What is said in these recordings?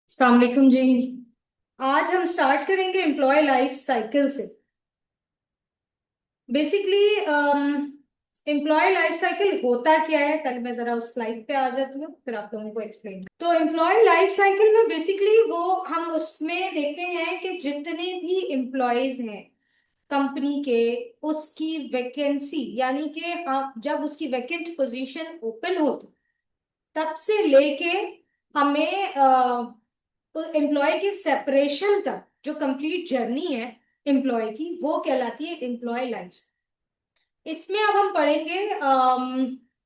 अस्सलाम वालेकुम जी। आज हम स्टार्ट करेंगे एम्प्लॉय लाइफ साइकिल से। बेसिकली एम्प्लॉय लाइफ साइकिल होता क्या है, पहले मैं जरा उस स्लाइड पे आ जाती हूँ, फिर आप लोगों को एक्सप्लेन। तो एम्प्लॉय लाइफ साइकिल में बेसिकली वो हम उसमें देखते हैं कि जितने भी एम्प्लॉयज हैं कंपनी के, उसकी वैकेंसी यानी कि जब उसकी वैकेंट पोजीशन ओपन होती तब से लेके हमें तो एम्प्लॉय की सेपरेशन तक जो कंप्लीट जर्नी है एम्प्लॉय की, वो कहलाती है एम्प्लॉय लाइफ। इसमें अब हम पढ़ेंगे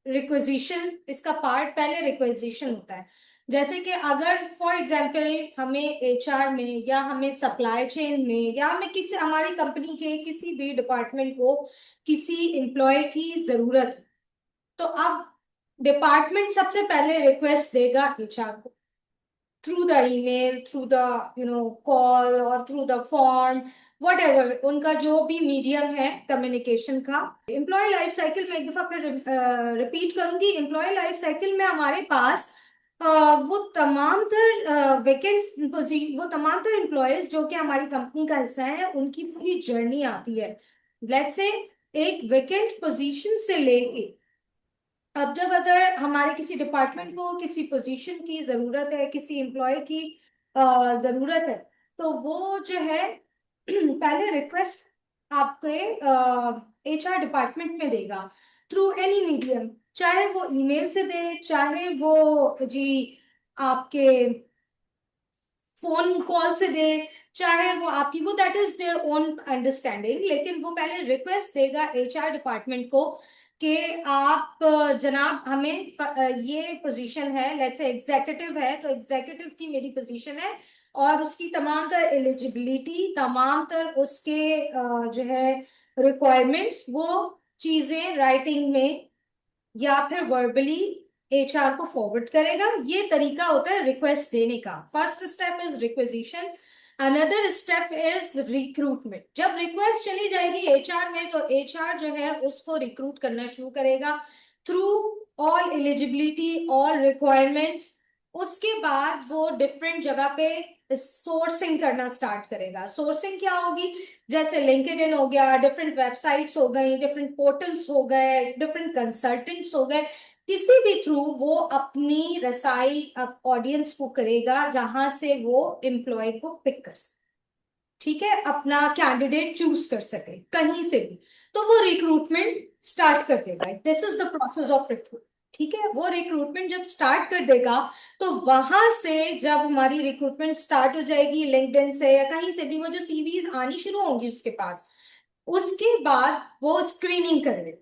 रिक्वेजिशन। इसका पार्ट पहले रिक्वेजिशन होता है। जैसे कि अगर फॉर एग्जांपल हमें एचआर में या हमें सप्लाई चेन में या हमें किसी हमारी कंपनी के किसी भी डिपार्टमेंट को किसी एम्प्लॉय की जरूरत है, तो अब डिपार्टमेंट सबसे पहले रिक्वेस्ट देगा एचआर को, through the email, through the call और through the form, whatever उनका जो भी मीडियम है कम्युनिकेशन का। एम्प्लॉय लाइफ साइकिल में एक दफा फिर रिपीट करूंगी। एम्प्लॉय लाइफ साइकिल में हमारे पास वो तमाम तर वैकेंट वो तमाम तर एम्प्लॉयज जो कि हमारी कंपनी का हिस्सा है, उनकी पूरी जर्नी आती है। लेट्स से एक वैकेंट पोजीशन से लेके अब जब अगर हमारे किसी डिपार्टमेंट को किसी पोजीशन की जरूरत है, किसी एम्प्लॉय की जरूरत है, तो वो जो है पहले रिक्वेस्ट आपके एचआर डिपार्टमेंट में देगा थ्रू एनी मीडियम। चाहे वो ईमेल से दे, चाहे वो जी आपके फोन कॉल से दे, चाहे वो आपकी, वो that is their own understanding, लेकिन वो पहले रिक्वेस्ट देगा एचआर डिपार्टमेंट को कि आप जनाब हमें ये पोजीशन है, लेट्स से एग्जीक्यूटिव है तो एग्जीक्यूटिव की मेरी पोजीशन है, और उसकी तमाम तर एलिजिबिलिटी, तमाम तर उसके जो है रिक्वायरमेंट्स, वो चीजें राइटिंग में या फिर वर्बली एचआर को फॉरवर्ड करेगा। ये तरीका होता है रिक्वेस्ट देने का। First step is requisition, another step is recruitment. जब रिक्वेस्ट चली जाएगी एचआर में तो एचआर जो है उसको रिक्रूट करना शुरू करेगा through all eligibility, all requirements. उसके बाद वो डिफरेंट जगह पे सोर्सिंग करना स्टार्ट करेगा। सोर्सिंग क्या होगी? जैसे लिंक्डइन हो गया, डिफरेंट वेबसाइट्स हो गई, डिफरेंट पोर्टल्स हो गए, डिफरेंट कंसल्टेंट्स हो गए, किसी भी थ्रू वो अपनी रसाई ऑडियंस को करेगा जहां से वो एम्प्लॉय को पिक कर सके, ठीक है, अपना कैंडिडेट चूज कर सके कहीं से भी। तो वो रिक्रूटमेंट स्टार्ट कर देगा। This is the process of recruitment. ठीक है, वो रिक्रूटमेंट जब स्टार्ट कर देगा तो वहां से जब हमारी रिक्रूटमेंट स्टार्ट हो जाएगी लिंक्डइन से या कहीं से भी, वो जो सीवीज आनी शुरू होंगी उसके पास, उसके बाद वो स्क्रीनिंग कर ले।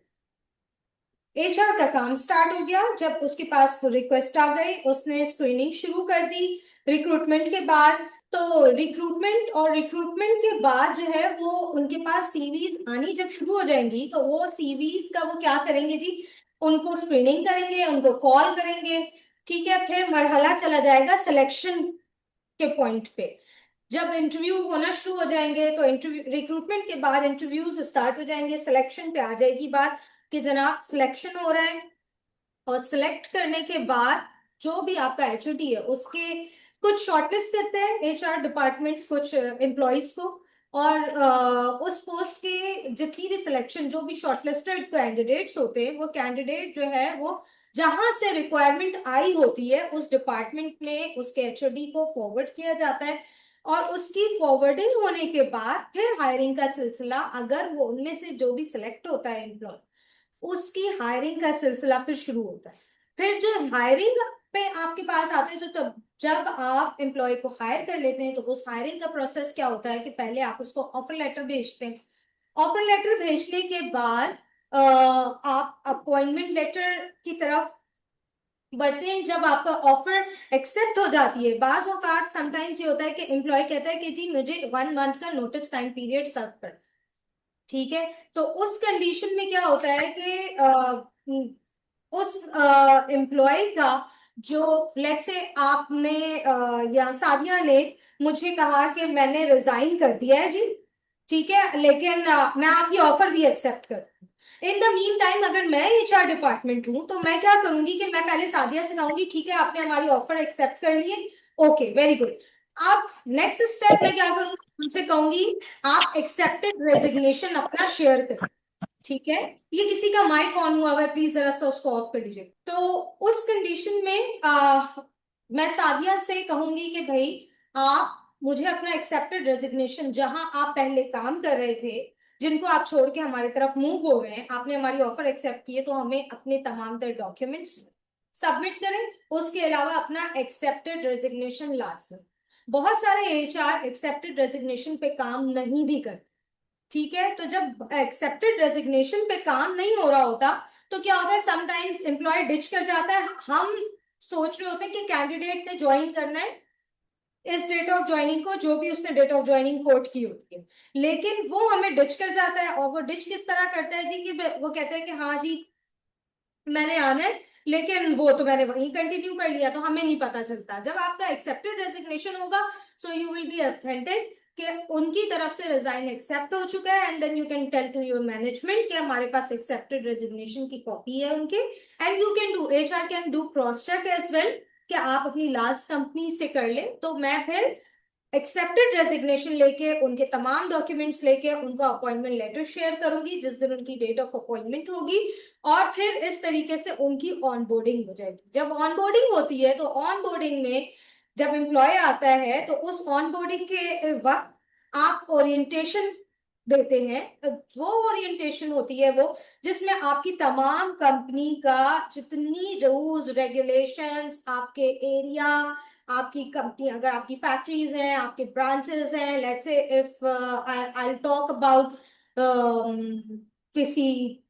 एचआर का काम स्टार्ट हो गया। जब उसके पास रिक्वेस्ट आ गई, उसने स्क्रीनिंग शुरू कर दी रिक्रूटमेंट के बाद। तो रिक्रूटमेंट के बाद जो है वो उनके पास सीवीज आनी जब शुरू हो जाएंगी तो वो सीवीज का वो क्या करेंगे जी, उनको स्क्रीनिंग करेंगे, उनको कॉल करेंगे। ठीक है, फिर मरहला चला जाएगा सिलेक्शन के पॉइंट पे। जब इंटरव्यू होना शुरू हो जाएंगे तो इंटरव्यू, रिक्रूटमेंट के बाद इंटरव्यूज स्टार्ट हो जाएंगे, सिलेक्शन पे आ जाएगी बात कि जनाब सिलेक्शन हो रहा है। और सिलेक्ट करने के बाद जो भी आपका एचओडी है उसके कुछ शॉर्टलिस्ट करते हैं एचआर डिपार्टमेंट कुछ एम्प्लॉयज को, और उस पोस्ट के जितनी भी सिलेक्शन, जो भी शॉर्टलिस्टेड कैंडिडेट्स होते हैं, वो कैंडिडेट जो है वो जहां से रिक्वायरमेंट आई होती है उस डिपार्टमेंट में उसके एचओडी को फॉरवर्ड किया जाता है। और उसकी फॉरवर्डिंग होने के बाद फिर हायरिंग का सिलसिला, अगर वो उनमें से जो भी सिलेक्ट होता है एम्प्लॉय, उसकी हायरिंग का सिलसिला फिर शुरू होता है। फिर जो हायरिंग पे आपके पास आते हैं, तो तब जब आप एम्प्लॉय को हायर कर लेते हैं तो उस हायरिंग का प्रोसेस क्या होता है कि पहले आप उसको ऑफर लेटर भेजते हैं। ऑफर लेटर भेजने के बाद आप अपॉइंटमेंट लेटर की तरफ बढ़ते हैं। जब आपका ऑफर एक्सेप्ट हो जाती है, बाज औकात समटाइम्स ये होता है कि एम्प्लॉय कहता है कि जी मुझे 1 मंथ का नोटिस टाइम पीरियड सर्व कर। ठीक है, तो उस कंडीशन में क्या होता है कि उस एम्प्लॉय का जो, लेट्स से आपने या सादिया ने मुझे कहा कि मैंने रिजाइन कर दिया है जी, ठीक है, लेकिन मैं आपकी ऑफर भी एक्सेप्ट कर, इन द मीन टाइम अगर मैं एचआर डिपार्टमेंट हूं तो मैं क्या करूंगी कि मैं पहले सादिया से कहूंगी ठीक है आपने हमारी ऑफर एक्सेप्ट कर लिए, ओके वेरी गुड। अब नेक्स्ट स्टेप मैं क्या करूंगी, उनसे कहूंगी आप एक्सेप्टेड रेजिग्नेशन अपना शेयर करें। ठीक है, ये किसी का माइक ऑन हुआ हुआ है, प्लीज जरा सा उसको ऑफ कर दीजिए। तो उस कंडीशन में मैं सादिया से कहूंगी कि भाई आप मुझे अपना एक्सेप्टेड रेजिग्नेशन, जहां आप पहले काम कर रहे थे, जिनको आप छोड़ के हमारी तरफ मूव हो रहे हैं, आपने हमारी ऑफर एक्सेप्ट की है, तो हमें अपने तमाम तर डॉक्यूमेंट्स सबमिट करें। उसके अलावा अपना एक्सेप्टेड रेजिग्नेशन लाजमी। बहुत सारे एचआर एक्सेप्टेड रेजिग्नेशन पे काम नहीं भी करते। ठीक है, तो जब एक्सेप्टेड रेजिग्नेशन पे काम नहीं हो रहा होता तो क्या होता है, समटाइम्स एम्प्लॉय डिच कर जाता है। हम सोच रहे होते हैं कि कैंडिडेट ने ज्वाइन करना है इस डेट ऑफ ज्वाइनिंग को, जो भी उसने डेट ऑफ ज्वाइनिंग कोट की होती है, लेकिन वो हमें डिच कर जाता है। और वो डिच किस तरह करता है जी, कि वो कहता है कि हाँ जी मैंने आना है, लेकिन वो तो मैंने वहीं कंटिन्यू कर लिया, तो हमें नहीं पता चलता। जब आपका एक्सेप्टेड रेजिग्नेशन होगा so you will be authentic कि उनकी तरफ से रिजाइन एक्सेप्ट हो चुका है, and then you can tell to your management कि हमारे पास एक्सेप्टेड रेजिग्नेशन की कॉपी है उनके। And you can do, HR can do cross check as well कि आप अपनी लास्ट कंपनी से कर ले। तो मैं फिर एक्सेप्टेड रेजिग्नेशन लेके उनके तमाम डॉक्यूमेंट्स लेके उनका अपॉइंटमेंट लेटर शेयर करूंगी जिस दिन उनकी डेट ऑफ अपॉइंटमेंट होगी। और फिर इस तरीके से उनकी ऑनबोर्डिंग हो जाएगी। जब ऑनबोर्डिंग होती है तो ऑनबोर्डिंग में जब एम्प्लॉय आता है तो उस ऑनबोर्डिंग के वक्त आप ओरिएंटेशन देते हैं। वो ओरिएंटेशन होती है वो जिसमें आपकी तमाम कंपनी का जितनी रूल्स रेगुलेशंस, आपके एरिया, आपकी कंपनी, अगर आपकी फैक्ट्रीज हैं, आपके ब्रांचेस हैं, let's say if I talk about किसी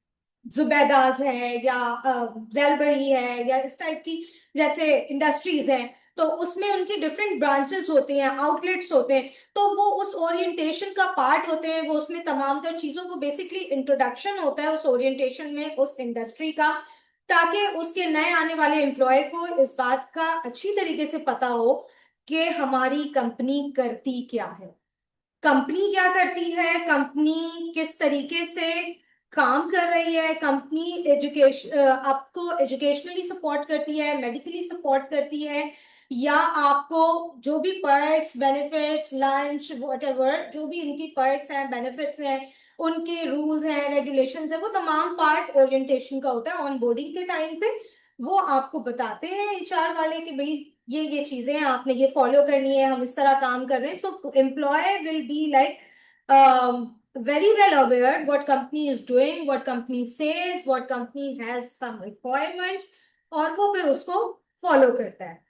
जुबैदास है या जेलबरी है या इस टाइप की जैसे इंडस्ट्रीज हैं, तो उसमें उनकी डिफरेंट ब्रांचेस होती हैं, आउटलेट्स होते हैं, तो वो उस ओरिएंटेशन का पार्ट होते हैं। वो उसमें तमाम तर चीजों को बेसिकली इंट्रोडक्शन होता है उस ओरिएंटेशन में उस इंडस्ट्री का, ताकि उसके नए आने वाले एम्प्लॉय को इस बात का अच्छी तरीके से पता हो कि हमारी कंपनी करती क्या है, कंपनी क्या करती है, कंपनी किस तरीके से काम कर रही है, कंपनी एजुकेशन आपको एजुकेशनली सपोर्ट करती है, मेडिकली सपोर्ट करती है, या आपको जो भी पर्क्स बेनिफिट्स लंच व्हाटएवर जो भी इनकी पर्क्स हैं बेनिफिट्स हैं, उनके रूल्स हैं रेगुलेशंस हैं, वो तमाम पार्ट ओरिएंटेशन का होता है। ऑन बोर्डिंग के टाइम पे वो आपको बताते हैं एचआर वाले कि भाई ये चीजें हैं, आपने ये फॉलो करनी है, हम इस तरह काम कर रहे हैं। So employee will be like very well aware what company is doing, what company says, what company has some requirements, और वो फिर उसको फॉलो करता है।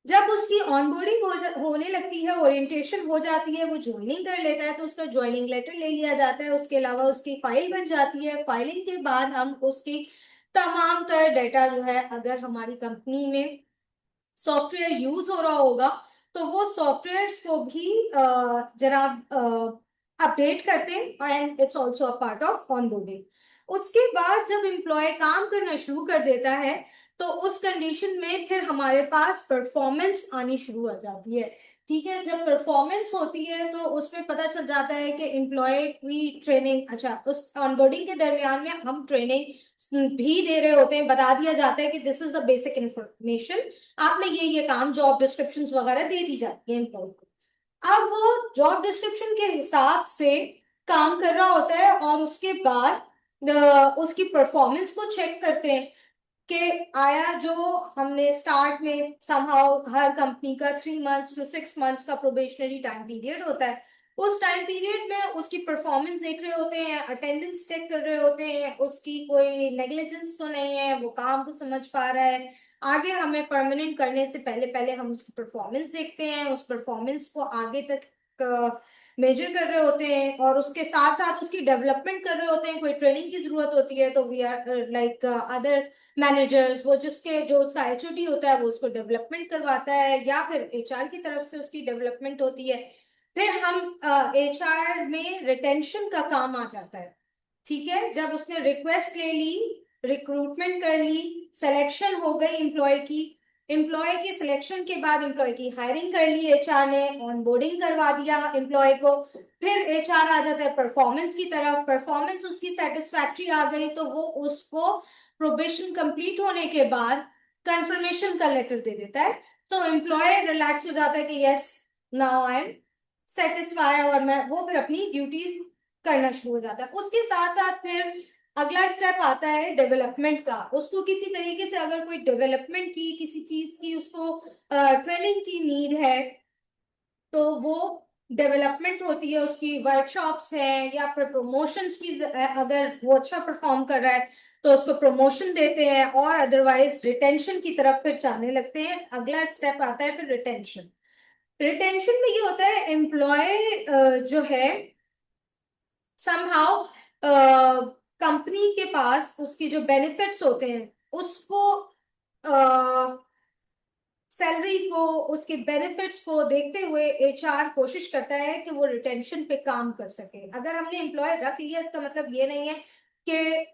जब उसकी ऑनबोर्डिंग होने लगती है, ओरिएंटेशन हो जाती है, वो ज्वाइनिंग कर लेता है, तो उसका ज्वाइनिंग लेटर ले लिया जाता है। उसके अलावा उसकी फाइल बन जाती है। फाइलिंग के बाद हम उसकी तमाम तरह डेटा जो है, अगर हमारी कंपनी में सॉफ्टवेयर यूज हो रहा होगा तो वो सॉफ्टवेयर्स को भी जनाब अपडेट करते हैं, and it's also a part of onboarding. उसके बाद जब एम्प्लॉय काम करना शुरू कर देता है तो उस कंडीशन में फिर हमारे पास परफॉर्मेंस आनी शुरू हो जाती है। ठीक है, जब परफॉर्मेंस होती है तो उसमें पता चल जाता है कि एम्प्लॉय की ट्रेनिंग, अच्छा उस ऑनबोर्डिंग के दरमियान में हम ट्रेनिंग भी दे रहे होते हैं, बता दिया जाता है कि this is the basic information, आपने ये काम जॉब डिस्क्रिप्शन वगैरह दे दी जाती है एम्प्लॉय को। अब वो जॉब डिस्क्रिप्शन के हिसाब से काम कर रहा होता है और उसके बाद उसकी परफॉर्मेंस को चेक करते हैं कि आया जो हमने स्टार्ट में समहाउ, हर कंपनी का 3 मंथ्स टू 6 मंथ्स का प्रोबेशनरी टाइम पीरियड होता है। उस टाइम पीरियड में उसकी परफॉर्मेंस देख रहे होते हैं, अटेंडेंस चेक कर रहे होते हैं, उसकी कोई नेग्लिजेंस तो नहीं है, वो काम को समझ पा रहा है। आगे हमें परमानेंट करने से पहले पहले हम उसकी परफॉर्मेंस देखते हैं, उस परफॉर्मेंस को आगे तक मेजर कर रहे होते हैं, और उसके साथ साथ उसकी डेवलपमेंट कर रहे होते हैं। कोई ट्रेनिंग की जरूरत होती है तो we are like other managers, वो जिसके जो उसका एचओडी होता है वो उसको डेवलपमेंट करवाता है, या फिर एचआर की तरफ से उसकी डेवलपमेंट होती है। फिर हम एचआर में रिटेंशन का काम आ जाता है। ठीक है, जब उसने रिक्वेस्ट ले ली, रिक्रूटमेंट कर ली, सिलेक्शन हो गई एम्प्लॉय की, एम्प्लॉय के सिलेक्शन के बाद एम्प्लॉय की हायरिंग कर ली एचआर ने, ऑनबोर्डिंग करवा दिया एम्प्लॉय को, फिर एचआर आ जाता है परफॉर्मेंस की तरफ, परफॉर्मेंस उसकी सेटिस्फैक्ट्री आ गई तो वो उसको प्रोबेशन कंप्लीट होने के बाद कंफर्मेशन का लेटर दे देता है। तो एम्प्लॉय रिलैक्स हो जाता है कि yes now I am satisfy, और मैं वो फिर अपनी ड्यूटीज करना शुरू हो जाता है। उसके साथ साथ फिर अगला स्टेप आता है डेवलपमेंट का। उसको किसी तरीके से अगर कोई डेवलपमेंट की किसी चीज की उसको ट्रेनिंग की नीड है तो वो डेवलपमेंट होती है, उसकी वर्कशॉप्स हैं, या फिर प्रमोशंस की अगर वो अच्छा परफॉर्म कर रहा है तो उसको प्रमोशन देते हैं, और अदरवाइज रिटेंशन की तरफ फिर जाने लगते हैं। अगला स्टेप आता है फिर रिटेंशन। रिटेंशन में ये होता है एम्प्लॉय जो है समहाउ कंपनी के पास उसकी जो बेनिफिट्स होते हैं उसको, सैलरी को, उसके बेनिफिट्स को देखते हुए एचआर कोशिश करता है कि वो रिटेंशन पे काम कर सके। अगर हमने एम्प्लॉय रख लिया इसका मतलब ये नहीं है कि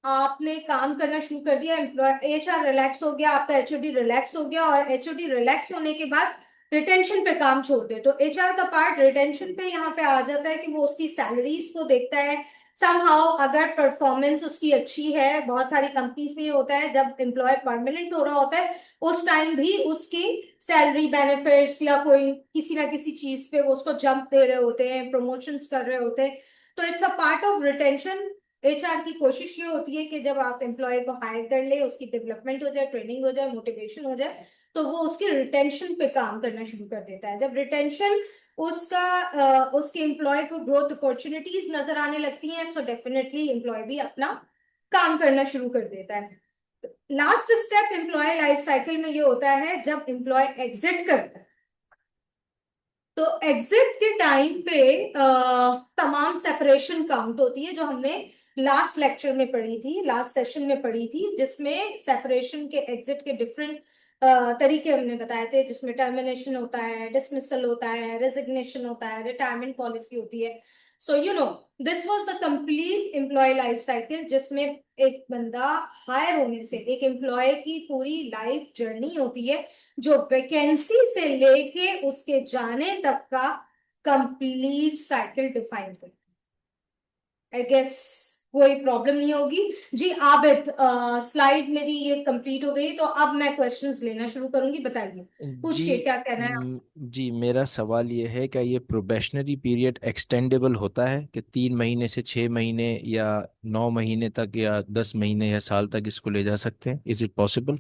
आपने काम करना शुरू कर दिया, एम्प्लॉय एचआर रिलैक्स हो गया, आपका एचओडी रिलैक्स हो गया, और एचओडी रिलैक्स होने के बाद रिटेंशन पे काम छोड़ दे, तो एचआर का पार्ट रिटेंशन पे यहाँ पे आ जाता है कि वो उसकी सैलरीज को देखता है। समहाउ अगर परफॉर्मेंस उसकी अच्छी है, बहुत सारी कंपनीज में ये होता है जब एम्प्लॉय परमानेंट हो रहा होता है उस टाइम भी उसकी सैलरी बेनिफिट्स या कोई किसी ना किसी चीज पे वो उसको जंप दे रहे होते हैं, प्रमोशंस कर रहे होते हैं, तो it's a part of retention. HR की कोशिश ये होती है कि जब आप एम्प्लॉय को हायर कर ले, उसकी डेवलपमेंट हो जाए, ट्रेनिंग हो जाए, मोटिवेशन हो जाए, तो वो उसकी रिटेंशन पे काम करना शुरू कर देता है। जब रिटेंशन उसका उसके एम्प्लॉय को ग्रोथ अपॉर्चुनिटीज नजर आने लगती हैं सो डेफिनेटली एम्प्लॉय भी अपना काम करना शुरू कर देता है। Last step employ life cycle में ये होता है जब एम्प्लॉय एग्जिट करता है। तो एग्जिट के टाइम पे तमाम सेपरेशन काउंट होती है जो हमने लास्ट लेक्चर में पढ़ी थी, लास्ट सेशन में पढ़ी थी, जिसमें सेपरेशन के एग्जिट के डिफरेंट तरीके हमने बताए थे, जिसमें टर्मिनेशन होता है, डिसमिसल होता है, रेजिग्नेशन होता है, रिटायरमेंट पॉलिसी होती है। So you know this was the complete employ life cycle, जिसमें एक बंदा हायर होने से एक एम्प्लॉय की पूरी लाइफ जर्नी होती है जो वैकेंसी से लेके उसके जाने तक का कंप्लीट साइकिल डिफाइन करती है। आई गेस कोई प्रॉब्लम नहीं होगी। जी आबिद, स्लाइड मेरी ये कंप्लीट हो गई तो अब मैं क्वेश्चंस लेना शुरू करूंगी, बताइए, जी। पूछिए क्या कहना है आप। जी, मेरा सवाल ये है क्या ये प्रोबेशनरी पीरियड एक्सटेंडेबल होता है कि 3 महीने से 6 महीने या 9 महीने तक या 10 महीने या साल तक इसको ले जा सकते हैं? Is it possible?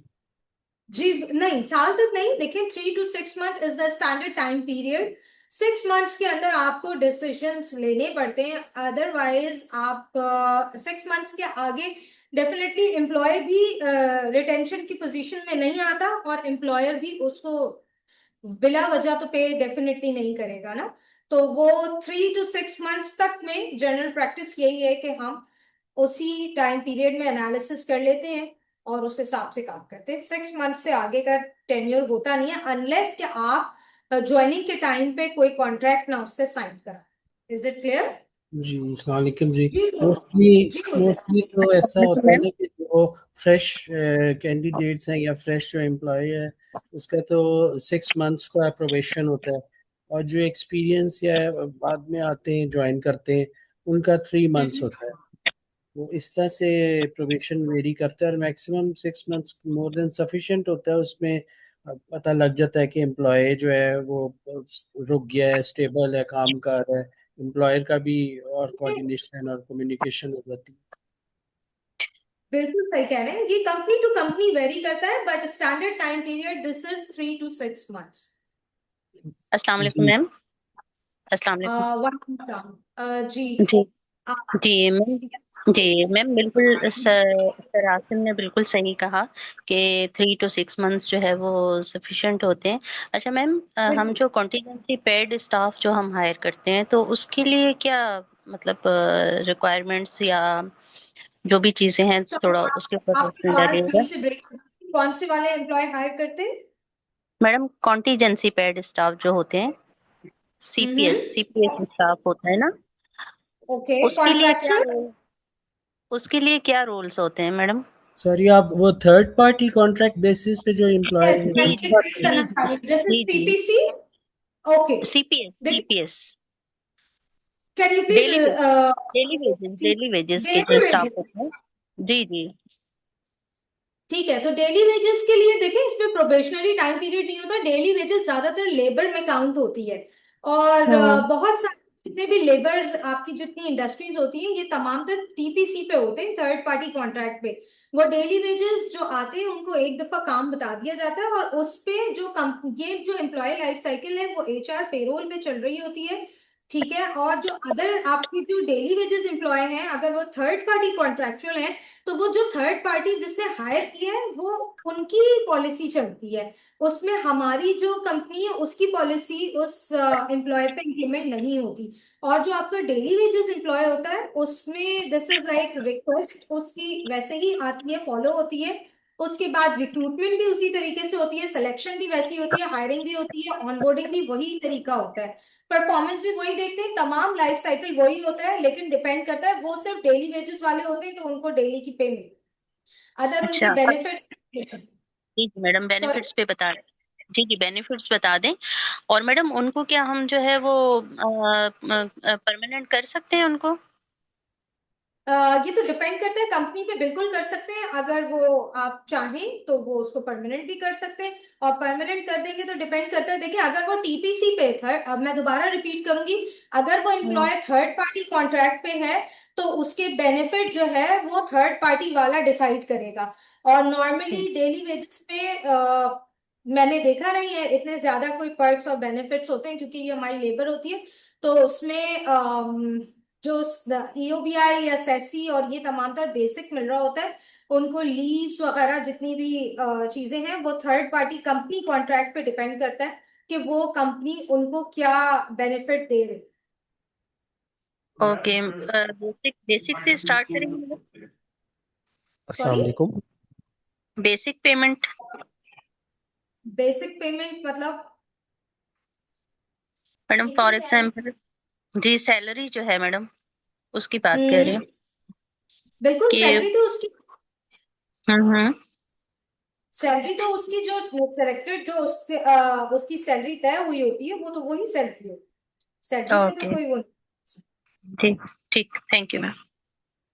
जी नहीं, साल तक नहीं, देखिए 3 to 6 month is the standard time period. 6 months के अंदर आपको डिसीजंस लेने पड़ते हैं, अदरवाइज आप 6 मंथ्स के आगे डेफिनेटली एम्प्लॉय भी रिटेंशन की पोजीशन में नहीं आता, और एम्प्लॉयर भी उसको बिला वजह तो पे डेफिनेटली नहीं करेगा ना। तो वो 3 to 6 मंथ्स तक में जनरल प्रैक्टिस यही है कि हम उसी टाइम पीरियड में एनालिसिस कर लेते हैं और उस हिसाब से काम करते हैं। 6 मंथ से आगे का टेन्योर होता नहीं है अनलेस कि आप ज्वाइनिंग के टाइम पे कोई कॉन्ट्रैक्ट ना उससे साइन करा। Is it clear? जी अस्सलाम वालेकुम जी। जी मोस्टली जी मोस्टली तो ऐसा होता है मैम। ना कि जो फ्रेश कैंडिडेट्स हैं या फ्रेश जो एम्प्लॉय है उसका तो 6 मंथ्स का प्रोबेशन होता है, और जो एक्सपीरियंस या बाद में आते हैं ज्वाइन करते हैं उनका 3 मंथ्स होता है। वो इस तरह से प्रोबेशन वेरी करता है, और maximum 6 months more than sufficient होता है। उसमें पता लग जाता है कि एम्प्लॉय जो है वो रुक गया है, स्टेबल है, काम कर रहा है। एम्प्लॉयर का भी और कोऑर्डिनेशन और कम्युनिकेशन हो जाती है। बिल्कुल सही कह रहे हैं, ये कंपनी टू कंपनी वेरी करता है but standard time period this is 3 to 6 months. अस्सलाम वालेकुम जी मैम। अस्सलाम वालेकुम। वालेकुम सलाम। जी जी आप, जी मैम। जी मैम, बिल्कुल सर आसिम ने बिल्कुल सही कहा कि 3 to 6 मंथ्स जो है वो सफिशिएंट होते हैं। अच्छा मैम, हम बिल्कुल। जो कॉन्टीजेंसी पेड स्टाफ जो हम हायर करते हैं तो उसके लिए क्या मतलब रिक्वायरमेंट्स या जो भी चीजें हैं थोड़ा सॉरी, उसके ऊपर आपकी रोशनी आवाज डालिएगा। बीच से ब्रेक, कौन से वाले एम्प्लॉय हायर करते हैं? मैडम, कॉन्टीजेंसी पेड स्टाफ जो होते हैं, सीपीएस हम्म। सीपीएस स्टाफ होता है ना, ओके, उसके लिए क्या कॉन्ट्रैक्चुअल। उसके लिए क्या रूल्स होते हैं मैडम? सॉरी, आप वो थर्ड पार्टी कॉन्ट्रैक्ट बेसिस पे जो एम्प्लॉय Yes, है मैं जी उनकी जी बात explain कर रहे करना हैं? चाह रही हूँ. This is जी जी TPC. Okay. CPS Then CPS can you please daily see daily wages के daily जो स्टाफ होते हैं। wages? जी जी ठीक है, तो डेली वेजेस के लिए देखें, इसमें प्रोबेशनरी टाइम पीरियड नहीं होता. डेली वेजेस ज्यादातर लेबर में काउंट होती है. और हाँ बहुत सारे जितने भी लेबर्स आपकी जितनी इंडस्ट्रीज होती हैं, ये तमाम तर टीपीसी पे होते हैं, थर्ड पार्टी कॉन्ट्रैक्ट पे. वो डेली वेजेस जो आते हैं उनको एक दफा काम बता दिया जाता है, और उस पे जो ये जो एम्प्लॉय लाइफ साइकिल है वो एचआर पेरोल में चल रही होती है. ठीक है. और जो अदर आपकी जो डेली वेजेस एम्प्लॉय हैं, अगर वो थर्ड पार्टी कॉन्ट्रैक्चुअल है, तो वो जो थर्ड पार्टी जिसने हायर किया है वो उनकी पॉलिसी चलती है. उसमें हमारी जो कंपनी है उसकी पॉलिसी उस एम्प्लॉय पे इम्प्लीमेंट नहीं होती. और जो आपका डेली वेजेस एम्प्लॉय होता है उसमें दिस इज लाइक रिक्वेस्ट उसकी वैसे ही आती है, फॉलो होती है. उसके बाद रिक्रूटमेंट भी उसी तरीके से होती है, सिलेक्शन भी वैसी होती है, हायरिंग भी होती है, ऑनबोर्डिंग भी वही तरीका होता है, परफॉर्मेंस भी वही देखते हैं, तमाम लाइफ साइकिल वही होता है. लेकिन डिपेंड करता है, वो सिर्फ डेली वेजेस वाले होते हैं तो उनको डेली की पे मिलती है, अदर उनके अच्छा बेनिफिट्स. जी जी मैडम सॉरी. बेनिफिट्स पे बता जी जी बेनिफिट्स बता दें। और मैडम उनको क्या हम जो है वो परमानेंट कर सकते हैं उनको। ये तो डिपेंड करता है कंपनी पे. बिल्कुल कर सकते हैं, अगर वो आप चाहें तो वो उसको परमानेंट भी कर सकते हैं. और परमानेंट कर देंगे तो डिपेंड करता है, देखिए अगर वो टीपीसी पे थर्ड, अब मैं दोबारा रिपीट करूंगी, अगर वो हम्म, एम्प्लॉय थर्ड पार्टी कॉन्ट्रैक्ट पे है तो उसके बेनिफिट जो है वो थर्ड पार्टी वाला डिसाइड करेगा. और हम्म, नॉर्मली डेली वेजेस पे मैंने देखा नहीं है इतने ज्यादा कोई पर्क्स और बेनिफिट्स होते हैं, क्योंकि ये हमारी लेबर होती है. तो उसमें जो ईओबीआई या सेसी और ये तमाम तर बेसिक मिल रहा होता है, उनको लीव्स वगैरह जितनी भी चीजें हैं वो थर्ड पार्टी कंपनी कॉन्ट्रैक्ट पे डिपेंड करता है कि वो कंपनी उनको क्या बेनिफिट दे रही. ओके बेसिक बेसिक से स्टार्ट करेंगे मैडम। सॉरी. अस्सलाम वालेकुम। बेसिक पेमेंट बेसिक पेमेंट मतलब मैडम कैसी फॉर सैलरी? एग्जांपल जी सैलरी जो है मैडम उसकी बात कर रही हम्म. हूँ बिल्कुल. कि हम्म सैलरी तो उसकी जो सेलेक्टेड जो उसकी सैलरी तय हुई होती है वो तो वही सैलरी होती है. सैलरी में तो ओके कोई वो नहीं. ठीक ठीक थैंक यू मैम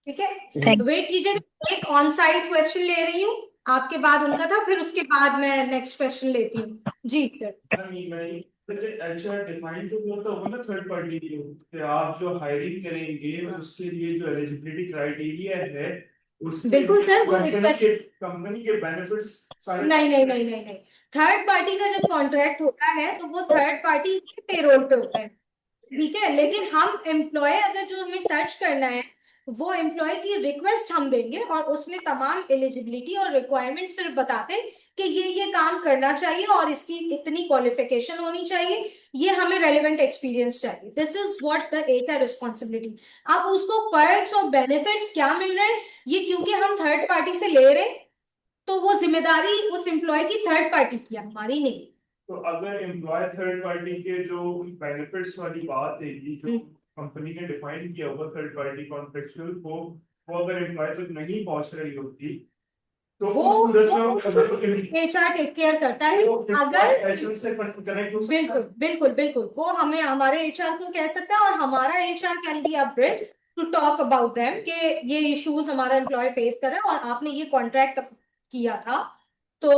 ठीक है. थैंक वेट कीजिएगा, एक ऑन साइड क्वेश्चन ले रही हूँ. आपके बाद उनका था, फिर उसके बाद मैं नेक्स्ट क्वेश्चन लेती हूँ. जी सर. अच्छा डिफाइन तो होता होगा ना थर्ड पार्टी की, कि आप जो हायरिंग करेंगे उसके लिए जो एलिजिबिलिटी क्राइटेरिया है उसके बिल्कुल लिए सर, वो रिक्वेस्ट. कंपनी के बेनिफिट्स सारे। नहीं नहीं नहीं नहीं नहीं. थर्ड पार्टी का जब कॉन्ट्रैक्ट होता है तो वो थर्ड पार्टी के पेरोल पे होता है. ठीक है. लेकिन हम एम्प्लॉय अगर जो हमें सर्च करना है, वो एम्प्लॉय की रिक्वेस्ट हम देंगे और उसमें तमाम एलिजिबिलिटी और रिक्वायरमेंट सिर्फ बताते हैं कि ये काम करना चाहिए और इसकी इतनी क्वालिफिकेशन होनी चाहिए, ये हमें रेलिवेंट एक्सपीरियंस चाहिए. This is what the HR responsibility. अब उसको पर्क्स और बेनिफिट्स क्या मिल रहे हैं, ये क्योंकि हम थर्ड पार्टी से ले रहे हैं, तो वो जिम्मेदारी उस एम्प्लॉय की थर्ड पार्टी की है, हमारी नहीं. तो अगर एम्प्लॉय थर्ड पार्टी के जो बेनिफिट्स वाली बात है ये जो कंपनी ने डिफाइन किया होगा थर्ड पार्टी कॉन्ट्रेक्चुअल को, वो अगर एम्प्लॉय तक नहीं पहुंच रही होती तो वो उस सूरत में एचआर टेक केयर करता है. अगर एचआर से कनेक्ट हो सकता बिल्कुल है। बिल्कुल बिल्कुल, वो हमें हमारे एचआर को कह सकता है, और हमारा HR can be a bridge to talk about them कि ये इश्यूज हमारा एम्प्लॉय फेस कर रहा है और आपने ये कॉन्ट्रैक्ट किया था, तो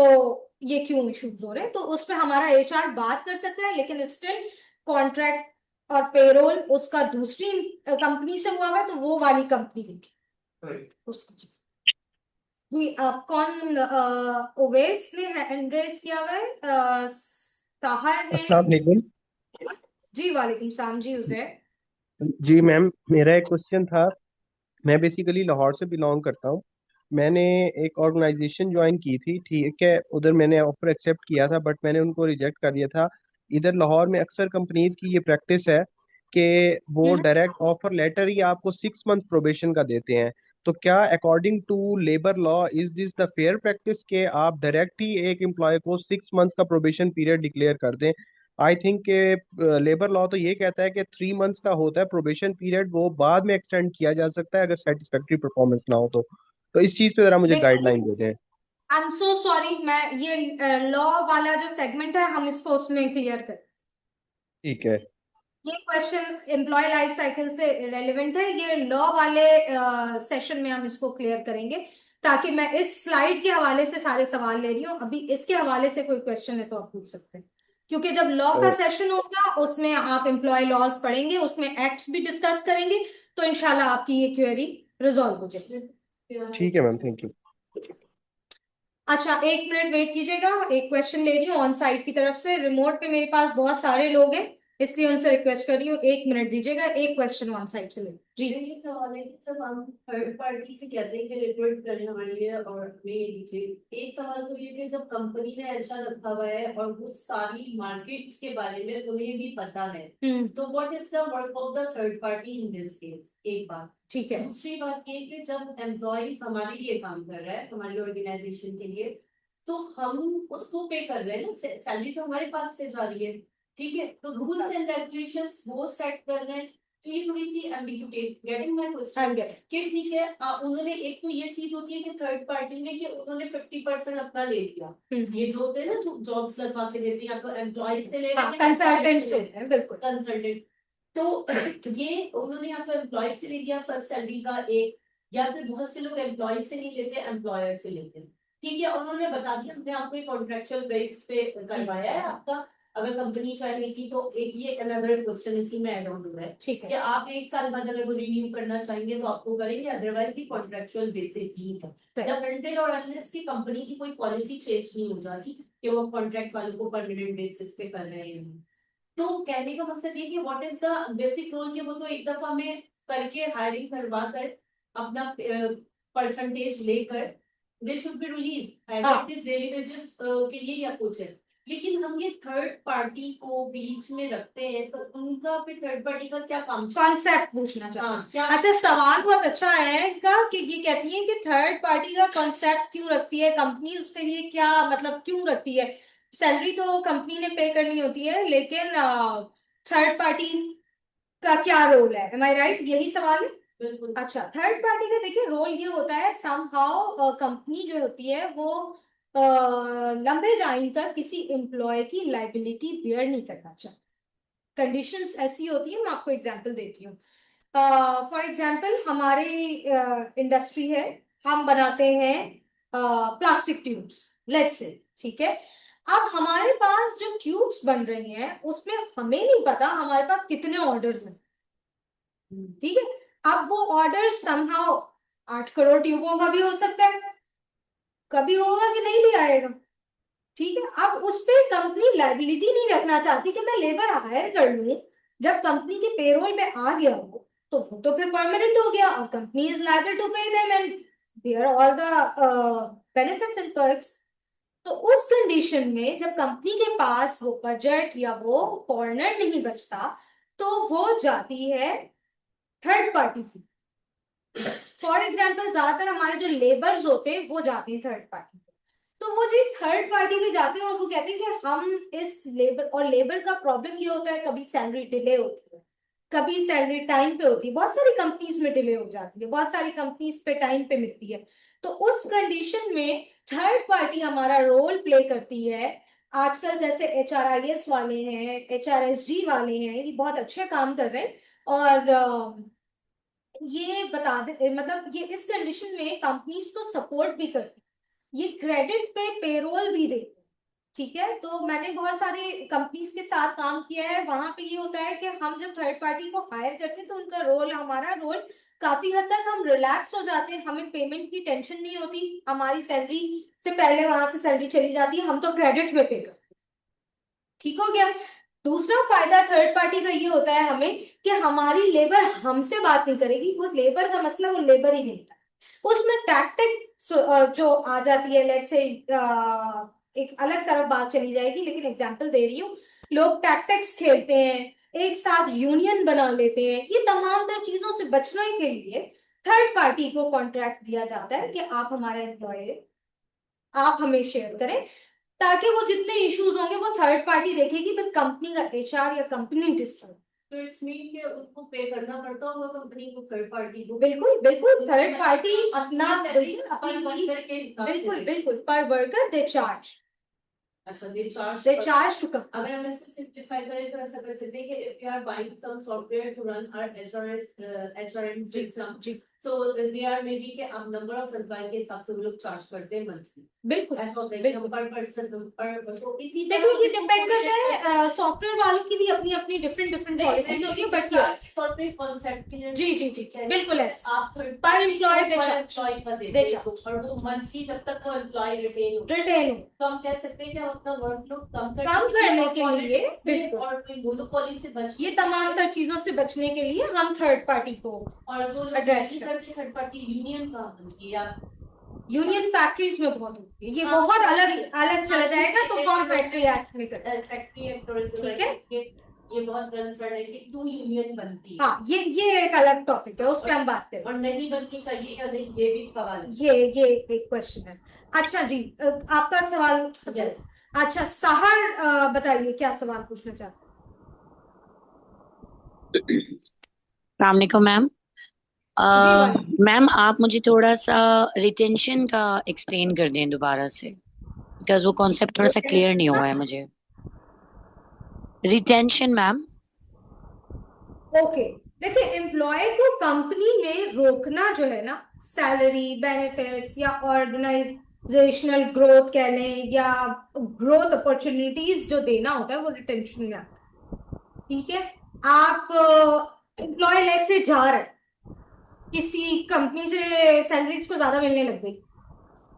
ये क्यों इश्यूज हो रहे हैं. तो उसमें हमारा एचआर बात कर सकता है, लेकिन स्टिल कॉन्ट्रैक्ट और पेरोल उसका दूसरी कंपनी से हुआ हुआ है, तो वो वाली कंपनी देखी Right. उसकी चीज. जी. आप कौन ओवेस ने हैंड रेस किया हुआ है, ताहर ने. अस्सलाम वालेकुम। जी वालेकुम सलाम जी उजैर. जी मैम, मेरा एक क्वेश्चन था। मैं बेसिकली लाहौर से बिलोंग करता हूँ। मैंने एक ऑर्गेनाइजेशन ज्वाइन की थी, ठीक है, उधर मैंने ऑफर एक्सेप्ट किया था बट मैंने उनको रिजेक्ट कर दिया था। इधर लाहौर में अक्सर कंपनीज की ये प्रैक्टिस है कि वो डायरेक्ट ऑफर लेटर ही आपको 6 मंथ प्रोबेशन का देते हैं। तो क्या according to labour law is this the fair practice के आप डायरेक्ट ही एक एम्प्लॉय को 6 मंथ्स का प्रोबेशन पीरियड डिक्लेयर कर दें? आई थिंक के लेबर लॉ तो ये कहता है कि 3 मंथ्स का होता है प्रोबेशन पीरियड, वो बाद में एक्सटेंड किया जा सकता है अगर सेटिस्फैक्ट्री परफॉर्मेंस ना हो तो। तो इस चीज पे जरा मुझे देखो, गाइडलाइन दे दें। आई एम सो सॉरी, मैं ये लॉ वाला जो सेगमेंट है हम इसको उसमें क्लियर कर, ठीक है। ये क्वेश्चन एम्प्लॉय लाइफ साइकिल से रेलेवेंट है, ये लॉ वाले सेशन में हम इसको क्लियर करेंगे, ताकि मैं इस स्लाइड के हवाले से सारे सवाल ले रही हूँ। अभी इसके हवाले से कोई क्वेश्चन है तो आप पूछ सकते हैं, क्योंकि जब लॉ का तो सेशन होगा उसमें आप एम्प्लॉय लॉज पढ़ेंगे, उसमें एक्ट्स भी डिस्कस करेंगे, तो इंशाल्लाह आपकी ये क्वेरी रिजॉल्व हो जाएगी। ठीक है मैम, थैंक यू। अच्छा, 1 मिनट वेट कीजिएगा, एक क्वेश्चन ले रही हूँ ऑन साइट की तरफ से, रिमोट पे मेरे पास बहुत सारे लोग हैं, इसलिए उनसे रिक्वेस्ट कर रही हूँ 1 मिनट दीजिएगा, एक क्वेश्चन ऑन साइट से ले जी। मेरा ये सवाल है कि जब हम थर्ड पार्टी से कहते हैं कि रिक्रूट करें हमारे लिए और हमें ये दीजिए, एक सवाल तो ये कि जब कंपनी ने ऐसा रखा हुआ है और वो सारी मार्केट्स के बारे में उन्हें भी पता है, तो what is the work of the third party in this case? एक बात। ठीक है। दूसरी बात ये कि जब एम्प्लॉय हमारे लिए काम कर रहा है, हमारी ऑर्गेनाइजेशन के लिए, तो हम उसको पे कर रहे हैं ना, सैलरी तो हमारे पास से जा रही है, ठीक है, तो रूल्स एंड रेगुलेशंस वो सेट कर रहे हैं। तो ये थोड़ी सी एम्बिग्यूटी, गेटिंग माय क्वेश्चन, कि ठीक है उन्होंने, एक तो ये चीज होती है कि थर्ड पार्टी में कि उन्होंने 50% अपना ले लिया, ये जो होते हैं ना जो जॉब्स लगवा के देते हैं, या तो एम्प्लॉय से ले रहे हैं, कंसल्टेंट से, बिल्कुल कंसल्टेंट, तो ये उन्होंने या तो एम्प्लॉय से ले लिया फर्स्ट सैलरी का एक, या फिर बहुत से लोग एम्प्लॉय से नहीं लेते, एम्प्लॉयर से लेते हैं, ठीक है, उन्होंने बता दिया हमने आपको एक कॉन्ट्रेक्चुअल बेस पे करवाया है आपका, अगर कंपनी चाहेगी तो एक ये अनदर क्वेश्चन इसी में ऐड ऑन हो रहा है, ठीक है, कि आप 1 साल बाद अगर वो रिन्यू करना चाहेंगे तो आपको करेंगे, अदरवाइज ये कॉन्ट्रेक्चुअल बेसिस ही है, जब अनटिल और अनलेस की कंपनी की कोई पॉलिसी चेंज नहीं हो जाती कि वो कॉन्ट्रैक्ट वालों को परमानेंट बेसिस पे कर रहे हैं। तो कहने का मकसद ये कि what is the basic role, कि वो तो एक दफा में करके हायरिंग करवा कर अपना परसेंटेज लेकर they should be release as daily wages के लिए या कुछ है, लेकिन हम ये थर्ड पार्टी को बीच में रखते हैं, तो उनका फिर थर्ड पार्टी का क्या काम? कॉन्सेप्ट पूछना चाहते हैं। अच्छा, सवाल बहुत अच्छा है इनका, कि ये कहती है कि थर्ड पार्टी का कॉन्सेप्ट क्यों रखती है कंपनी, उसके लिए क्या मतलब क्यों रखती है, सैलरी तो कंपनी ने पे करनी होती है, लेकिन थर्ड पार्टी का क्या रोल है, एम आई राइट, यही सवाल है? बिल्कुल। अच्छा, थर्ड पार्टी का देखिए रोल ये होता है, समहाउ कंपनी जो होती है वो लंबे टाइम तक किसी एम्प्लॉय की लाइबिलिटी बियर नहीं करना चाहती, कंडीशंस ऐसी होती है, मैं आपको एग्जांपल देती हूँ। फॉर एग्जांपल हमारी इंडस्ट्री है, हम बनाते हैं प्लास्टिक ट्यूब्स, लेट्स से, ठीक है, अब हमारे पास जो ट्यूब्स बन रही हैं उसमें हमें नहीं पता हमारे पास कितने ऑर्डर्स हैं, ठीक है, अब वो ऑर्डर समहाउ 8 करोड़ ट्यूबों का भी हो सकता है, कभी होगा कि नहीं भी आएगा, ठीक है, अब उस पे कंपनी लायबिलिटी नहीं रखना चाहती कि मैं लेबर हायर कर लूं, जब कंपनी के पेरोल में आ गया हो तो वो तो फिर परमानेंट हो गया, और company is liable to pay them and bear all the benefits and perks. तो उस कंडीशन में जब कंपनी के पास वो बजट या वो कॉर्नर नहीं बचता, तो वो जाती है थर्ड पार्टी की। फॉर एग्जाम्पल ज्यादातर हमारे जो लेबर्स होते हैं वो जाते हैं थर्ड पार्टी, तो वो जी थर्ड पार्टी में जाते हैं और वो कहते हैं कि हम इस लेबर, और लेबर का प्रॉब्लम ये होता है, कभी सैलरी डिले होती है, कभी सैलरी टाइम पे होती है, बहुत सारी कंपनीज में डिले हो जाती है, बहुत सारी कंपनीज पे टाइम पे मिलती है, तो उस कंडीशन में थर्ड पार्टी हमारा रोल प्ले करती है। आजकल जैसे HRIS वाले हैं, HRSG वाले हैं, ये बहुत अच्छे काम कर रहे हैं, और ये बता दे, मतलब ये इस कंडीशन में कंपनीज को सपोर्ट भी करती है, ये क्रेडिट पे पेरोल भी देते हैं, ठीक है, तो मैंने बहुत सारे कंपनीज के साथ काम किया है, वहां पे ये होता है कि हम जब थर्ड पार्टी को हायर करते हैं तो उनका रोल, हमारा रोल काफी हद तक हम रिलैक्स हो जाते हैं, हमें पेमेंट की टेंशन नहीं होती, हमारी सैलरी से पहले वहां से सैलरी चली जाती है, हम तो क्रेडिट पे पे करते हैं, ठीक हो गया। दूसरा फायदा थर्ड पार्टी का ये होता है हमें, कि हमारी लेबर हमसे बात नहीं करेगी, वो लेबर का मसला वो लेबर ही नहीं था, उसमें टैक्टिक जो आ जाती है, लेट्स से एक अलग तरफ बात चली जाएगी, लेकिन एग्जांपल दे रही हूँ, लोग टैक्टिक्स खेलते हैं, एक साथ यूनियन बना लेते हैं, ये तमाम तर चीजों से बचने के लिए थर्ड पार्टी को कॉन्ट्रैक्ट दिया जाता है कि आप हमारे एम्प्लॉय, आप हमें शेयर करें, ताकि वो जितने इश्यूज होंगे वो थर्ड पार्टी देखेगी, फिर कंपनी का HR या कंपनी डिस्टर्ब, तो इट्स मीन कि उनको पे करना पड़ता होगा कंपनी को, थर्ड पार्टी को। बिल्कुल बिल्कुल, थर्ड पार्टी अपना सैलरी बिल्कुल पर अपनी वर्कर के हिसाब से बिल्कुल देते हैं। बिल्कुल पर वर्कर दे चार्ज अच्छा, दे चार्ज टू कम। अगर हम इसको सिंप्लीफाई करें तो ऐसा कर सकते हैं कि if you are buying some software to run our HRM जी सिस्टम, जी so they are maybe के अब नंबर ऑफ एम्प्लॉय के हिसाब से वो लोग चार्ज करते हैं मंथली। बिल्कुल ऐसा होता है कि बिल्कुल। हम पर पर्सन पर, तो इसी देखो ये इसको डिपेंड करता correlate है, सॉफ्टवेयर वालों की भी अपनी अपनी डिफरेंट पॉलिसी होती है, बट यस सॉफ्टवेयर कॉन्सेप्ट के लिए जी जी जी बिल्कुल ऐसा। आप पर एम्प्लॉय दे पर चार्ज एम्प्लॉय का दे देते चार्ज हो और वो मंथली जब तक वो एम्प्लॉय रिटेन हो रिटेन तो हम कह सकते हैं कि हम अपना वर्कलोड कम कम करने के लिए बिल्कुल और कोई मोनोपोली से बचने ये तमाम तर चीजों से बचने के लिए हम थर्ड पार्टी को और जो address थर्ड पार्टी यूनियन का बनती है यूनियन फैक्ट्रीज में बहुत होती है, ये हाँ, बहुत हाँ, अलग जी। अलग चला हाँ, जाएगा तो जी, कौन जी, फैक्ट्री एक्ट में कर फैक्ट्री एक्ट और ठीक है। ये बहुत कंसर्न है कि टू यूनियन बनती है हाँ ये एक अलग टॉपिक है, उस पर हम बात करें। और नहीं बननी चाहिए या नहीं, ये भी सवाल है। ये एक क्वेश्चन है। अच्छा जी, आपका सवाल Yes. अच्छा सहर बताइए क्या सवाल पूछना चाहते अस्सलामुअलैकुम मैम। हैं? मैम आप मुझे थोड़ा सा रिटेंशन का एक्सप्लेन कर दें दोबारा से, बिकॉज वो कॉन्सेप्ट थोड़ा सा क्लियर नहीं हुआ है मुझे। Retention ma'am. ओके देखिए, एम्प्लॉय को कंपनी में रोकना जो है ना, सैलरी बेनिफिट्स या ऑर्गेनाइजेशनल ग्रोथ कह लें या ग्रोथ अपॉर्चुनिटीज जो देना होता है वो रिटेंशन में आता है। ठीक है, आप एम्प्लॉय लेग से जा रहे हैं, किसी कंपनी से सैलरीज को ज्यादा मिलने लग गई,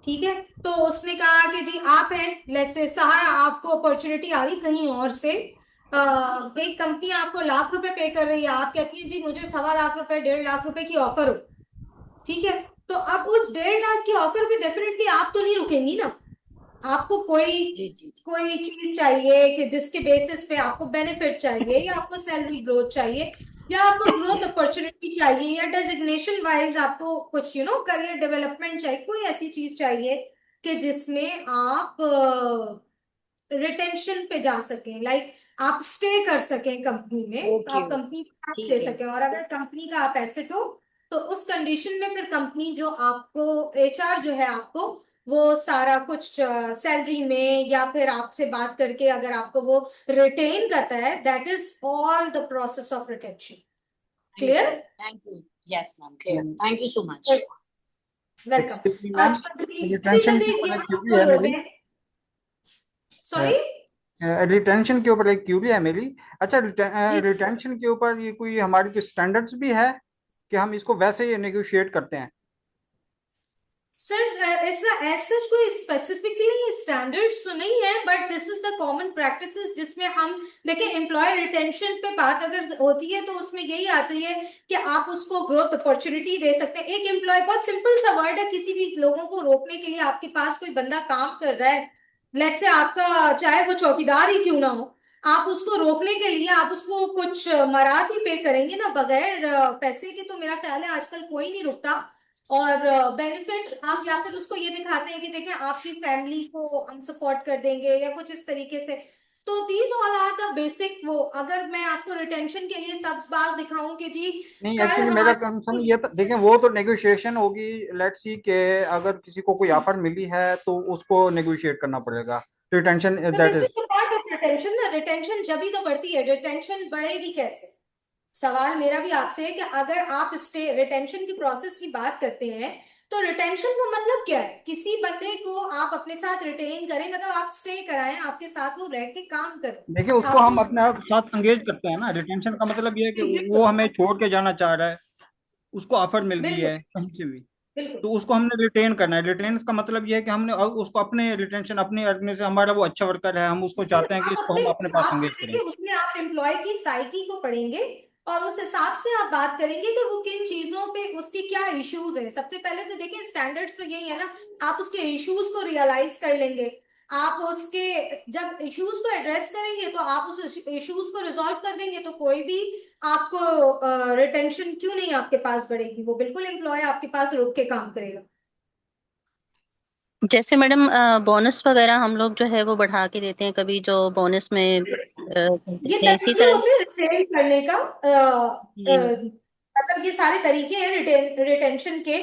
ठीक है, तो उसने कहा कि जी आप हैं लेट्स से सहारा, आपको अपॉर्चुनिटी आ रही कहीं और से, एक कंपनी आपको लाख रुपए पे कर रही है, आप कहती है जी मुझे 1.25 लाख रुपए 1.5 लाख रुपए की ऑफर हो, ठीक है, तो अब उस 1.5 लाख की ऑफर पे डेफिनेटली आप तो नहीं रुकेंगी ना, आपको कोई चीज चाहिए कि जिसके बेसिस पे आपको बेनिफिट चाहिए या आपको सैलरी ग्रोथ चाहिए या आपको ग्रोथ अपॉर्चुनिटी चाहिए या डेजिग्नेशन वाइज आपको कुछ करियर डेवलपमेंट चाहिए, कोई ऐसी चीज चाहिए कि जिसमें आप रिटेंशन पे जा सकें, लाइक आप स्टे कर सकें कंपनी में, तो आप कंपनी को ठीक दे है। सकें, और अगर कंपनी का आप एसेट हो तो उस कंडीशन में फिर कंपनी जो आपको एचआर जो है आपको वो सारा कुछ सैलरी में या फिर आपसे बात करके अगर आपको वो रिटेन करता है, that is all the process of retention. Clear? Thank you. Yes ma'am, clear. Thank you so much. Welcome. Excuse me, ma'am. Retention के ऊपर एक क्यूरी है मेरी। सॉरी, रिटेंशन के ऊपर एक क्यूरी है मेरी। अच्छा, रिटेंशन के ऊपर ये कोई हमारी कोई स्टैंडर्ड्स भी है कि हम इसको वैसे ही नेगोशिएट करते हैं? सर ऐसा ऐसा कोई स्पेसिफिकली स्टैंडर्ड्स तो नहीं है, but this is the common practices जिसमें हम देखिए एम्प्लॉय रिटेंशन पे बात अगर होती है तो उसमें यही आती है कि आप उसको ग्रोथ अपॉर्चुनिटी दे सकते हैं। एक एम्प्लॉय, बहुत सिंपल सा वर्ड है, किसी भी लोगों को रोकने के लिए आपके पास कोई बंदा काम कर रहा है, लेट्स से आपका चाहे वो चौकीदार ही क्यों ना हो, आप उसको रोकने के लिए आप उसको कुछ मराठ ही पे करेंगे ना, बगैर पैसे के तो मेरा ख्याल है आजकल कोई नहीं रुकता। और बेनिफिट्स आप जाकर उसको ये दिखाते हैं कि देखें आपकी फैमिली को हम सपोर्ट कर देंगे या कुछ इस तरीके से, तो these all are the basic वो। अगर मैं आपको रिटेंशन के लिए सब बात दिखाऊं कि जी नहीं, कल एक्चुअली मेरा हमारे कंसर्न ये था, देखें वो तो नेगोशिएशन होगी, लेट्स सी के अगर किसी को कोई ऑफर मिली है तो उसको नेगोशिएट करना पड़ेगा। Retention that is part of retention ना, रिटेंशन जब ही तो बढ़ती है, रिटेंशन बढ़ेगी कैसे? सवाल मेरा भी आपसे है कि अगर आप स्टे रिटेंशन की प्रोसेस की बात करते हैं तो रिटेंशन का मतलब क्या है? किसी बंदे को आप अपने साथ रिटेन करें, मतलब आप स्टे कराएं, आपके साथ वो रह के काम करें। देखिए उसको हम अपने साथ एंगेज करते हैं ना। रिटेंशन का मतलब ये है कि वो हमें छोड़ के जाना चाह रहा है, उसको ऑफर मिल गई है कहीं से भी, तो उसको हमने रिटेन करना है। रिटेन का मतलब ये है कि हमने उसको अपने रिटेंशन अपनी ऑर्गेनाइजेशन, हमारा वो अच्छा वर्कर है, हम उसको चाहते हैं कि इसको हम अपने पास एंगेज करें। उसमें आप एम्प्लॉय की साइकी को पढ़ेंगे और उस हिसाब से आप बात करेंगे कि वो किन चीजों पे उसकी क्या इश्यूज है। सबसे पहले तो देखिए स्टैंडर्ड्स तो यही है ना, आप उसके इश्यूज को रियलाइज कर लेंगे, आप उसके जब इश्यूज को एड्रेस करेंगे तो आप उस इश्यूज को रिजॉल्व कर देंगे तो कोई भी आपको रिटेंशन क्यों नहीं आपके पास बढ़ेगी, वो बिल्कुल एम्प्लॉय आपके पास रुक के काम करेगा। जैसे मैडम बोनस वगैरह हम लोग जो है वो बढ़ा के देते हैं, कभी जो बोनस में ये सकते हैं इसी तरीके तरह। होते हैं रिटेन करने का। जी मतलब ये सारे तरीके हैं रिटेंशन के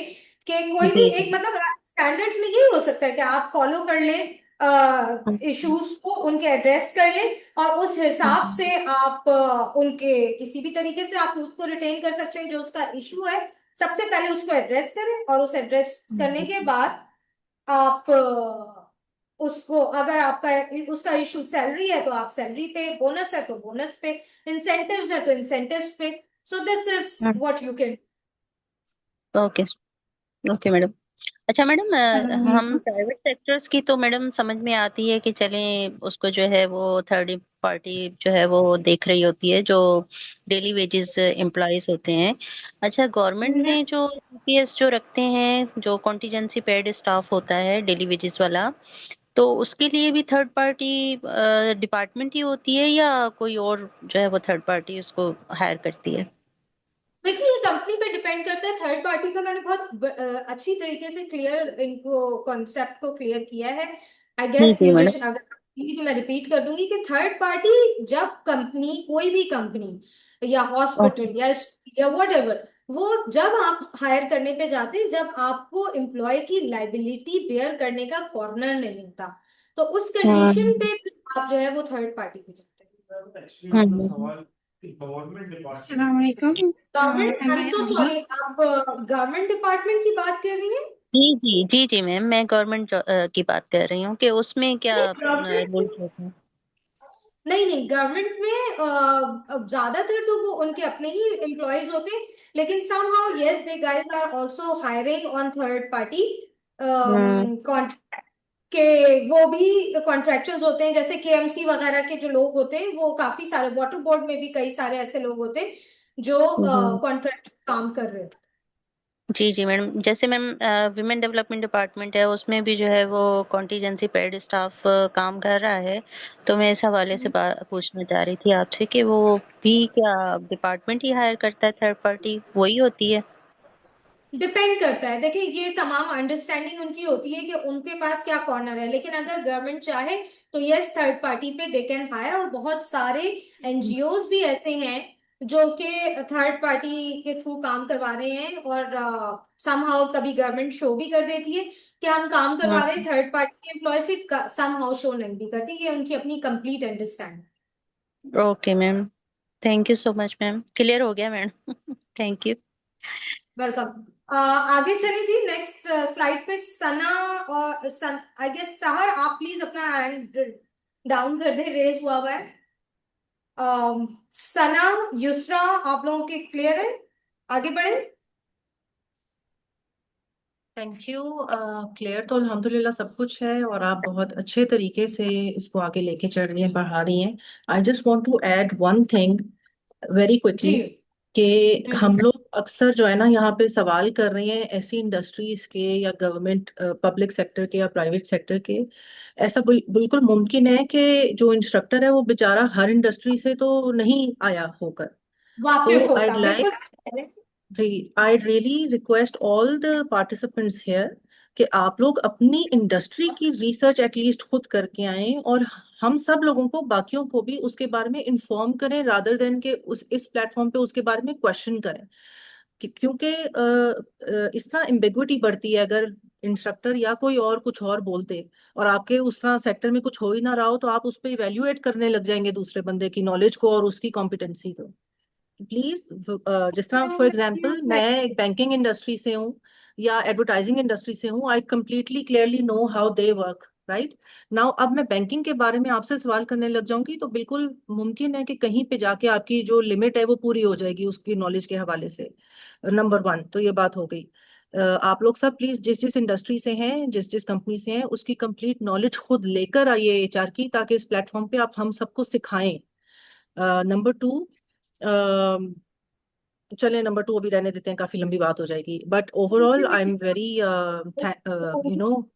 कोई भी जी एक जी। मतलब स्टैंडर्ड्स में यही हो सकता है कि आप फॉलो कर लें इश्यूज को, उनके एड्रेस कर लें और उस हिसाब से आप उनके किसी भी तरीके से आप उसको रिटेन कर सकते हैं। जो उसका इशू है सबसे पहले उसको एड्रेस करें और उस एड्रेस करने के बाद आप उसको, अगर आपका उसका इशू सैलरी है तो आप सैलरी पे, बोनस है तो बोनस पे, इंसेंटिव्स है तो इंसेंटिव्स पे। So this is what you can. Okay okay madam. अच्छा मैडम, हम प्राइवेट सेक्टर्स की तो मैडम समझ में आती है कि चलें उसको जो है वो थर्ड पार्टी जो है वो देख रही होती है, जो डेली वेजेस एम्प्लॉयज होते हैं। अच्छा, गवर्नमेंट में जो यूपीएस जो रखते हैं, जो कॉन्टिजेंसी पेड स्टाफ होता है डेली वेजेस वाला, तो उसके लिए भी थर्ड पार्टी डिपार्टमेंट ही होती है या कोई और जो है वो थर्ड पार्टी उसको हायर करती है? देखिए ये कंपनी पे डिपेंड करता है। थर्ड पार्टी का मैंने बहुत अच्छी तरीके से क्लियर इनको कॉन्सेप्ट को क्लियर किया है। आई जी गेस जी मुझे मैडम। अगर तो मैं रिपीट कर दूंगी कि थर्ड पार्टी जब कंपनी, कोई भी कंपनी या ओके। हॉस्पिटल या व्हाटएवर, वो जब आप हायर करने पे जाते हैं, जब आपको एम्प्लॉय की लाइबिलिटी बेयर करने का कॉर्नर नहीं होता, तो उस कंडीशन हम्म पे फिर आप जो है वो थर्ड पार्टी पे जाते हैं। एक्चुअली उनका हम्म। सवाल government department Assalamualaikum. Government, I Am am I so audible? Sorry, आप गवर्नमेंट डिपार्टमेंट की बात कर रही हैं? जी जी जी जी मैम, मैं गवर्नमेंट की बात कर रही हूँ कि उसमें क्या नहीं गवर्नमेंट में, रूल्स होते हैं? नहीं गवर्नमेंट में ज्यादातर तो वो उनके अपने ही एम्प्लॉयज होते हैं, लेकिन somehow yes they guys are also hiring on third party hmm contract के। वो भी कॉन्ट्रैक्चुअल्स होते हैं, जैसे केएमसी वगैरह के जो लोग होते हैं, वो काफी सारे, वाटर बोर्ड में भी कई सारे ऐसे लोग होते हैं जो हम्म। कॉन्ट्रैक्ट काम कर रहे होते जी जी मैडम, जैसे मैम विमेन डेवलपमेंट डिपार्टमेंट है, उसमें भी जो है वो कॉन्टीजेंसी पेड स्टाफ काम कर रहा है। तो मैं इस हवाले से हैं। पूछना चाह रही थी आपसे कि वो भी क्या डिपार्टमेंट ही हायर करता है, थर्ड पार्टी वही होती है? डिपेंड करता है। देखिए ये तमाम अंडरस्टैंडिंग उनकी होती है कि उनके पास क्या कॉर्नर है, लेकिन अगर गवर्नमेंट चाहे तो यस थर्ड पार्टी पे दे कैन हायर। और बहुत सारे एनजीओज भी ऐसे हैं जो कि थर्ड पार्टी के थ्रू काम करवा रहे हैं, और समहाउ कभी गवर्नमेंट शो भी कर देती है कि हम काम करवा रहे हैं, हम्म। थर्ड पार्टी के एम्प्लॉय से समहाउ शो नहीं भी करती। ये उनकी अपनी complete understanding. Okay ma'am, thank you so much ma'am, clear हो गया मैम। Thank you. वेलकम। आगे चलिए जी, नेक्स्ट स्लाइड पे सना और आई गेस सहर, आप प्लीज अपना हैंड डाउन कर दे, रेज हुआ है। सना, युसरा, आप लोगों के क्लियर है? आगे बढ़े। Thank you. क्लियर तो अल्हम्दुलिल्लाह सब कुछ है और आप बहुत अच्छे तरीके से इसको आगे लेके चल रही हैं, बढ़ा रही हैं। I just want to add one thing very quickly जी। कि हम हम्म। लोग अक्सर जो है ना यहाँ पे सवाल कर रहे हैं ऐसी इंडस्ट्रीज के या गवर्नमेंट पब्लिक सेक्टर के या प्राइवेट सेक्टर के। ऐसा बिल्कुल मुमकिन है कि जो इंस्ट्रक्टर है वो बेचारा हर इंडस्ट्री से तो नहीं आया होकर। तो वाकिफ आई होता, लाइक, बिल्कुल। जी, I really request all the participants here कि आप लोग अपनी इंडस्ट्री की रिसर्च एटलीस्ट खुद करके आएं और हम सब लोगों को, बाकियों को भी उसके बारे में इन्फॉर्म करें, रादर देन के उस इस प्लेटफॉर्म पे उसके बारे में क्वेश्चन करें। क्योंकि इस तरह एम्बिग्विटी बढ़ती है अगर इंस्ट्रक्टर या कोई और कुछ और बोलते और आपके उस तरह सेक्टर में कुछ हो ही ना रहा हो, तो आप उस पर इवेल्युएट करने लग जाएंगे दूसरे बंदे की नॉलेज को और उसकी कॉम्पिटेंसी को। प्लीज, जिस तरह फॉर एग्जांपल मैं एक बैंकिंग इंडस्ट्री से हूँ या एडवर्टाइजिंग इंडस्ट्री से हूँ, I completely clearly know how they work, right now. अब मैं बैंकिंग के बारे में आपसे सवाल करने लग जाऊंगी तो बिल्कुल मुमकिन है कि कहीं पे जाके आपकी जो लिमिट है वो पूरी हो जाएगी उसकी नॉलेज के हवाले से। नंबर वन तो ये बात हो गई। आप लोग सब प्लीज जिस जिस इंडस्ट्री से हैं, जिस जिस कंपनी से हैं, उसकी कंप्लीट नॉलेज खुद लेकर आइए एचआर की, ताकि इस प्लेटफॉर्म पे आप हम सबको सिखाएं। नंबर टू, चलिए नंबर टू अभी रहने देते हैं, काफी लंबी बात हो जाएगी। But overall I am very you know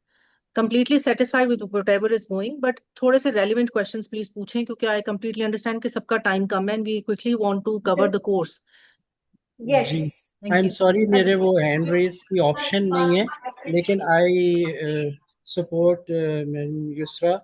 completely satisfied with whatever is going, but थोड़े से relevant questions please पूछें, क्योंकि I completely understand कि सबका time कम है and we quickly want to cover the course. Yes. जी, I Thank am you. Sorry मेरे वो हैंड रेज की ऑप्शन नहीं है, लेकिन आई सपोर्ट मैम युसरा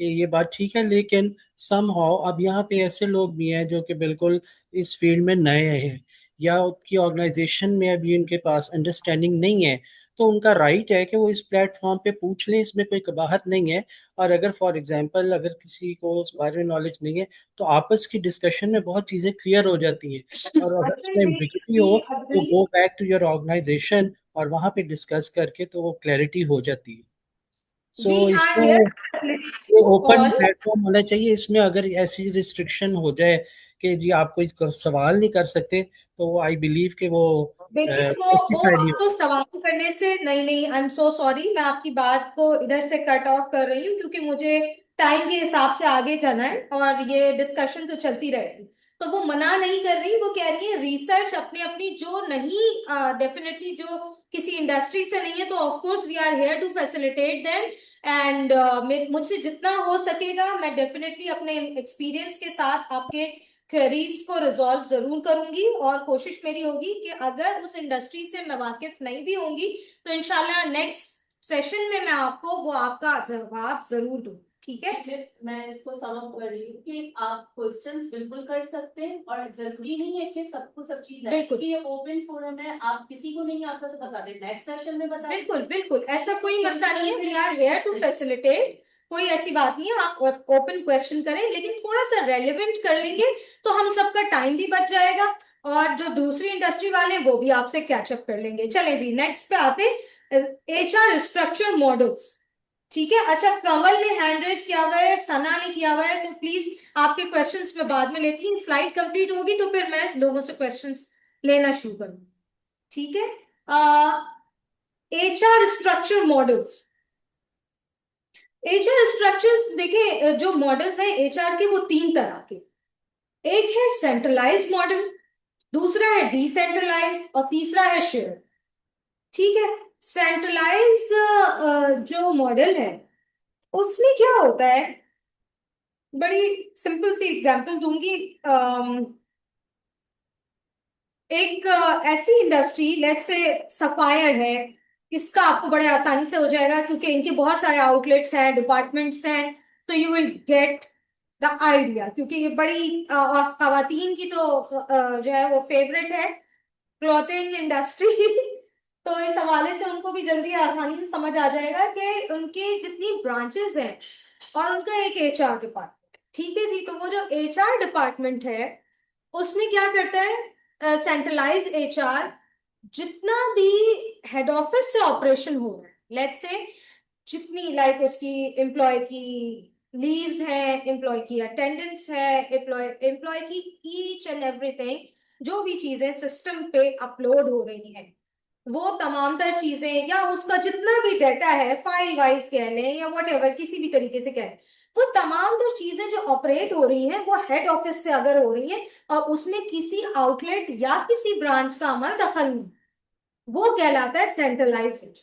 कि ये बात ठीक है, लेकिन समहाउ अब यहाँ पे ऐसे लोग भी हैं जो कि बिल्कुल इस फील्ड में नए हैं या उनकी ऑर्गेनाइजेशन में अभी उनके पास अंडरस्टैंडिंग नहीं है, तो उनका राइट है कि वो इस प्लेटफॉर्म पे पूछ लें, इसमें कोई कबाहत नहीं है। और अगर फॉर एग्जांपल अगर किसी को उस बारे में नॉलेज नहीं है तो आपस की डिस्कशन में बहुत चीज़ें क्लियर हो जाती हैं, और अगर उसमें एम्बिग्यूटी हो तो go back to your organisation और वहाँ पे डिस्कस करके तो वो क्लैरिटी हो जाती है। सो We are इसमें here ये ओपन all. प्लेटफॉर्म होना चाहिए। इसमें अगर ऐसी रिस्ट्रिक्शन हो जाए कि जी आप कोई सवाल नहीं कर सकते, तो आई बिलीव कि वो देखिए वो justified नहीं आपको सवाल करने से नहीं, आई एम सो सॉरी, मैं आपकी बात को इधर से कट ऑफ कर रही हूँ क्योंकि मुझे टाइम के हिसाब से आगे जाना है और ये डिस्कशन तो चलती रहेगी। तो वो मना नहीं कर रही, वो कह रही है रिसर्च अपनी अपनी जो नहीं, डेफिनेटली जो किसी इंडस्ट्री से नहीं है तो of course we are here to facilitate them, and मुझसे जितना हो सकेगा मैं डेफिनेटली अपने एक्सपीरियंस के साथ आपके क्वेरीज को रिजॉल्व जरूर करूंगी, और कोशिश मेरी होगी कि अगर उस इंडस्ट्री से मैं वाकिफ नहीं भी होंगी तो इंशाल्लाह नेक्स्ट सेशन में मैं आपको वो आपका जवाब जरूर दूं। ठीक है, मैं इसको सम अप कर रही हूँ कि आप क्वेश्चंस बिल्कुल कर सकते हैं और जरूरी नहीं है कि सबको सब चीज आए, बिल्कुल। क्योंकि ये ओपन फोरम है, आप किसी को नहीं आता तो बता दें, नेक्स्ट सेशन में बता दें। बिल्कुल बिल्कुल, ऐसा कोई मसला नहीं है, we are here to facilitate, कोई ऐसी बात नहीं है, आप ओपन क्वेश्चन करें लेकिन थोड़ा सा रेलेवेंट कर लेंगे तो हम सबका टाइम भी बच जाएगा और जो दूसरी इंडस्ट्री वाले हैं वो भी आपसे कैचअप कर लेंगे। चले जी नेक्स्ट पे आते, HR स्ट्रक्चर मॉडल्स। ठीक है, अच्छा कंवल ने हैंड रेज किया हुआ है, सना ने किया हुआ है, तो प्लीज आपके क्वेश्चंस में बाद में लेती हूँ, स्लाइड कंप्लीट होगी तो फिर मैं लोगों से क्वेश्चंस लेना शुरू करूंगी। ठीक है, HR structure models. HR structures देखिए, जो मॉडल्स हैं HR के वो तीन तरह के, एक है सेंट्रलाइज मॉडल, दूसरा है डिसेंट्रलाइज और तीसरा है शेयर। ठीक है, सेंट्रलाइज जो मॉडल है उसमें क्या होता है, बड़ी सिंपल सी एग्जांपल दूंगी। एक ऐसी इंडस्ट्री लेट्स से सफायर है, इसका आपको बड़े आसानी से हो जाएगा क्योंकि इनके बहुत सारे आउटलेट्स हैं, डिपार्टमेंट्स हैं, तो you will get the idea, क्योंकि ये बड़ी और खवातीन की तो जो है वो फेवरेट है क्लॉथिंग इंडस्ट्री तो इस हवाले से उनको भी जल्दी आसानी से समझ आ जाएगा कि उनकी जितनी ब्रांचेस हैं और उनका एक HR डिपार्टमेंट। ठीक है जी, तो वो जो HR डिपार्टमेंट है उसमें क्या करता है, सेंट्रलाइज HR जितना भी हेड ऑफिस से ऑपरेशन हो रहा है, लेट्स से जितनी लाइक उसकी एम्प्लॉय की लीव्स हैं, एम्प्लॉय की अटेंडेंस है, एम्प्लॉय की ईच एंड एवरीथिंग, जो भी चीजें सिस्टम पे अपलोड हो रही हैं वो तमाम तर चीजें, या उसका जितना भी डाटा है फाइल वाइज कह लें या व्हाटएवर किसी भी तरीके से कह लें, वो तमाम तर चीजें जो ऑपरेट हो रही हैं वो हेड ऑफिस से अगर हो रही हैं और उसमें किसी आउटलेट या किसी ब्रांच का अमल दखल नहीं, वो कहलाता है सेंट्रलाइज्ड।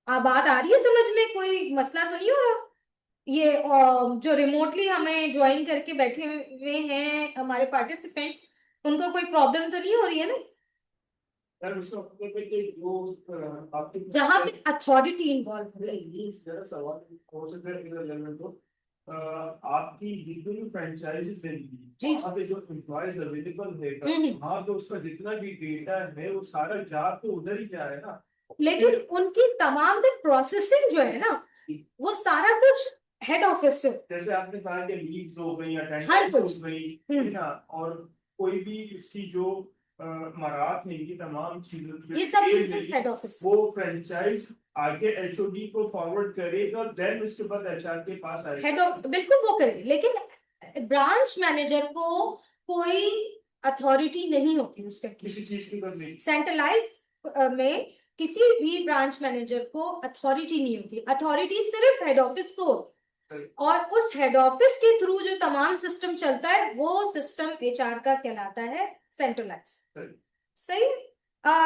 अब बात आ रही है समझ में, कोई मसला तो नहीं हो रहा? ये जो रिमोटली हमें ज्वाइन करके बैठे हुए हैं हमारे पार्टिसिपेंट्स, उनको कोई प्रॉब्लम तो नहीं हो रही है ना? जहां पे अथॉरिटी इन्वॉल्व है, आपकी जितनी भी फ्रेंचाइजीज देंगी जी। वहाँ पे जो एम्प्लॉयज अवेलेबल है हम्म। वहाँ पे उसका जितना भी डेटा है वो सारा जा तो उधर ही जा रहा है ना, लेकिन उनकी तमाम दिन प्रोसेसिंग जो है ना वो सारा कुछ हेड ऑफिस से, जैसे आपने कहा कि लीव्स हो गई, हर अटेंडेंस हो कुछ। गई, है ना, और कोई भी इसकी जो मराहत है इनकी तमाम चीजों की ये सब डिटेल चीजें है, हेड ऑफिस से। वो फ्रेंचाइज आगे HOD को फॉरवर्ड करेगा, देन उसके बाद HR के पास आएगा। हेड ऑफ बिल्कुल वो करे, लेकिन ब्रांच मैनेजर को कोई अथॉरिटी नहीं होती उसके किसी चीज की बात नहीं। सेंट्रलाइज में किसी भी ब्रांच मैनेजर को अथॉरिटी नहीं होती, अथॉरिटी सिर्फ हेड ऑफिस को होती है। और उस हेड ऑफिस के थ्रू जो तमाम सिस्टम चलता है वो सिस्टम HR का कहलाता है सेंट्रलाइज। सही।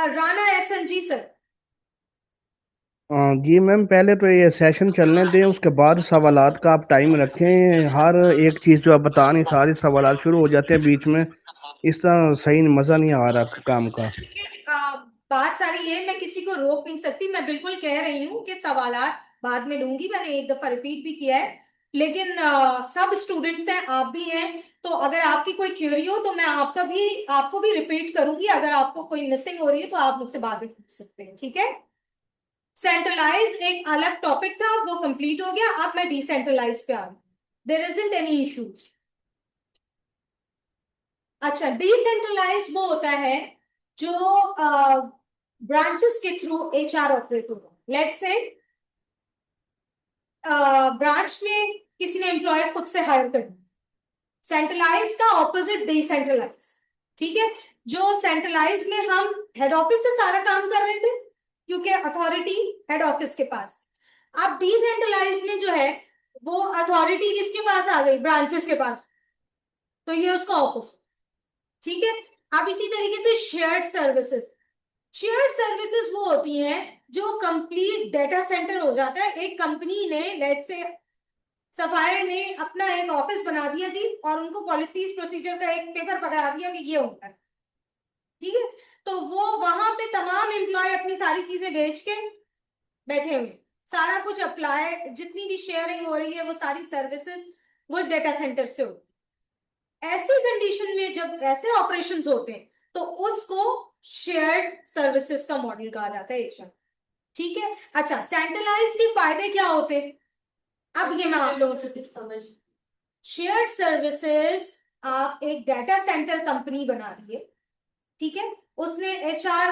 Rana SMG sir. जी मैम, पहले तो ये सेशन चलने दें, उसके बाद सवालात का आप टाइम रखें। हर एक चीज़ जो आप बता नहीं, सारे सवालात शुरू हो जाते हैं बीच में, इस तरह सही मज़ा नहीं आ रहा काम का। बात सारी है, मैं किसी को रोक नहीं सकती, मैं बिल्कुल कह रही हूँ कि सवालात बाद में लूंगी, मैंने एक दफा रिपीट भी किया है लेकिन सब स्टूडेंट्स हैं, आप भी हैं, तो अगर आपकी कोई क्वेरी हो तो मैं आपको भी रिपीट करूंगी। अगर आपको कोई मिसिंग हो रही है तो आप मुझसे बाद में पूछ सकते हैं, ठीक है। सेंट्रलाइज एक अलग टॉपिक था, वो कंप्लीट हो गया। अब मैं डिसेंट्रलाइज पे आ रही हूँ। There isn't any issues. अच्छा, डिसेंट्रलाइज वो होता है जो ब्रांचेस के थ्रू एचआर ऑपरेट होगा। लेट्स से ब्रांच में किसी ने एम्प्लॉय खुद से हायर कर दिया। सेंट्रलाइज का ऑपोजिट डिसेंट्रलाइज, ठीक है। जो सेंट्रलाइज में हम हेड ऑफिस से सारा काम कर रहे थे क्योंकि अथॉरिटी हेड ऑफिस के पास। अब डिसेंट्रलाइज में जो है वो अथॉरिटी किसके पास आ गई? ब्रांचेस के पास। तो ये उसका ऑपोजिट, ठीक है। अब इसी तरीके से शेयर्ड सर्विसेज। शेयर्ड सर्विसेज वो होती हैं जो कंप्लीट डेटा सेंटर हो जाता है। एक कंपनी ने, लेट्स से सफायर ने अपना एक ऑफिस बना दिया जी, और उनको पॉलिसीज प्रोसीजर का एक पेपर पकड़ा दिया कि ये होता है, ठीक है। तो वो वहां पे तमाम एम्प्लॉय अपनी सारी चीजें बेच के बैठे हुए, सारा कुछ अप्लाई, जितनी भी शेयरिंग हो रही है वो सारी सर्विसेज वो डेटा सेंटर से हो। ऐसी कंडीशन में जब ऐसे ऑपरेशंस होते हैं तो उसको शेयर्ड सर्विसेज का मॉडल कहा जाता है एचआर, ठीक है। अच्छा, सेंट्रलाइज के फायदे क्या होते हैं? अब ये मैं आप लोगों से समझ। शेयर्ड सर्विसेज, आप एक डेटा सेंटर कंपनी बना रही है, ठीक है। उसने एचआर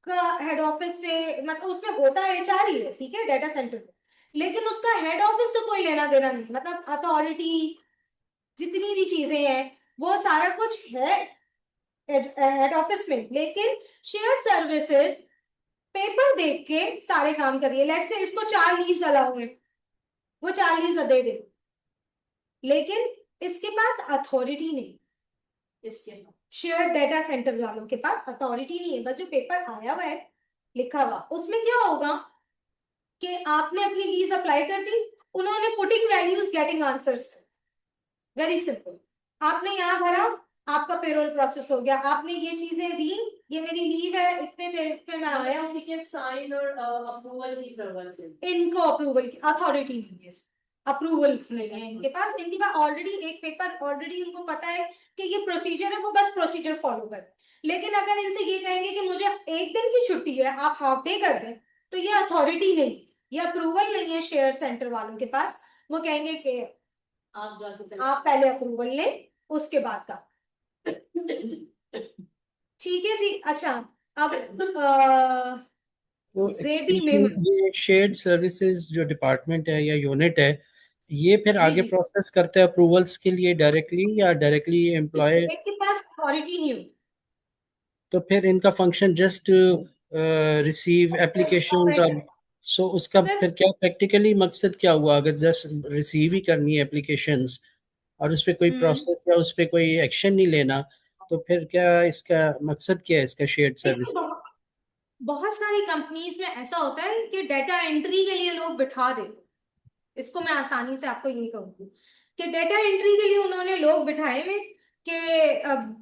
का हेड ऑफिस से, मतलब उसमें होता है एचआर ही है, ठीक है, डेटा सेंटर में, लेकिन उसका हेड ऑफिस से कोई लेना देना नहीं। मतलब अथॉरिटी, जितनी भी चीजें हैं वो सारा कुछ है हेड ऑफिस में, लेकिन शेयर्ड सर्विसेज पेपर देख के सारे काम करिए। लेट्स से इसको 4 लीव्स अलाउ है, वो 4 लीव्स दे दे, लेकिन इसके पास अथॉरिटी नहीं। इसके शेयर डेटा सेंटर वालों के पास अथॉरिटी नहीं है। बस जो पेपर आया हुआ है लिखा हुआ, उसमें क्या होगा कि आपने अपनी लीज अप्लाई कर दी, उन्होंने putting values getting answers, very simple. आपने यहाँ भरा, आपका पेरोल प्रोसेस हो गया, आपने ये चीजें दी, ये मेरी लीव है, इतने देर पे मैं आया हूँ, साइन और अप्रूवल की जरूरत है। इनको अप्रूवल की अथॉरिटी नहीं है, अप्रूवल्स नहीं है इनके पास। इनके पास ऑलरेडी एक पेपर, ऑलरेडी उनको पता है कि ये प्रोसीजर है, वो बस प्रोसीजर फॉलो कर। लेकिन अगर इनसे ये कहेंगे कि मुझे एक दिन की छुट्टी है, आप हाफ डे कर दें, तो ये अथॉरिटी नहीं, ये अप्रूवल नहीं है शेयर सेंटर वालों के पास। वो कहेंगे कि आप पहले अप्रूवल लें, उसके बाद का, ठीक है जी। अच्छा, अब तो जेबी excuse में me, ये शेयर्ड सर्विसेज जो डिपार्टमेंट है या यूनिट है, ये फिर आगे जी। प्रोसेस करते हैं अप्रूवल्स के लिए डायरेक्टली या डायरेक्टली एम्प्लॉय? इनके पास अथॉरिटी नहीं होती। तो फिर इनका फंक्शन जस्ट रिसीव एप्लीकेशंस और सो उसका सिर्फ फिर क्या प्रैक्टिकली मकसद क्या हुआ? अगर जस्ट रिसीव ही करनी है एप्लीकेशंस और उस पर कोई प्रोसेस या उस पर कोई एक्शन नहीं लेना, तो फिर क्या इसका मकसद क्या है इसका शेयर्ड सर्विस? बहुत सारी कंपनीज में ऐसा होता है कि डेटा एंट्री के लिए लोग बिठा देते। इसको मैं आसानी से आपको यही कहूंगी कि डेटा एंट्री के लिए उन्होंने लोग बिठाए हुए कि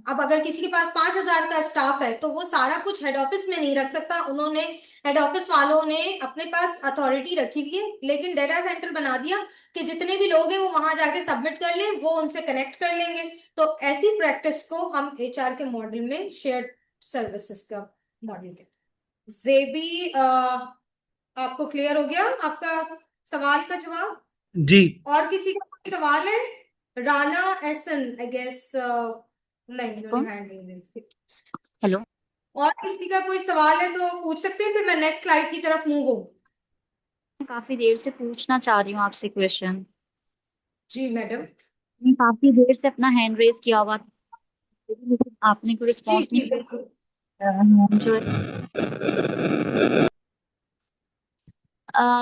अब अगर किसी के पास 5,000 का स्टाफ है तो वो सारा कुछ हेड ऑफिस में नहीं रख सकता। उन्होंने, हेड ऑफिस वालों ने अपने पास अथॉरिटी रखी हुई है, लेकिन डेटा सेंटर बना दिया कि जितने भी लोग हैं वो वहां जाके सबमिट कर लें, वो उनसे कनेक्ट कर लेंगे। तो ऐसी प्रैक्टिस को हम एचआर के मॉडल में शेयर्ड सर्विसेज का मॉडल कहते हैं। जेबी, आपको क्लियर हो गया आपका सवाल का जवाब? जी। और किसी का कोई सवाल है? राना एसन, आई गेस नहीं, इन्होंने हैंड नहीं raise की। हेलो, और किसी का कोई सवाल है तो पूछ सकते हैं, फिर मैं नेक्स्ट स्लाइड की तरफ मूव हूँ। काफी देर से पूछना चाह रही हूँ आपसे क्वेश्चन। जी मैडम। मैं काफी देर से अपना हैंड रेज किया हुआ था, लेकिन आपने कोई जी रिस्पॉन्स जी नहीं बिल्कुल। जो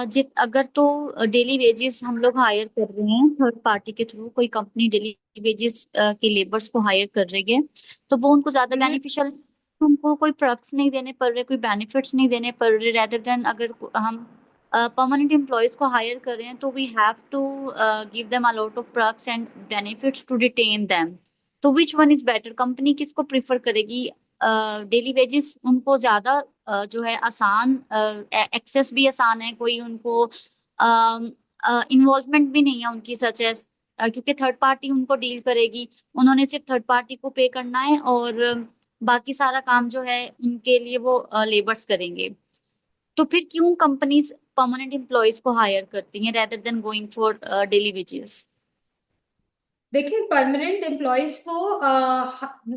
जित अगर तो डेली वेजेस हम लोग हायर कर रहे हैं थर्ड पार्टी के थ्रू, कोई कंपनी डेली वेजेस के लेबर्स को हायर कर रही है, तो वो उनको ज्यादा बेनिफिशियल, उनको कोई पर्क्स नहीं देने पड़ रहे, कोई बेनिफिट्स नहीं देने पड़ रहे, रेदर देन अगर हम परमानेंट एम्प्लॉयज को हायर कर रहे हैं तो we have to give them a lot of perks and benefits to retain them. तो which one is better? Company किसको प्रिफर करेगी? डेली वेजेस उनको ज्यादा जो है आसान, एक्सेस भी आसान है, कोई उनको इन्वॉल्वमेंट भी नहीं है उनकी सच है, क्योंकि थर्ड पार्टी उनको डील करेगी, उन्होंने सिर्फ थर्ड पार्टी को पे करना है और बाकी सारा काम जो है उनके लिए वो लेबर्स करेंगे। तो फिर क्यों कंपनीज परमानेंट एम्प्लॉयज को हायर करती हैं rather than going for daily wages? देखिए, परमानेंट एम्प्लॉयज को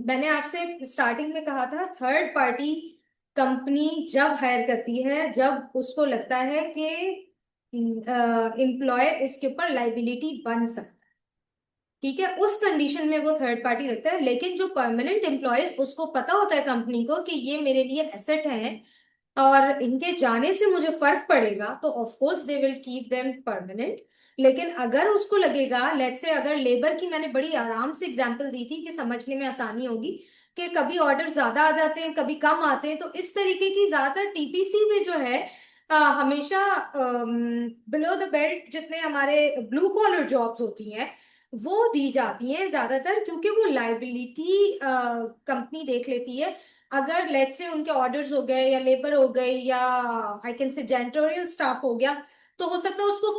मैंने आपसे स्टार्टिंग में कहा था, थर्ड पार्टी कंपनी जब हायर करती है जब उसको लगता है कि एम्प्लॉय उसके ऊपर लाइबिलिटी बन सकता है, ठीक है, उस कंडीशन में वो थर्ड पार्टी रखता है। लेकिन जो परमानेंट एम्प्लॉय, उसको पता होता है कंपनी को कि ये मेरे लिए एसेट है और इनके जाने से मुझे फर्क पड़ेगा, तो of course they will keep them permanent. लेकिन अगर उसको लगेगा, लेट्स से अगर लेबर की मैंने बड़ी आराम से एग्जांपल दी थी कि समझने में आसानी होगी, कि कभी ऑर्डर ज्यादा आ जाते हैं कभी कम आते हैं, तो इस तरीके की ज्यादातर टीपीसी में जो है हमेशा बिलो द बेल्ट जितने हमारे ब्लू कॉलर जॉब्स होती हैं वो दी जाती हैं ज्यादातर, क्योंकि वो लाइबिलिटी कंपनी देख लेती है। अगर लेट्स से उनके ऑर्डर्स हो गए या लेबर हो गए या आई कैन से जेंटोरियल स्टाफ हो गया, तो हो सकता है उसको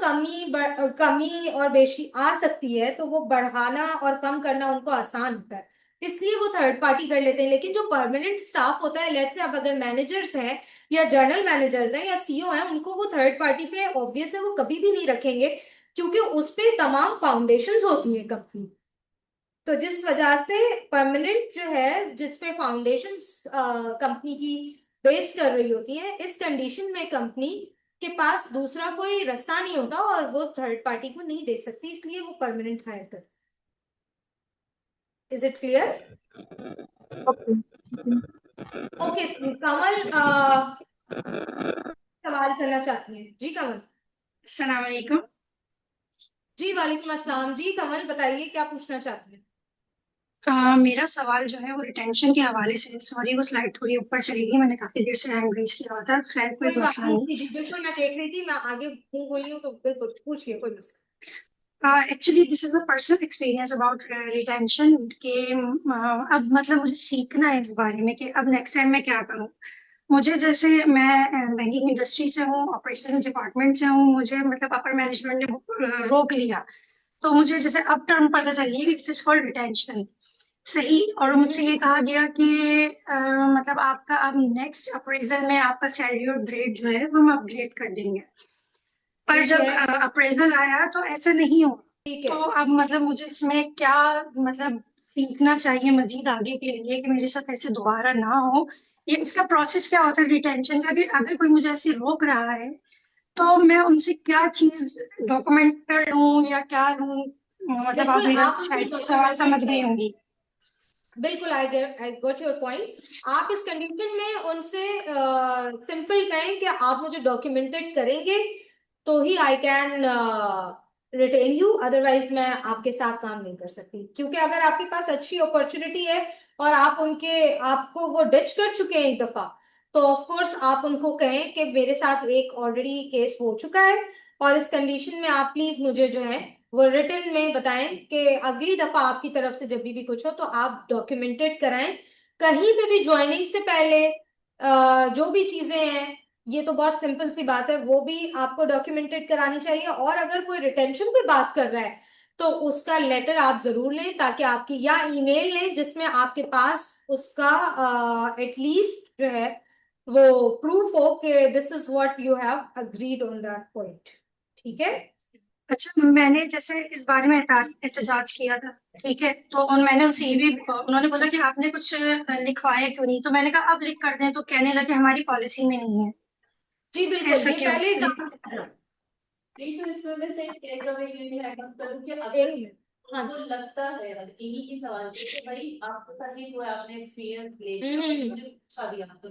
कमी और बेशी आ सकती है, तो वो बढ़ाना और कम करना उनको आसान होता है, इसलिए वो थर्ड पार्टी कर लेते हैं। लेकिन जो परमानेंट स्टाफ होता है, लेट्स से अब अगर मैनेजर्स हैं या जनरल मैनेजर्स हैं या सीईओ हैं, उनको वो थर्ड पार्टी पे ऑब्वियस है वो कभी भी नहीं रखेंगे, क्योंकि उस पे तमाम फाउंडेशंस होती है कंपनी। तो जिस वजह से परमानेंट जो है जिसपे फाउंडेशंस कंपनी की बेस कर रही होती है, इस कंडीशन में कंपनी के पास दूसरा कोई रास्ता नहीं होता और वो थर्ड पार्टी को नहीं दे सकती, इसलिए वो परमानेंट हायर करती। Is it clear? ओके, कमल सवाल करना चाहती हैं जी। कमल, अस्सलाम वालेकुम। जी वालेकुम अस्सलाम। जी कमल, बताइए क्या पूछना चाहती हैं? मेरा सवाल जो है वो रिटेंशन के हवाले से, सॉरी वो स्लाइड थोड़ी ऊपर चली गई, मैंने काफी देर से हैंड रेज किया हुआ था, खैर कोई कोई बात मसला नहीं नहीं। कीजिए, बिल्कुल मैं देख रही थी, मैं आगे मूव हुई हूँ, तो बिल्कुल पूछिए, कोई मसला। Actually this is a personal experience about retention के। अब मतलब मुझे सीखना है इस बारे में कि अब नेक्स्ट टाइम मैं क्या करूँ। मुझे जैसे मैं बैंकिंग इंडस्ट्री से हूँ, ऑपरेशंस डिपार्टमेंट से हूँ, मुझे मतलब अपर मैनेजमेंट ने रोक लिया, तो मुझे जैसे अब टर्म पता चली है कि दिस इज कॉल्ड रिटेंशन, सही। और मुझसे ये कहा गया कि मतलब आपका अब नेक्स्ट अप्रेजल में आपका सैलरी और ग्रेड जो है वो हम अपग्रेड कर देंगे। पर जब अप्रेजल आया तो ऐसा नहीं हुआ, तो अब मतलब मुझे इसमें क्या मतलब सीखना चाहिए मजीद आगे के लिए कि मेरे साथ ऐसे दोबारा ना हो, ये इसका प्रोसेस क्या होता है रिटेंशन का भी, अगर कोई मुझे ऐसे रोक रहा है तो मैं उनसे क्या चीज डॉक्यूमेंट कर लूं या क्या लूं, मतलब आप बिल्कुल, मेरा आप उनसे शायद सवाल समझ गई डॉक्यूमेंटेड, होंगी। बिल्कुल आई गॉट योर पॉइंट। आप इस कंडीशन में उनसे सिंपल कहें कि आप मुझे डॉक्यूमेंटेड करेंगे तो ही I can retain you, otherwise मैं आपके साथ काम नहीं कर सकती। क्योंकि अगर आपके पास अच्छी अपॉर्चुनिटी है और आप आपको वो डिच कर चुके हैं एक दफा, तो ऑफ कोर्स आप उनको कहें कि मेरे साथ एक ऑलरेडी केस हो चुका है और इस कंडीशन में आप प्लीज मुझे जो है वो रिटर्न में बताएं कि अगली दफा आपकी तरफ से जब भी कुछ हो तो आप डॉक्यूमेंटेड कराएं। कहीं पे भी ज्वाइनिंग से पहले जो भी चीजें हैं, ये तो बहुत सिंपल सी बात है, वो भी आपको डॉक्यूमेंटेड करानी चाहिए। और अगर कोई रिटेंशन पे बात कर रहा है तो उसका लेटर आप जरूर लें, ताकि आपकी, या ईमेल लें जिसमें आपके पास उसका एटलीस्ट जो है वो प्रूफ हो कि this is what you have agreed on that point, ठीक है? अच्छा, मैंने जैसे इस बारे में एहतजाज किया था, ठीक है, तो मैंने उनसे ये भी, उन्होंने बोला कि आपने कुछ लिखवाया क्यों नहीं, तो मैंने कहा अब लिख कर दें, तो कहने लगे हमारी पॉलिसी में नहीं है। जी बिल्कुल, ऐसा ये क्यों? पहले नहीं, तो इसमें मैं से एक अगर ये भी ऐड करूं कि एक अगर मिनट, हाँ तो लगता है इन्हीं की सवाल कि भाई आपको कहीं हुआ, आपने एक्सपीरियंस ले हम्म, लिया, मुझे पूछा भी आपको,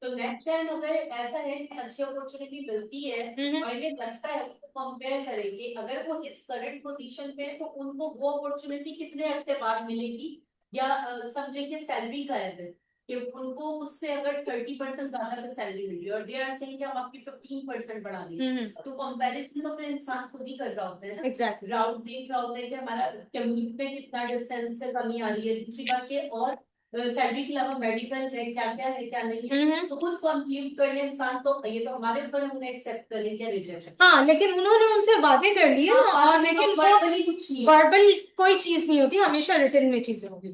तो नेक्स्ट टाइम अगर ऐसा है कि अच्छी अपॉर्चुनिटी मिलती है और ये लगता है उसको कंपेयर करेंगे, अगर वो इस करंट पोजीशन पे है तो उनको वो अपॉर्चुनिटी कितने अरसे बाद मिलेगी, या समझेंगे सैलरी का है कि उनको उससे अगर 30% ज्यादा का सैलरी मिली और दे आर सेइंग कि हम आपकी 15% बढ़ा देंगे, तो कंपैरिजन तो फिर इंसान खुद ही कर रहा होता है ना, एग्जैक्टली। राउट देख रहा होता है कि हमारा कम्यूट पे कितना डिस्टेंस से कमी आ रही है। दूसरी बात के और सैलरी के अलावा मेडिकल है, क्या क्या है क्या नहीं है, तो खुद कंप्लीट कर ले इंसान, तो ये तो हमारे ऊपर है उन्हें एक्सेप्ट कर ले क्या रिजेक्ट। हाँ, लेकिन उन्होंने उनसे बातें कर ली है ना, और लेकिन वो कुछ नहीं वर्बल कोई चीज नहीं होती, हमेशा रिटन में चीजें होगी।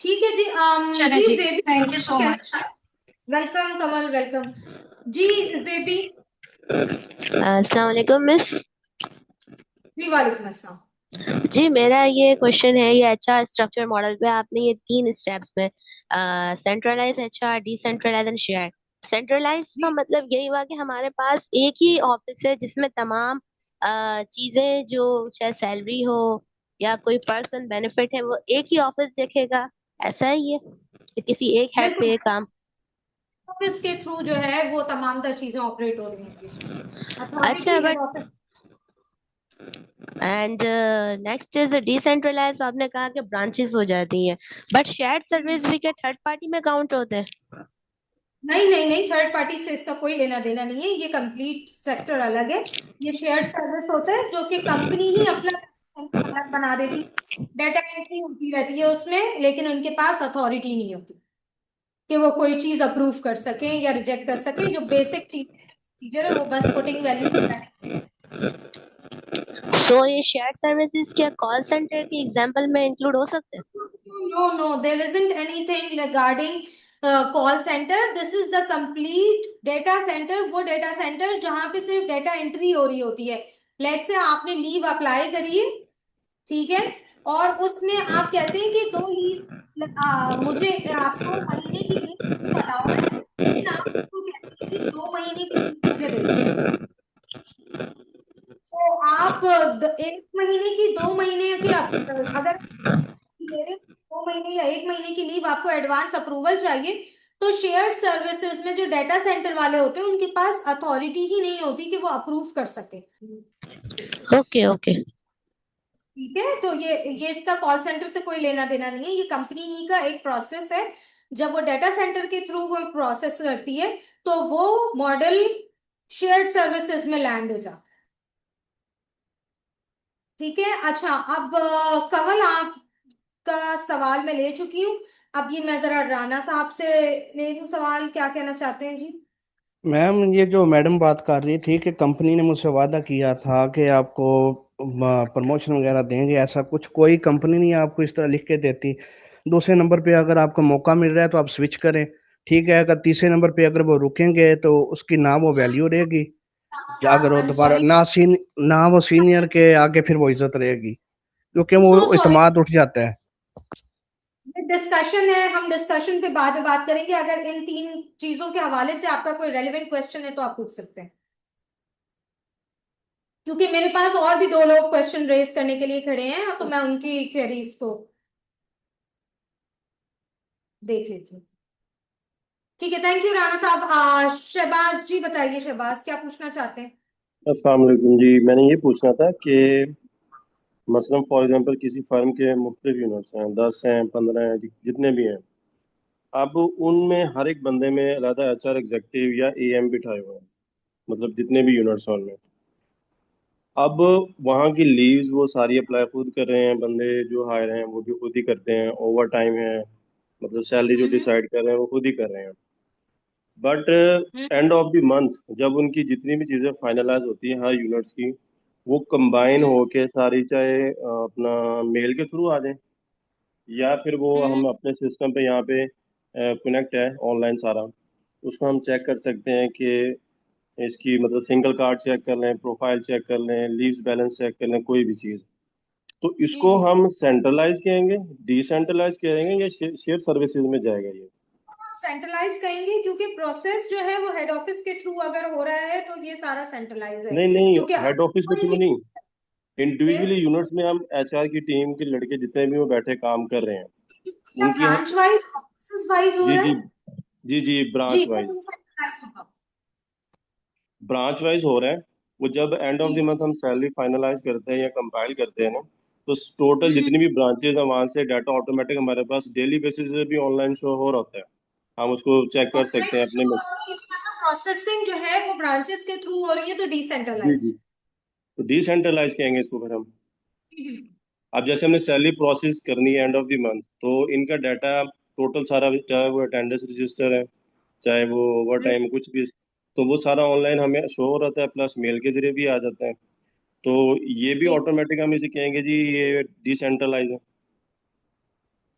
ठीक है जी। चले जी, Zebi, thank you so much. Welcome Kamal, welcome जी। जेबी, अस्सलाम वालेकुम मिस। जी वालेकुम अस्सलाम। जी मेरा ये क्वेश्चन है, ये एचआर स्ट्रक्चर मॉडल पे आपने ये 3 स्टेप्स में centralise, HR, decentralise and share. Centralise का मतलब यही हुआ कि हमारे पास एक ही ऑफिस है जिसमें तमाम चीजें, जो चाहे सैलरी हो या कोई पर्सन बेनिफिट है, वो एक ही ऑफिस देखेगा, ऐसा ही है कि किसी एक हेड पे ये काम। ऑफिस के थ्रू जो है वो तमाम तर चीजें ऑपरेट हो रही हैं इसमें। अच्छा, authority head but office. And next is decentralise. आपने कहा कि ब्रांचेस हो जाती हैं, बट शेयर्ड सर्विस भी क्या थर्ड पार्टी में काउंट होते हैं? नहीं नहीं नहीं, थर्ड पार्टी से इसका कोई लेना देना नहीं है, ये कंप्लीट सेक्टर अलग है। ये शेयर्ड सर्विस होता है जो कि कंपनी ही अपना अलग बना देती, डाटा एंट्री होती रहती है उसमें, लेकिन उनके पास अथॉरिटी नहीं होती कि वो कोई चीज अप्रूव कर सकें या रिजेक्ट कर सकें। जो बेसिक चीज प्रोसीजर है वो बस पुटिंग वैल्यू। तो ये शेयर्ड सर्विसेज क्या कॉल सेंटर के एग्जांपल में इंक्लूड हो सकते हैं? No, no, there isn't anything regarding call center. This is the complete data center. वो data center जहाँ पे सिर्फ data entry हो रही होती है। Let's say आपने लीव अप्लाई करी है, ठीक है, और उसमें आप कहते हैं कि 2 लीव मुझे आपको महीने की लीव अलाउ है, लेकिन आप उसको कहते हैं कि 2 महीने की लीव मुझे दे दो। तो आप 1 महीने की, 2 महीने की, अगर ले रहे 2 महीने या 1 महीने की लीव आपको एडवांस अप्रूवल चाहिए, तो शेयर्ड सर्विसेज में जो डाटा सेंटर वाले होते हैं उनके पास अथॉरिटी ही नहीं होती कि वो अप्रूव कर सके। Okay okay. ठीक है, तो ये इसका कॉल सेंटर से कोई लेना देना नहीं है, ये कंपनी ही का एक प्रोसेस है। जब वो डाटा सेंटर के थ्रू वो प्रोसेस करती है तो वो मॉडल शेयर्ड सर्विसेज में लैंड हो जाता है। ठीक है, अच्छा, अब कमल आपका सवाल मैं ले चुकी हूँ। अब ये मैं जरा राना साहब से ले लूं सवाल, क्या कहना चाहते हैं जी? मैम, ये जो मैडम बात कर रही थी कि कंपनी ने मुझसे वादा किया था कि आपको प्रमोशन वगैरह देंगे, ऐसा कुछ कोई कंपनी नहीं आपको इस तरह लिख के देती। दूसरे नंबर पे अगर आपको मौका मिल रहा है तो आप स्विच करें, ठीक है। अगर तीसरे नंबर पे अगर वो रुकेंगे तो उसकी ना वो वैल्यू रहेगी, अगर वो I'm दोबारा sorry. ना वो सीनियर के आगे फिर वो इज्जत रहेगी, क्योंकि So वो sorry. इतमाद उठ जाता है। डिस्कशन है, हम डिस्कशन पे बाद में बात करेंगे। अगर इन 3 चीजों के हवाले से आपका कोई रेलेवेंट क्वेश्चन है तो आप पूछ सकते हैं, क्योंकि मेरे पास और भी 2 लोग क्वेश्चन रेज करने के लिए खड़े हैं, तो मैं उनकी क्वेरीज को देख लेती हूँ। ठीक है, थैंक यू राणा साहब। शहबाज जी बताइए, शहबाज क्या पूछना चाहते हैं? अस्सलाम वालेकुम जी, मैंने ये पूछना था कि मसलन फॉर एग्जांपल किसी फर्म के मुख्तलिफ यूनिट्स हैं, 10 हैं, 15 हैं, जितने भी हैं। अब उनमें हर एक बंदे में अलग एचआर एग्जीक्यूटिव या एएम बिठाए हुए हैं, मतलब जितने भी यूनिट्स हैं उनमें। अब वहाँ की लीव्स वो सारी अप्लाई खुद कर रहे हैं, बंदे जो हायर हैं वो भी खुद ही करते हैं, ओवर टाइम है, मतलब सैलरी जो डिसाइड कर रहे हैं वो खुद ही कर रहे हैं। But end of the month जब उनकी जितनी भी चीज़ें फाइनलाइज होती हैं हर यूनिट्स की, वो कंबाइन होके सारी, चाहे अपना मेल के थ्रू आ जाए या फिर वो हम अपने सिस्टम पे यहाँ पे कनेक्ट है ऑनलाइन सारा, उसको हम चेक कर सकते हैं कि इसकी मतलब सिंगल कार्ड चेक कर लें, प्रोफाइल चेक कर लें, लीव्स बैलेंस चेक कर लें, कोई भी चीज़। तो इसको हम सेंट्रलाइज कहेंगे, डिसेंट्रलाइज कहेंगे या शेयर सर्विसेज में जाएगा ये? सेंट्रलाइज कहेंगे, क्योंकि प्रोसेस जो है वो हेड ऑफिस के थ्रू अगर हो रहा है तो ये सारा सेंट्रलाइज है, नहीं, क्योंकि हेड ऑफिस के थ्रू नहीं, इंडिविजुअली यूनिट्स में हम एचआर की टीम के लड़के जितने भी वो बैठे काम कर रहे हैं उनकी हम, ब्रांच वाइज, ऑफिस वाइज हो जी रहा जी है जी ब्रांच जी, वाइज, तो centralized होगा। ब्रांच वाइज हो रहा है। वो जब एंड ऑफ द मंथ हम सैलरी फाइनलाइज करते हैं या कंपाइल करते हैं ना, तो टोटल जितनी भी ब्रांचेज हैं वहां से डाटा ऑटोमेटिक हमारे पास डेली बेसिस पे भी ऑनलाइन शो हो रहा होता है, हम उसको चेक कर सकते हैं अपने में। प्रोसेसिंग जो है वो ब्रांचेस के थ्रू हो रही है, तो जी डिसेंट्रलाइज। तो डिसेंट्रलाइज कहेंगे इसको फिर हम। अब जैसे हमने सैलरी प्रोसेस करनी है एंड ऑफ द मंथ, तो इनका डाटा टोटल सारा, चाहे वो अटेंडेंस रजिस्टर है, चाहे वो ओवर टाइम कुछ भी, तो वो सारा ऑनलाइन हमें शो हो रहता है, प्लस मेल के जरिए भी आ जाता है। तो ये भी जी ऑटोमेटिक हम इसे कहेंगे जी ये डिसेंट्रलाइज है।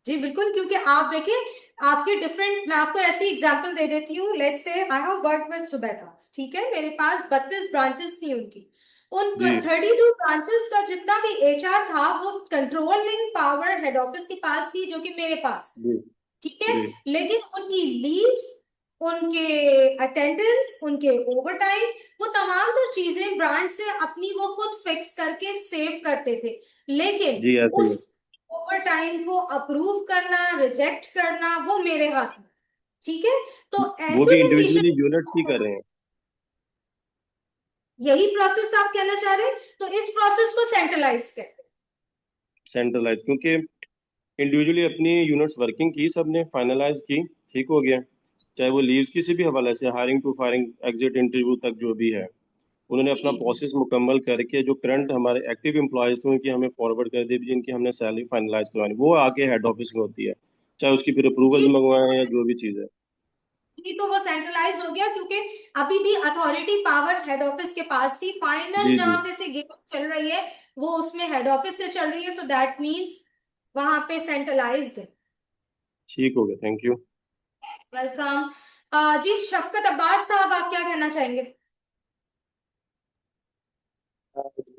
जी बिल्कुल, क्योंकि आप देखिए आपके डिफरेंट, मैं आपको ऐसी एग्जांपल दे देती हूँ। Let's say I have worked with सुबेदास, ठीक है, मेरे पास 32 ब्रांचेस थी उनकी। उन जी 32 ब्रांचेस का जितना भी एचआर था वो कंट्रोलिंग पावर हेड ऑफिस के पास थी, जो कि मेरे पास, जी ठीक है। जी लेकिन उनकी लीव्स, उनके अटेंडेंस, उनके ओवरटाइम, वो तमाम तर चीजें ब्रांच से अपनी वो खुद फिक्स करके सेव करते थे। लेकिन जी ऐसे ही है। उस ओवरटाइम को अप्रूव करना, रिजेक्ट करना, वो मेरे हाथ में, ठीक है। तो वो ऐसी भी कंडीशन, इंडिविजुअली यूनिट्स ही कर रहे हैं। यही प्रोसेस आप कहना चाह रहे हैं, तो इस प्रोसेस को सेंट्रलाइज कहते हैं। सेंट्रलाइज, क्योंकि इंडिविजुअली अपनी यूनिट्स वर्किंग की, सबने फाइनलाइज की, ठीक हो गया। चाहे वो लीव्स किसी भी हवाले से, hiring to firing, exit interview तक जो भी है, उन्होंने अपना जी प्रोसेस मुकम्मल करके जो करंट हमारे एक्टिव एम्प्लॉयज थे उनकी हमें फॉरवर्ड कर दी, जिनकी हमने सैलरी फाइनलाइज करवानी, वो आके हेड ऑफिस में होती है, चाहे उसकी फिर अप्रूवल्स जी मंगवाएं या जो भी चीज़ है। जी, तो वो सेंट्रलाइज हो गया, क्योंकि अभी भी अथॉरिटी पावर हेड ऑफिस के पास थी। फाइनल जी जी जहां पे से गेम चल रही है वो उसमें हेड ऑफिस से चल रही है, सो दैट मींस वहां पे सेंट्रलाइज्ड है। ठीक हो गया, थैंक यू। वेलकम। जी शफकत अब्बास साहब, आप क्या कहना चाहेंगे?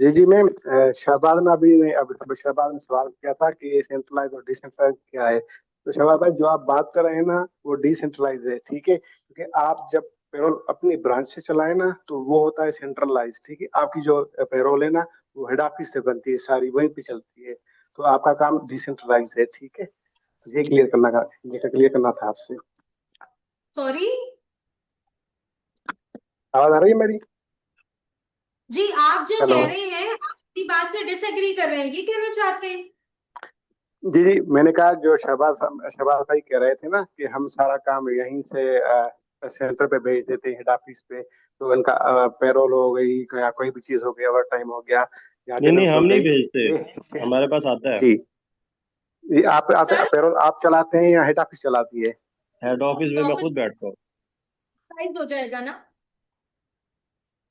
जी जी मैम, शहबाज ने अभी शहबाज ने सवाल किया था कि सेंट्रलाइज और डिसेंट्रलाइज क्या है। तो शहबाज भाई जो आप बात कर रहे हैं ना वो डिसेंट्रलाइज है, ठीक है, क्योंकि आप जब पेरोल अपनी ब्रांच से चलाए ना तो वो होता है सेंट्रलाइज, ठीक है। आपकी जो पेरोल है ना वो हेड ऑफिस से बनती है, सारी वहीं पे चलती है, तो आपका काम डिसेंट्रलाइज है, ठीक है। तो ये क्लियर करना था आपसे। सॉरी आवाज आ रही है मेरी? जी, आप जो हेलो। कह रहे हैं आप अपनी बात से डिसएग्री कर रहे हैं, ये कहना चाहते हैं? जी जी, मैंने कहा जो शहबाज भाई कह रहे थे ना कि हम सारा काम यहीं से सेंटर पे भेज देते हैं, हेड ऑफिस पे, तो उनका पेरोल हो गई या कोई भी चीज हो गई, ओवर टाइम हो गया या नहीं नहीं, अटेंडेंस हो हम नहीं गई, भेजते, ये हमारे पास आता है। जी जी, सर पेरोल आप चलाते हैं या हेड ऑफिस चलाती है? हेड ऑफिस में मैं ऑफिस खुद बैठता हूँ। साइज हो जाएगा ना?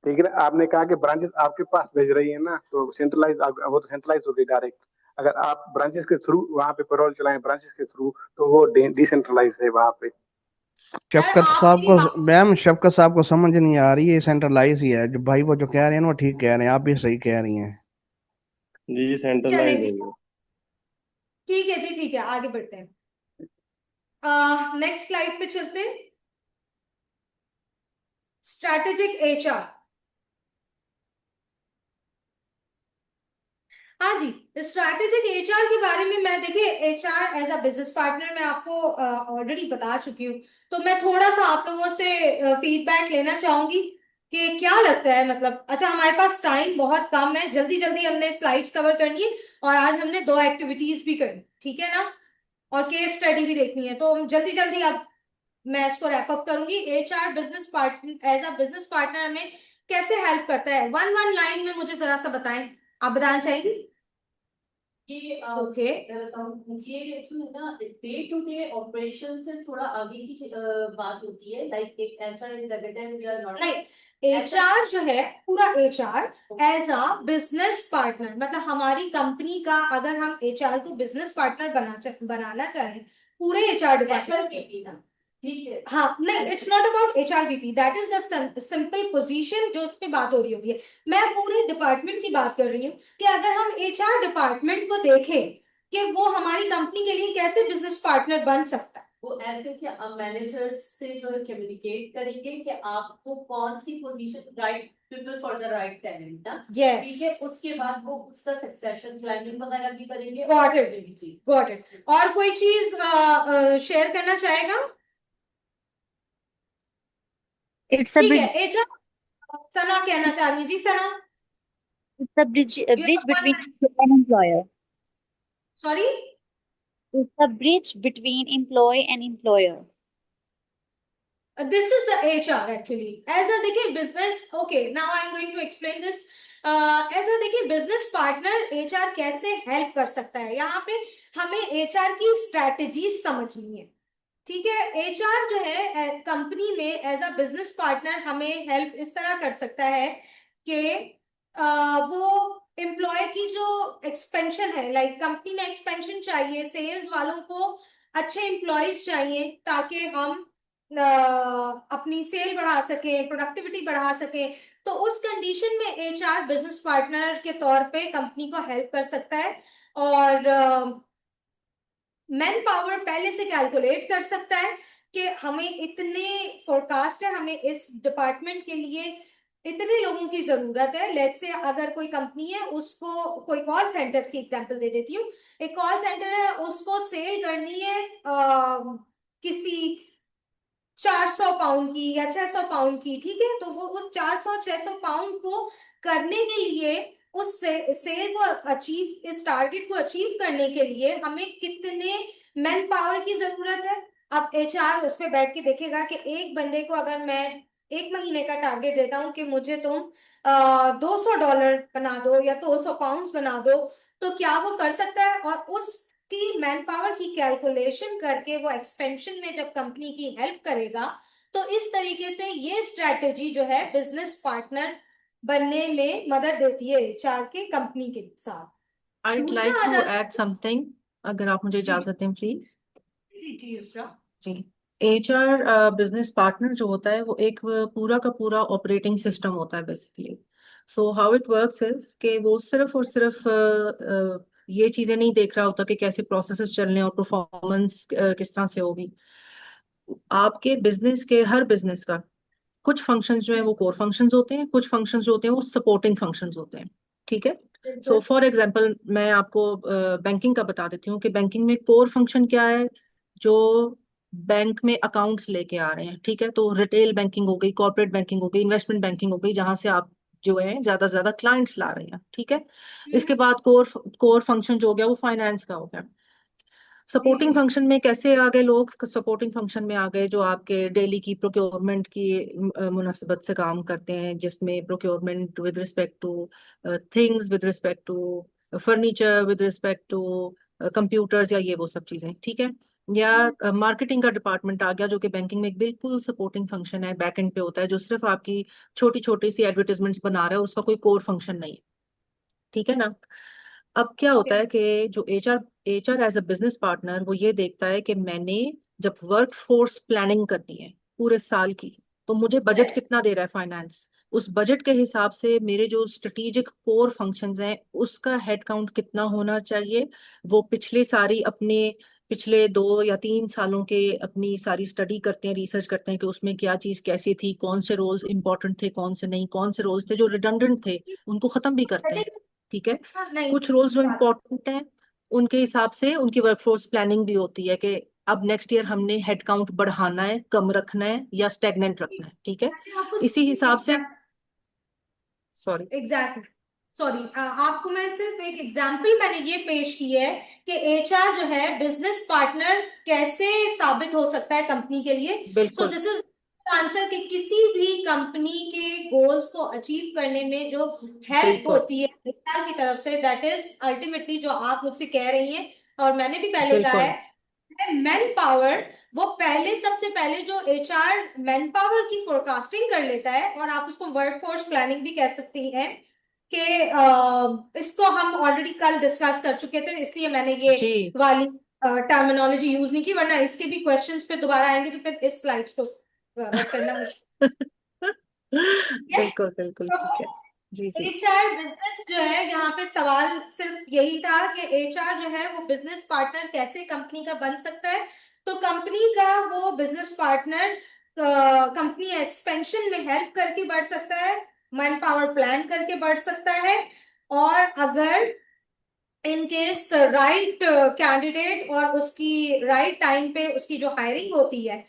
ठीक है ना, आपने कहा कि ब्रांचेस आपके पास भेज रही है ना, तो सेंट्रलाइज, वो तो सेंट्रलाइज हो गई डायरेक्ट। अगर आप ब्रांचेस के थ्रू वहां पे पेरोल चलाएं ब्रांचेस के थ्रू, तो वो डिसेंट्रलाइज है वहां पे। सर शफकत आप साहब मेरी को, बात, मैम शफकत साहब को समझ नहीं आ रही है, सेंट्रलाइज ही है जो भाई, वो जो कह रहे हैं ना वो ठीक कह रहे हैं, आप भी सही कह रही हैं। जी जी चले सेंट्रलाइज जी, है ये। ठीक है जी, ठीक है, आगे बढ़ते हैं। नेक्स्ट स्लाइड पे चलते हैं। Strategic HR. हाँ जी, स्ट्रैटेजिक एचआर के बारे में मैं, देखिए HR as a business partner मैं आपको ऑलरेडी बता चुकी हूँ। तो मैं थोड़ा सा आप लोगों से फीडबैक लेना चाहूंगी कि क्या लगता है, मतलब अच्छा हमारे पास टाइम बहुत कम है, जल्दी जल्दी हमने स्लाइड्स कवर करनी है, और आज हमने 2 एक्टिविटीज भी करनी, ठीक है ना, और केस स्टडी भी देखनी है, तो जल्दी जल्दी अब मैं इसको रैप अप करूंगी। HR business partner, as a business partner हमें कैसे हेल्प करता है, वन वन लाइन में मुझे जरा सा बताएं, आप बताना चाहेंगे? ये ओके मैं बताऊं, ये एक्चुअली ना डे टू डे ऑपरेशन से थोड़ा आगे की बात होती है, लाइक एक HR executive we are not नहीं, एचआर जो है पूरा HR as a business partner, मतलब हमारी कंपनी का अगर हम एचआर को बिजनेस पार्टनर बनाना चाहें, पूरे एचआर डिपार्टमेंट, ठीक है। हाँ नहीं, it's not about HRBP, that is the simple position जो उस पे बात हो रही होती है। मैं पूरे डिपार्टमेंट की बात कर रही हूँ कि अगर हम एचआर डिपार्टमेंट को देखें कि वो हमारी कंपनी के लिए कैसे बिजनेस पार्टनर बन सकता है, वो ऐसे कि आप मैनेजर से जो है कम्युनिकेट करेंगे कि आपको कौन सी position, right people for the right talent ना, Yes. ठीक है। उसके बाद वो उसका सक्सेशन प्लानिंग वगैरह भी करेंगे। Got it, got it. और कोई चीज शेयर करना चाहेगा? It's a ठीक है, bridge. एचआर सना कहना चाह रही है जी, सना It's a bridge between you, employee and employer. Sorry, It's a bridge between employee and employer. this is the HR actually. As a देखिए business, okay, now I'm going to explain this. As a देखिए business partner HR कैसे help कर सकता है, यहाँ पे हमें HR की strategies समझनी है, ठीक है। एचआर जो है कंपनी में एज अ बिजनेस पार्टनर हमें हेल्प इस तरह कर सकता है कि वो एम्प्लॉय की जो एक्सपेंशन है, लाइक कंपनी में एक्सपेंशन चाहिए, सेल्स वालों को अच्छे एम्प्लॉयज चाहिए ताकि हम अपनी सेल बढ़ा सकें, प्रोडक्टिविटी बढ़ा सकें। तो उस कंडीशन में एचआर बिजनेस पार्टनर के तौर पे कंपनी को हेल्प कर सकता है और मैन पावर पहले से कैलकुलेट कर सकता है कि हमें इतने फोरकास्ट है, हमें इस डिपार्टमेंट के लिए इतने लोगों की जरूरत है। लेट्स से अगर कोई कंपनी है, उसको कोई कॉल सेंटर की एग्जांपल दे देती हूँ, एक कॉल सेंटर है, उसको सेल करनी है किसी 400 पाउंड की या 600 पाउंड की, ठीक है। तो वो उस 400-600 पाउंड को करने के लिए, उस सेल को अचीव, इस टारगेट को अचीव करने के लिए हमें कितने मैन पावर की जरूरत है। अब एचआर उस पे बैठ के देखेगा कि एक बंदे को अगर मैं एक महीने का टारगेट देता हूं कि मुझे तुम $200 बना दो या 200 पाउंड बना दो, तो क्या वो कर सकता है। और उसकी मैन पावर की कैलकुलेशन करके वो एक्सपेंशन में जब कंपनी की हेल्प करेगा, तो इस तरीके से ये स्ट्रैटेजी जो है बिजनेस पार्टनर बनने में मदद देती है एचआर के कंपनी के साथ। I'd दूसरा like आ to जाता add something, अगर आप मुझे जी इजाजत दें प्लीज। जी दूसरा जी, एचआर बिजनेस पार्टनर जो होता है वो एक पूरा का पूरा ऑपरेटिंग सिस्टम होता है basically. So how it works is कि वो सिर्फ और सिर्फ ये चीजें नहीं देख रहा होता कि कैसे प्रोसेसेस चलने और परफॉर्मेंस किस तरह से होगी। आपके बिजनेस के हर बिजनेस का कुछ फंक्शंस जो है वो कोर फंक्शंस होते हैं, कुछ फंक्शंस जो होते हैं वो सपोर्टिंग फंक्शंस होते हैं, ठीक है। सो फॉर एग्जांपल मैं आपको बैंकिंग का बता देती हूँ कि बैंकिंग में कोर फंक्शन क्या है, जो बैंक में अकाउंट्स लेके आ रहे हैं, ठीक है। तो रिटेल बैंकिंग हो गई, कॉर्पोरेट बैंकिंग हो गई, इन्वेस्टमेंट बैंकिंग हो गई, जहां से आप जो है ज्यादा से ज्यादा क्लाइंट्स ला रहे हैं, ठीक है। इसके बाद कोर फंक्शन जो हो गया वो फाइनेंस का हो गया। सपोर्टिंग फंक्शन में कैसे आ गए लोग, सपोर्टिंग फंक्शन में आ गए जो आपके डेली की प्रोक्योरमेंट की मुनासिबत से काम करते हैं, जिसमें procurement with respect to things, with respect to furniture, with respect to computers या ये वो सब चीजें, ठीक है। या मार्केटिंग का डिपार्टमेंट आ गया जो कि बैंकिंग में एक बिल्कुल सपोर्टिंग फंक्शन है, बैक एंड पे होता है, जो सिर्फ आपकी छोटी छोटी सी एडवर्टीजमेंट्स बना रहा है, उसका कोई कोर फंक्शन नहीं है, ठीक है ना। अब क्या होता है कि जो HR as a business partner वो ये देखता है कि मैंने जब वर्क फोर्स प्लानिंग करनी है पूरे साल की, तो मुझे बजट कितना दे रहा है फाइनेंस, उस बजट के हिसाब से मेरे जो स्ट्रेटेजिक कोर फंक्शंस हैं उसका हेड काउंट कितना होना चाहिए। वो पिछले 2 या 3 सालों के अपनी सारी स्टडी करते हैं, रिसर्च करते हैं कि उसमें क्या चीज कैसी थी, कौन से रोल्स इंपॉर्टेंट थे, कौन से नहीं, कौन से रोल्स थे जो रिडंडेंट थे उनको खत्म भी करते हैं, ठीक है। नहीं कुछ रोल्स जो इम्पोर्टेंट हैं उनके हिसाब से उनकी वर्कफोर्स प्लानिंग भी होती है कि अब नेक्स्ट ईयर हमने हेड काउंट बढ़ाना है, कम रखना है या स्टेगनेंट रखना है, ठीक है। इसी हिसाब से सॉरी एग्जैक्टली सॉरी आपको मैं सिर्फ एक एग्जांपल मैंने ये पेश की है कि एचआर जो है बिजनेस पार्टनर कैसे साबित हो सकता है कंपनी के लिए। सो बिल्कुल दिस इज आंसर कि किसी भी कंपनी के गोल्स को अचीव करने में जो हेल्प बिल्कुल होती है एचआर की तरफ से, दैट इज अल्टीमेटली जो आप मुझसे कह रही हैं और मैंने भी पहले कहा बिल्कुल है, मैन पावर। वो पहले सबसे पहले जो एचआर मैन पावर की फोरकास्टिंग कर लेता है, और आप उसको वर्क फोर्स प्लानिंग भी कह सकती हैं कि इसको हम ऑलरेडी कल डिस्कस कर चुके थे, इसलिए मैंने ये जी वाली टर्मिनोलॉजी यूज नहीं की, वरना इसके भी क्वेश्चंस पे दोबारा आएंगे तो फिर इस स्लाइड्स को कवर करना मुश्किल है। बिल्कुल बिल्कुल तो ठीक है। जी जी एचआर बिजनेस जो है, यहाँ पे सवाल सिर्फ यही था कि एचआर जो है वो बिजनेस पार्टनर कैसे कंपनी का बन सकता है। तो कंपनी का वो बिजनेस पार्टनर कंपनी एक्सपेंशन में हेल्प करके बढ़ सकता है, मैन पावर प्लान करके बढ़ सकता है, और अगर इन केस राइट कैंडिडेट और उसकी राइट टाइम पे उसकी जो हायरिंग होती है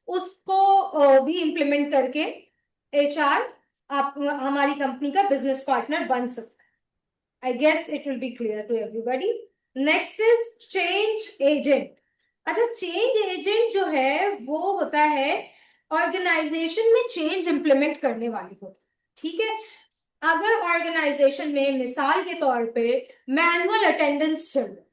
उसको भी इम्प्लीमेंट करके एचआर आप हमारी कंपनी का बिजनेस पार्टनर बन सकता है। I guess it will be clear to everybody. Next is change agent. अच्छा, चेंज एजेंट जो है वो होता है ऑर्गेनाइजेशन में चेंज इंप्लीमेंट करने वाली होती है, ठीक है। अगर ऑर्गेनाइजेशन में मिसाल के तौर पे मैनुअल अटेंडेंस चल रहा है,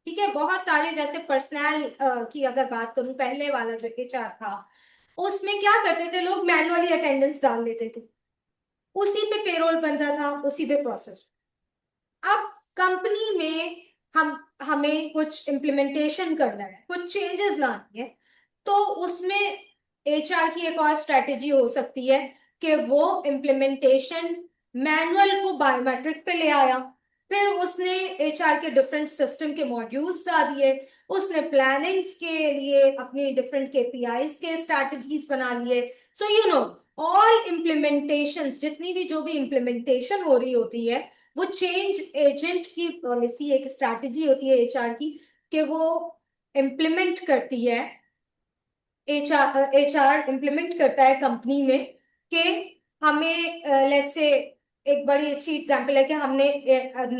ठीक है, बहुत सारे जैसे पर्सनल की अगर बात करूं, पहले वाला जो HR था उसमें क्या करते थे लोग, मैनुअली अटेंडेंस डाल लेते थे, उसी पे पेरोल बनता था, उसी पे प्रोसेस। अब कंपनी में हमें कुछ इम्प्लीमेंटेशन करना है, कुछ चेंजेस लानी है, तो उसमें HR की एक और स्ट्रेटेजी हो सकती है कि वो इम्प्लीमेंटेशन मैनुअल को बायोमेट्रिक पे ले आया, फिर उसने HR के डिफरेंट सिस्टम के मॉड्यूल्स ला दिए, उसने प्लानिंग्स के लिए अपनी डिफरेंट KPIs के स्ट्रेटजीज बना लिए। सो यू नो ऑल इम्प्लीमेंटेशंस, जितनी भी जो भी इम्प्लीमेंटेशन हो रही होती है, वो चेंज एजेंट की पॉलिसी, एक स्ट्रैटेजी होती है HR की कि वो इम्प्लीमेंट करती है, HR इम्प्लीमेंट करता है कंपनी में कि हमें लेट्स से एक बड़ी अच्छी एग्जांपल है कि हमने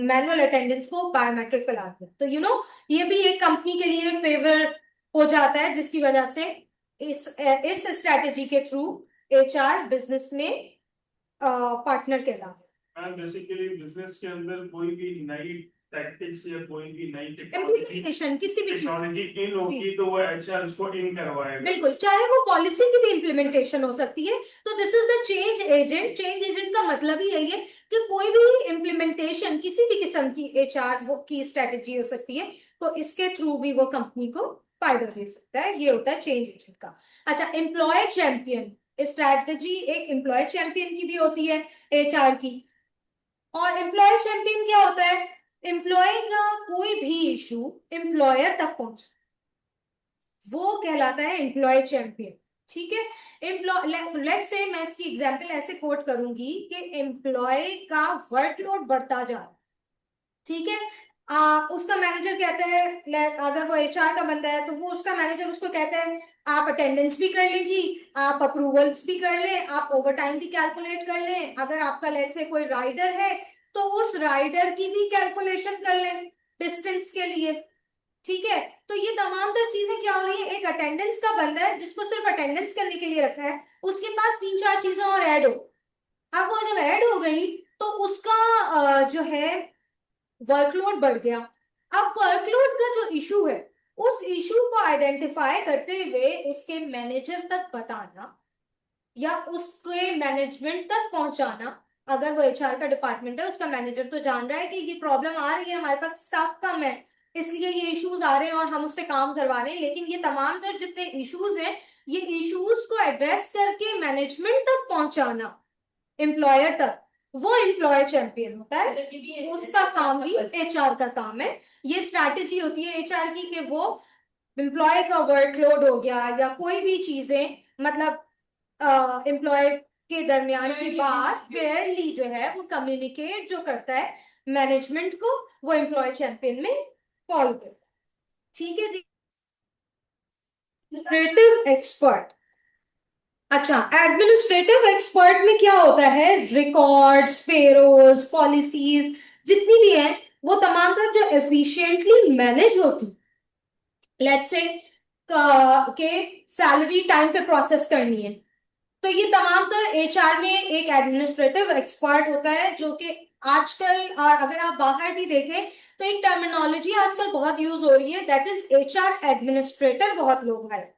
मैनुअल अटेंडेंस को बायोमेट्रिक पे ला दिया, तो यू नो ये भी एक कंपनी के लिए फेवर हो जाता है, जिसकी वजह से इस स्ट्रैटेजी के थ्रू HR बिजनेस में पार्टनर कहलाता है। बेसिकली बिजनेस के अंदर कोई भी नई टैक्टिक्स या कोई भी नई इम्प्लीमेंटेशन किसी भी टेक्नोलॉजी इन होगी तो वो HR उसको इन करवाएगा। बिल्कुल, चाहे वो पॉलिसी की भी इम्प्लीमेंटेशन हो सकती है। तो this is the change agent. Change agent का मतलब ही यही है कि कोई भी इम्प्लीमेंटेशन किसी भी किस्म की HR वो की स्ट्रेटेजी हो सकती है, तो इसके थ्रू भी वो कंपनी को फायदा दे सकता है। ये होता है चेंज एजेंट का। अच्छा, एम्प्लॉय चैंपियन स्ट्रैटेजी एक एम्प्लॉय चैंपियन की भी होती है HR की। और एम्प्लॉय चैंपियन क्या होता है? एम्प्लॉय का कोई भी इशू एम्प्लॉयर तक पहुंचे, वो कहलाता है एम्प्लॉय चैंपियन। ठीक है, लेट्स से मैं इसकी एग्जांपल ऐसे कोट करूंगी कि एम्प्लॉय का वर्कलोड बढ़ता जा रहा है, ठीक है। उसका मैनेजर कहता है, अगर वो HR का बंदा है तो वो उसका मैनेजर उसको कहता है आप अटेंडेंस भी कर लीजिए, आप अप्रूवल्स भी कर लें, आप ओवर टाइम भी कैलकुलेट कर लें, अगर आपका लेट्स से कोई राइडर है तो उस राइडर की भी कैलकुलेशन कर लें डिस्टेंस के लिए। ठीक है, तो ये तमाम तर चीजें क्या हो रही है, एक अटेंडेंस का बंदा है जिसको सिर्फ अटेंडेंस करने के लिए रखा है, उसके पास 3-4 चीजें और ऐड हो। अब वो जब ऐड हो गई तो उसका जो है वर्कलोड बढ़ गया। अब वर्कलोड का जो इशू है, उस इशू को आइडेंटिफाई करते हुए उसके मैनेजर तक बताना या उसके मैनेजमेंट तक पहुंचाना। अगर वो HR का डिपार्टमेंट है, उसका मैनेजर तो जान रहा है कि ये प्रॉब्लम आ रही है, हमारे पास स्टाफ कम है, इसलिए ये इश्यूज आ रहे हैं और हम उससे काम करवा रहे हैं, लेकिन ये तमाम तर जितने इश्यूज हैं, ये इश्यूज को एड्रेस करके मैनेजमेंट तक पहुंचाना, एम्प्लॉयर तक, वो एम्प्लॉयर चैंपियन होता है। उसका काम भी HR का काम है। ये स्ट्रैटेजी होती है HR की कि वो एम्प्लॉय का वर्कलोड हो गया या कोई भी चीजें, मतलब एम्प्लॉय के दरमियान की बात फेयरली जो है वो कम्युनिकेट जो करता है मैनेजमेंट को, वो एम्प्लॉय चैंपियन में फॉलो करता है। ठीक है जी। Administrative expert. अच्छा, एडमिनिस्ट्रेटिव एक्सपर्ट में क्या होता है, रिकॉर्ड्स, पेरोल्स, पॉलिसीज जितनी भी हैं वो तमाम तर जो एफिशिएंटली मैनेज होती, लेट्स से के सैलरी टाइम पे प्रोसेस करनी है, तो ये तमाम तर HR में एक एडमिनिस्ट्रेटिव एक्सपर्ट होता है, जो कि आजकल, और अगर आप बाहर भी देखें तो एक टर्मिनोलॉजी आजकल बहुत यूज हो रही है, दैट इज HR एडमिनिस्ट्रेटर। बहुत लोग हायर,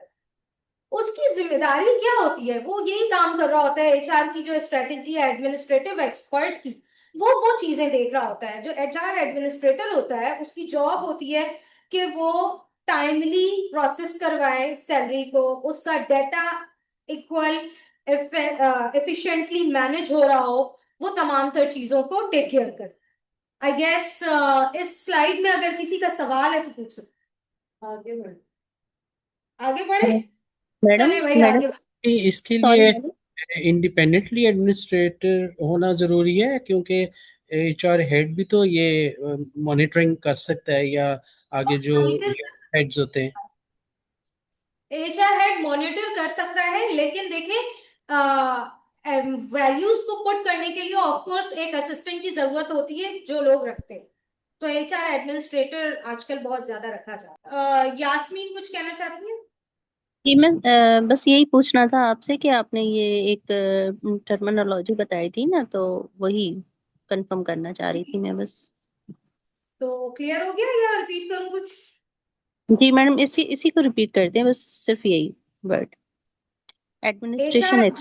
उसकी जिम्मेदारी क्या होती है, वो यही काम कर रहा होता है HR की जो स्ट्रेटेजी है एडमिनिस्ट्रेटिव एक्सपर्ट की, वो चीजें देख रहा होता है। जो HR एडमिनिस्ट्रेटर होता है उसकी जॉब होती है कि वो टाइमली प्रोसेस करवाए सैलरी को, उसका डेटा इक्वल एफिशिएंटली मैनेज हो रहा हो, वो तमाम तर चीजों को टेक केयर कर। आई गेस इस स्लाइड में अगर किसी का सवाल है तो पूछ सकते। आगे बढ़े मैडम चले भाई मैडम आगे। इसके सॉरी लिए मैडम, इंडिपेंडेंटली एडमिनिस्ट्रेटर होना जरूरी है, क्योंकि HR हेड भी तो ये मॉनिटरिंग कर सकता है, या आगे जो हेड्स होते हैं। HR हेड मॉनिटर कर सकता है, लेकिन देखें वैल्यूज को पुट करने के लिए ऑफ कोर्स एक असिस्टेंट की जरूरत होती है जो लोग रखते हैं, तो HR एडमिनिस्ट्रेटर आजकल बहुत ज्यादा रखा जाता है। यास्मीन कुछ कहना चाहती है? जी मैं बस यही पूछना था आपसे कि आपने ये एक टर्मिनोलॉजी बताई थी ना, तो वही कंफर्म करना चाह रही थी मैं बस। तो क्लियर हो गया या रिपीट करूं कुछ? जी मैडम, इसी इसी को रिपीट करते हैं, बस सिर्फ यही वर्ड, एडमिनिस्ट्रेशन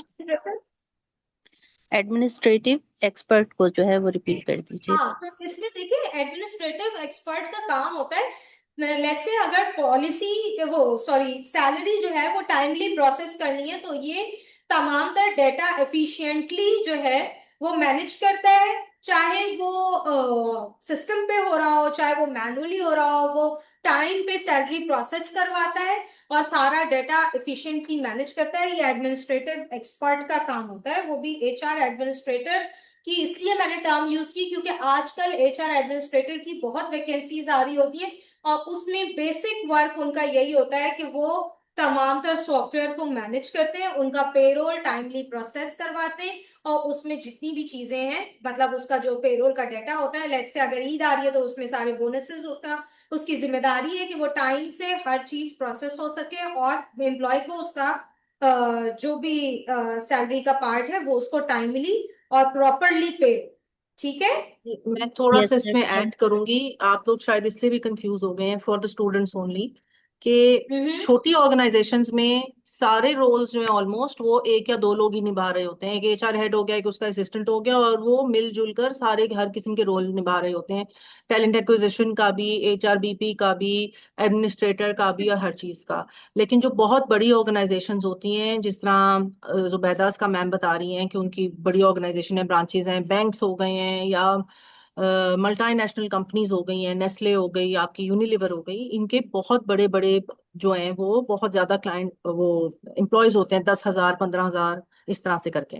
एडमिनिस्ट्रेटिव एक्सपर्ट को जो है वो रिपीट कर दीजिए। हाँ, तो इसमें देखिए एडमिनिस्ट्रेटिव एक्सपर्ट का काम होता है, लेट्स से अगर पॉलिसी वो सॉरी सैलरी जो है वो टाइमली प्रोसेस करनी है, तो ये तमाम तर डेटा एफिशिएंटली जो है वो मैनेज करता है, चाहे वो सिस्टम पे हो रहा हो चाहे वो मैनुअली हो रहा हो, वो टाइम पे सैलरी प्रोसेस करवाता है और सारा डेटा एफिशिएंटली मैनेज करता है। ये एडमिनिस्ट्रेटिव एक्सपर्ट का काम होता है, वो भी एचआर एडमिनिस्ट्रेटर कि इसलिए मैंने टर्म यूज की क्योंकि आजकल एचआर एडमिनिस्ट्रेटर की बहुत वैकेंसीज आ रही होती है और उसमें बेसिक वर्क उनका यही होता है कि वो तमाम तर सॉफ्टवेयर को मैनेज करते हैं, उनका पेरोल टाइमली प्रोसेस करवाते हैं और उसमें जितनी भी चीजें हैं, मतलब उसका जो पेरोल का डाटा होता है, लेट्स से अगर ईद आ रही है तो उसमें सारे बोनसेस उसकी जिम्मेदारी है कि वो टाइम से हर चीज प्रोसेस हो सके और एम्प्लॉय को उसका जो भी सैलरी का पार्ट है वो उसको टाइमली और प्रॉपरली पेड। ठीक है, मैं थोड़ा यस सा इसमें मैम। ऐड करूंगी, आप लोग शायद इसलिए भी कंफ्यूज हो गए हैं, फॉर द स्टूडेंट्स ओनली, कि छोटी ऑर्गेनाइजेशंस में सारे रोल्स जो है ऑलमोस्ट वो एक या दो लोग ही निभा रहे होते हैं। एक एचआर हेड हो गया, एक उसका असिस्टेंट हो गया, और वो मिलजुल कर सारे हर किस्म के रोल निभा रहे होते हैं, टैलेंट एक्विजिशन का भी, एचआर बीपी का भी, एडमिनिस्ट्रेटर का भी, और हर चीज का। लेकिन जो बहुत बड़ी ऑर्गेनाइजेशंस होती हैं, जिस तरह जुबैदास का मैम बता रही हैं कि उनकी बड़ी ऑर्गेनाइजेशन है, ब्रांचेज हैं, बैंक्स हो गए हैं, या मल्टीनेशनल कंपनीज हो गई हैं, नेस्ले हो गई, आपकी यूनिलीवर हो गई, इनके बहुत बड़े बड़े जो हैं वो बहुत ज्यादा क्लाइंट वो एम्प्लॉयज होते हैं, 10,000 15,000 इस तरह से करके।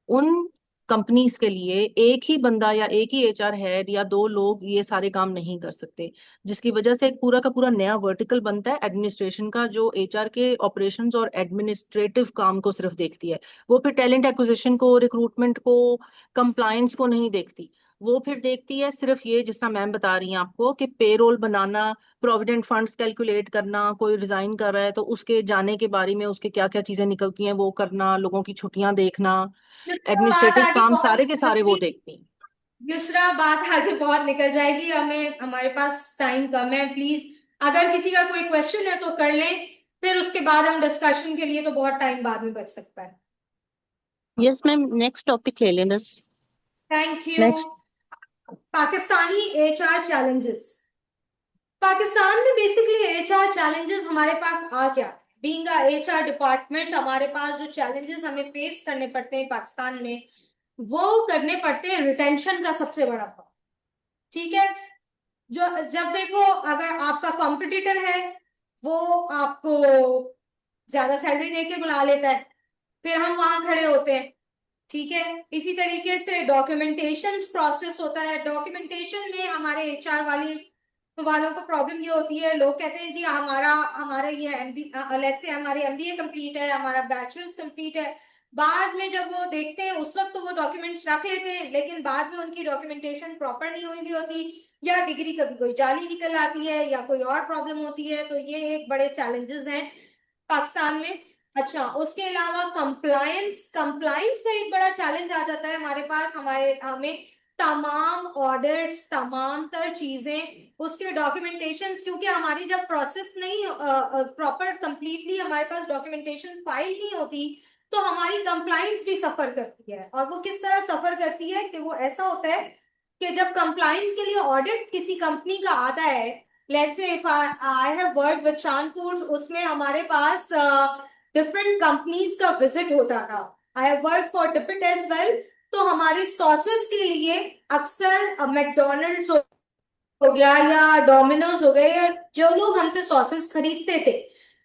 उन कंपनीज के लिए एक ही बंदा या एक ही एचआर हेड या दो लोग ये सारे काम नहीं कर सकते, जिसकी वजह से एक पूरा का पूरा नया वर्टिकल बनता है एडमिनिस्ट्रेशन का, जो एचआर के ऑपरेशंस और एडमिनिस्ट्रेटिव काम को सिर्फ देखती है। वो फिर टैलेंट एक्विजिशन को, रिक्रूटमेंट को, कंप्लायंस को नहीं देखती। वो फिर देखती है सिर्फ ये, जिस तरह मैम बता रही हैं आपको, कि पेरोल बनाना, प्रोविडेंट फंड्स कैलकुलेट करना, कोई रिजाइन कर रहा है तो उसके जाने के बारे में उसके क्या क्या चीजें निकलती हैं वो करना, लोगों की छुट्टियां देखना, बात एडमिनिस्ट्रेटिव आगे काम बहुत सारे के सारे वो देखती हैं। दूसरा बात आगे बहुत निकल जाएगी, हमें हमारे पास टाइम कम है, प्लीज अगर किसी का कोई क्वेश्चन है तो कर लें, फिर उसके बाद हम डिस्कशन के लिए तो बहुत टाइम बाद में बच सकता है। यस मैम, नेक्स्ट टॉपिक ले लें बस। Thank you. Next. Pakistani HR challenges. Pakistan में बेसिकली एचआर चैलेंजेस हमारे पास आ क्या, बीइंग अ एचआर डिपार्टमेंट हमारे पास जो चैलेंजेस हमें फेस करने पड़ते हैं पाकिस्तान में, वो करने पड़ते हैं रिटेंशन का सबसे बड़ा प्रॉब्लम। ठीक है, जो जब देखो अगर आपका कॉम्पिटिटर है वो आपको ज्यादा सैलरी देके बुला लेता है, फिर हम वहां खड़े होते हैं। ठीक है, इसी तरीके से डॉक्यूमेंटेशन प्रोसेस होता है, डॉक्यूमेंटेशन में हमारे एचआर वालों को प्रॉब्लम ये होती है, लोग कहते हैं जी हमारा हमारा ये लेट्स से हमारी एमबीए कंप्लीट है, हमारा बैचलर्स कंप्लीट है, बाद में जब वो देखते हैं उस वक्त तो वो डॉक्यूमेंट्स रख लेते हैं, लेकिन बाद में उनकी डॉक्यूमेंटेशन प्रॉपर नहीं हुई भी होती, या डिग्री कभी कोई जाली निकल आती है या कोई और प्रॉब्लम होती है, तो ये एक बड़े चैलेंजेस हैं पाकिस्तान में। अच्छा, उसके अलावा कंप्लायंस कंप्लायंस का एक बड़ा चैलेंज आ जाता है हमारे पास, हमें तमाम ऑडिट्स तमाम तर चीजें उसके डॉक्यूमेंटेशंस, क्योंकि हमारी जब प्रोसेस नहीं प्रॉपर कंप्लीटली हमारे पास डॉक्यूमेंटेशन फाइल नहीं होती, तो हमारी कंप्लायंस भी सफर करती है। और वो किस तरह सफर करती है कि वो ऐसा होता है कि जब कंप्लायंस के लिए ऑडिट किसी कंपनी का आता है, let's say if I have worked with Shan foods, उसमें हमारे पास डिफरेंट कंपनीज का विजिट होता था, आई हैव वर्क फॉर टिपिट एज वेल, तो हमारी सॉसेस के लिए अक्सर मैकडोनल्ड्स हो गया या डोमिनोज हो गए, या जो लोग हमसे सॉसेस खरीदते थे,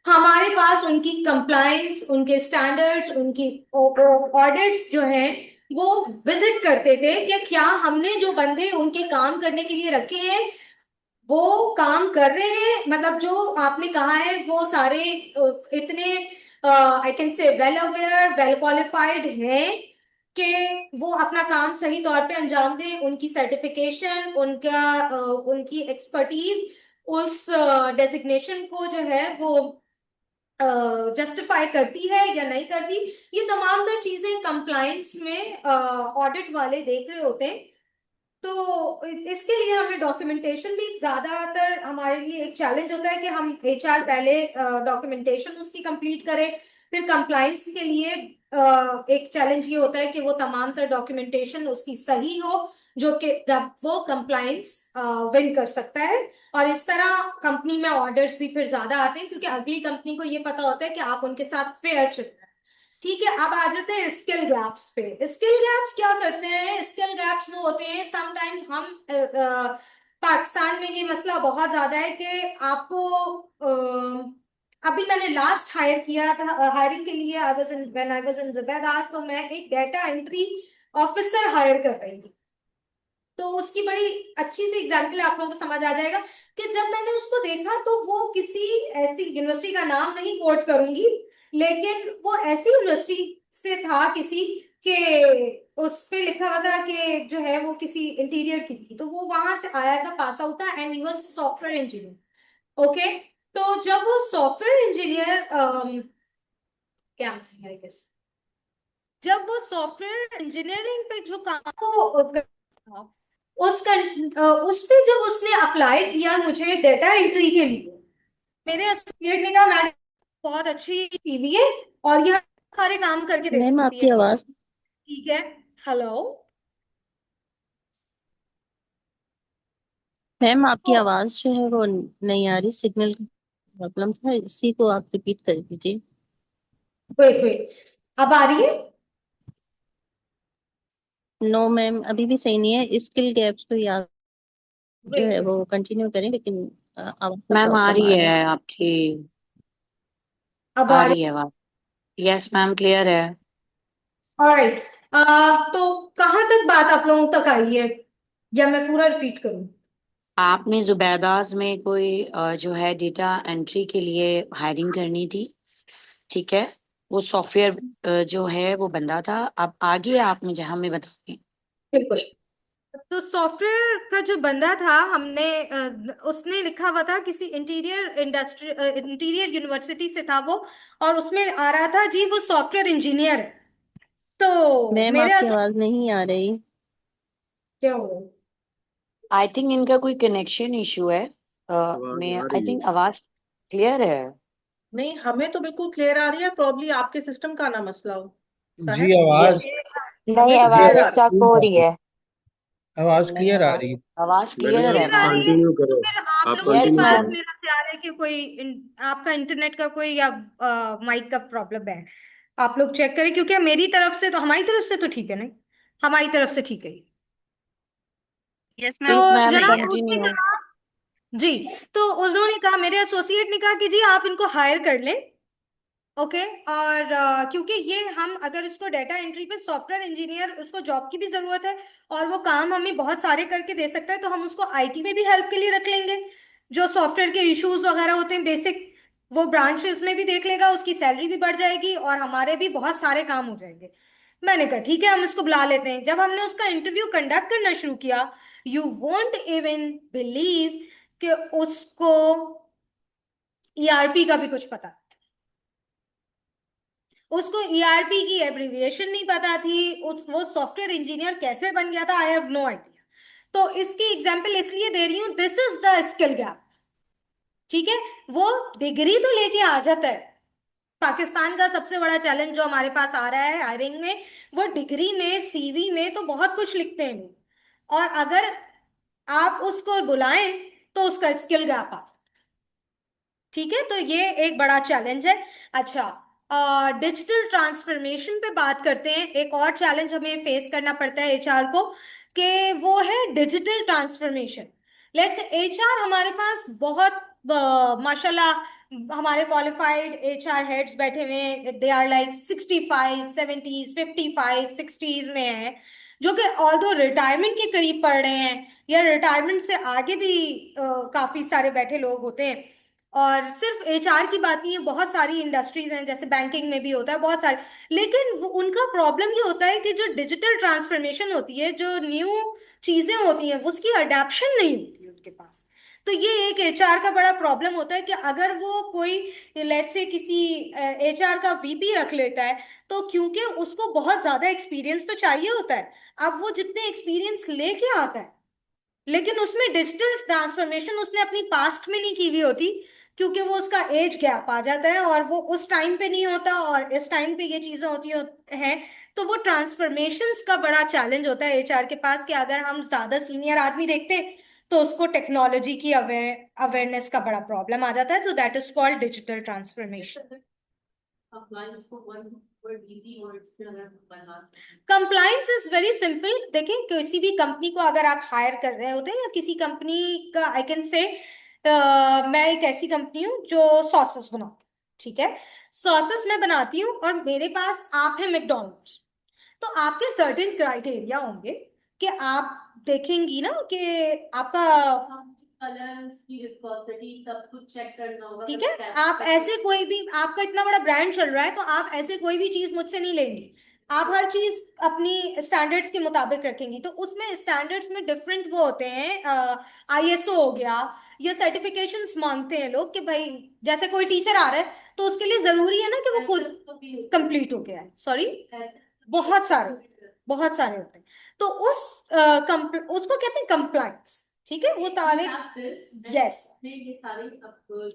हमारे पास उनकी कंप्लायंस, उनके स्टैंडर्ड्स, उनकी ऑडिट्स जो हैं वो विजिट करते थे कि क्या हमने जो बंदे उनके काम करने के लिए रखे हैं वो काम कर रहे हैं, मतलब जो आपने कहा है वो सारे इतने I can say well aware well qualified हैं कि वो अपना काम सही तौर पे अंजाम दें, उनकी सर्टिफिकेशन उनकी एक्सपर्टीज उस डेजिग्नेशन को जो है वो जस्टिफाई करती है या नहीं करती। ये तमाम तर चीजें कंप्लायंस में ऑडिट वाले देख रहे होते हैं। तो इसके लिए हमें डॉक्यूमेंटेशन भी ज्यादातर हमारे लिए एक चैलेंज होता है कि हम एचआर पहले डॉक्यूमेंटेशन उसकी कंप्लीट करें, फिर कंप्लाइंस के लिए एक चैलेंज ये होता है कि वो तमाम तर डॉक्यूमेंटेशन उसकी सही हो, जो कि जब वो कंप्लाइंस विन कर सकता है। और इस तरह कंपनी में ऑर्डर्स भी फिर ज्यादा आते हैं, क्योंकि अगली कंपनी को ये पता होता है कि आप उनके साथ फेयर चल रहे हैं। ठीक है, अब आ जाते हैं स्किल गैप्स पे। स्किल गैप्स क्या करते हैं? स्किल गैप्स वो होते हैं, समटाइम्स हम पाकिस्तान में ये मसला बहुत ज्यादा है कि आपको अभी मैंने लास्ट हायर किया था, हायरिंग के लिए व्हेन आई वाज इन ज़ुबैदास, तो मैं एक डेटा एंट्री ऑफिसर हायर कर रही थी। तो उसकी बड़ी अच्छी सी एग्जाम्पल आप लोगों को समझ आ जाएगा कि जब मैंने उसको देखा तो वो किसी ऐसी यूनिवर्सिटी का नाम नहीं कोट करूंगी, लेकिन वो ऐसी यूनिवर्सिटी से था किसी के, उस पे लिखा हुआ था कि जो है वो किसी इंटीरियर की थी, तो वो वहां से आया था, पास आउट था, and he was software engineer. Okay, तो जब वो सॉफ्टवेयर इंजीनियर क्या आई गेस, जब वो सॉफ्टवेयर इंजीनियरिंग पे जो काम उस पे जब उसने अप्लाई किया मुझे डेटा एंट्री के लिए, मेरे एसोसिएट ने कहा मैडम बहुत अच्छी सीवी है और यह सारे काम करके दे मैम सकती आपकी है। आवाज ठीक है, हेलो मैम आपकी आवाज जो है वो नहीं आ रही, सिग्नल प्रॉब्लम था, इसी को आप रिपीट कर दीजिए। वेट वेट, अब आ रही है? नो मैम अभी भी सही नहीं है, स्किल गैप्स को आप जो वेट है वेट, वो कंटिन्यू करें, लेकिन आवाज का मैम आ प्रॉब्लम आ रही रहा है। है आपकी, अब आ आ रही रही है आवाज। यस मैम, क्लियर है। ऑलराइट। तो कहाँ तक बात आप लोगों तक आई है, या मैं पूरा रिपीट करूं? आपने जुबैदास में कोई जो है डेटा एंट्री के लिए हायरिंग करनी थी, ठीक है। वो सॉफ्टवेयर जो है वो बंदा था। अब आगे आप मुझे हमें बताएं। बिल्कुल। तो सॉफ्टवेयर का जो बंदा था, हमने उसने लिखा हुआ था किसी इंटीरियर यूनिवर्सिटी से था वो, और उसमें आ रहा था जी वो सॉफ्टवेयर इंजीनियर है। तो मैम मेरे आपकी आवाज नहीं आ रही। क्या हो, आई थिंक इनका कोई कनेक्शन इशू है। आवाज मैं आ आई रही है। थिंक आवाज क्लियर है। नहीं, हमें तो बिल्कुल क्लियर आ रही है, प्रॉब्ली आपके सिस्टम का ना मसला हो जी साहब। आवाज यस, हमें नहीं तो जी क्लियर आवाज आ रही स्टक हो रही है। आवाज नहीं, क्लियर आ रही है। आवाज मैडम क्लियर आप है क्लियर आ मैम। रही है? कंटिन्यू तो करो, फिर आप आप लोगों के यस कंटिन्यू पास करो। मैम। मेरा ख्याल है कि आपका इंटरनेट का कोई या माइक का प्रॉब्लम है। आप लोग चेक करें, क्योंकि मेरी तरफ से तो, हमारी तरफ से तो ठीक है, नहीं हमारी तरफ से ठीक है। यस तो मैम यस सब मैम, सही जनाब है। उसने कंटिन्यू। कहा जी, तो उन्होंने कहा, मेरे एसोसिएट ने कहा कि जी आप इनको हायर कर लें। ओके, और क्योंकि ये हम अगर इसको डेटा एंट्री पे सॉफ्टवेयर इंजीनियर, उसको जॉब की भी जरूरत है और वो काम हमें बहुत सारे करके दे सकता है, तो हम उसको आईटी में भी हेल्प के लिए रख लेंगे। जो सॉफ्टवेयर के इश्यूज वगैरह होते हैं बेसिक, वो ब्रांचेस में भी देख लेगा, उसकी सैलरी भी बढ़ जाएगी और हमारे भी बहुत सारे काम हो जाएंगे। मैंने कहा ठीक है, हम इसको बुला लेते हैं। जब हमने उसका इंटरव्यू कंडक्ट करना शुरू किया, यू वोंट इवन बिलीव कि उसको ईआरपी का भी कुछ पता, उसको ईआरपी की एब्रिविएशन नहीं पता थी, वो सॉफ्टवेयर इंजीनियर कैसे बन गया था, आई हैव नो आइडिया। तो इसकी एग्जांपल इसलिए दे रही हूं, this is the skill gap. ठीक है, वो डिग्री तो लेके आ जाता है। पाकिस्तान का सबसे बड़ा चैलेंज जो हमारे पास आ रहा है हायरिंग में, वो डिग्री में, सीवी में तो बहुत कुछ लिखते हैं लोग, और अगर आप उसको बुलाएं तो उसका स्किल गैप आ जाता है। ठीक है, तो ये एक बड़ा चैलेंज है। अच्छा, डिजिटल ट्रांसफॉर्मेशन पे बात करते हैं। एक और चैलेंज हमें फेस करना पड़ता है एचआर को, कि वो है डिजिटल ट्रांसफॉर्मेशन। लेट्स एचआर हमारे पास बहुत माशाल्लाह, हमारे क्वालिफाइड एचआर हेड्स बैठे हुए हैं, they are like 65 70s 55 60s में हैं, जो कि ऑल्दो रिटायरमेंट के करीब पड़ रहे हैं, या रिटायरमेंट से आगे भी काफी सारे बैठे लोग होते हैं। और सिर्फ एचआर की बात नहीं है, बहुत सारी इंडस्ट्रीज हैं, जैसे बैंकिंग में भी होता है बहुत सारे। लेकिन उनका प्रॉब्लम ये होता है कि जो डिजिटल ट्रांसफॉर्मेशन होती है, जो न्यू चीजें होती हैं, उसकी अडेप्शन नहीं होती है उनके पास। तो ये एक एचआर का बड़ा प्रॉब्लम होता है कि अगर वो कोई, लेट्स से किसी एचआर का वीपी रख लेता है, तो क्योंकि उसको बहुत ज्यादा एक्सपीरियंस तो चाहिए होता है, अब वो जितने एक्सपीरियंस लेके आता है लेकिन उसमें डिजिटल ट्रांसफॉर्मेशन उसने अपनी पास्ट में नहीं की हुई होती, क्योंकि वो उसका एज गैप आ जाता है और वो उस टाइम पे नहीं होता और इस टाइम पे ये चीजें हैं। तो वो ट्रांसफॉर्मेशंस का बड़ा चैलेंज होता है एचआर के पास, कि अगर हम ज्यादा सीनियर आदमी देखते तो उसको टेक्नोलॉजी की अवेयरनेस का बड़ा प्रॉब्लम आ जाता है। तो that is called digital transformation. Compliance is very simple. देखिए, किसी भी कंपनी को अगर आप हायर कर रहे होते हैं, या किसी कंपनी का, आई कैन से मैं एक ऐसी कंपनी हूँ जो सॉसेस बनाती हूँ, ठीक है। सॉसेस मैं बनाती हूँ और मेरे पास आप है मैकडोनल्ड्स। तो आपके सर्टेन क्राइटेरिया होंगे कि आप देखेंगी ना कि आपका कलर्स की विस्कोसिटी सब कुछ चेक करना होगा। ठीक है, आप ऐसे कोई भी, आपका इतना बड़ा ब्रांड चल रहा है तो आप ऐसे कोई भी चीज मुझसे नहीं लेंगी। आप हर चीज अपनी स्टैंडर्ड्स के मुताबिक रखेंगी। तो उसमें स्टैंडर्ड्स में डिफरेंट वो होते हैं, आईएसओ हो गया, या सर्टिफिकेशंस मांगते हैं लोग कि भाई जैसे कोई टीचर आ रहा है तो उसके लिए जरूरी है ना कि वो खुद कंप्लीट हो गया है। सॉरी, बहुत सारे होते हैं। तो उसको कहते हैं कंप्लायंस, ठीक है। वो तारीख, यस,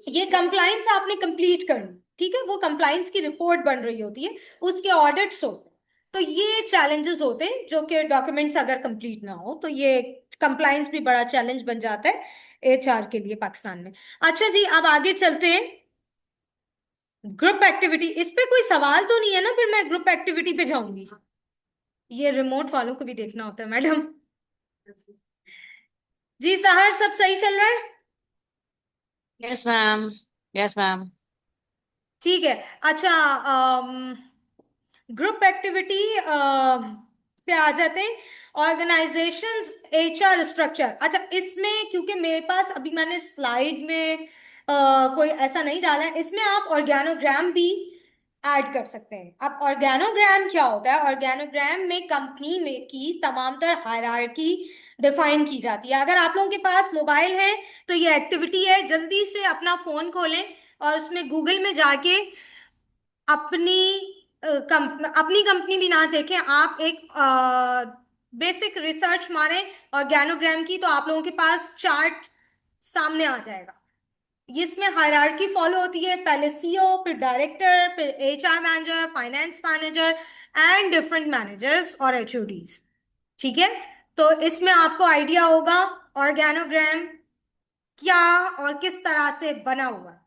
ये कंप्लायंस आपने कंप्लीट करनी, ठीक है। वो कंप्लायंस की रिपोर्ट बन रही होती है, उसके ऑडिट्स होते हैं। तो ये चैलेंजेस होते हैं जो कि डॉक्यूमेंट्स अगर कंप्लीट ना हो तो ये कंप्लायंस भी बड़ा चैलेंज बन जाता है एचआर के लिए पाकिस्तान में। अच्छा जी, अब आगे चलते हैं। ग्रुप एक्टिविटी, इस पे कोई सवाल तो नहीं है ना? फिर मैं ग्रुप एक्टिविटी पे जाऊंगी। ये रिमोट वालों को भी देखना होता है मैडम। जी सहर, सब सही चल रहा है? Yes ma'am, yes ma'am. ठीक है। अच्छा, ग्रुप एक्टिविटी पे आ जाते हैं। Organisations HR structure. अच्छा, इसमें क्योंकि मेरे पास अभी मैंने स्लाइड में कोई ऐसा नहीं डाला है, इसमें आप ऑर्गेनोग्राम भी ऐड कर सकते हैं। अब ऑर्गेनोग्राम क्या होता है? ऑर्गेनोग्राम में कंपनी में की तमाम तरह हायरार्की डिफाइन की जाती है। अगर आप लोगों के पास मोबाइल है तो ये एक्टिविटी है, जल्दी से अपना फोन खोलें और उसमें गूगल में जाके अपनी अपनी कंपनी भी ना देखें, आप एक बेसिक रिसर्च मारें ऑर्गेनोग्राम की, तो आप लोगों के पास चार्ट सामने आ जाएगा। इसमें हायरार्की फॉलो होती है, पहले सीईओ, फिर डायरेक्टर, फिर HR manager, finance manager and different managers और एचओडीज, ठीक है। तो इसमें आपको आइडिया होगा ऑर्गेनोग्राम क्या और किस तरह से बना हुआ है।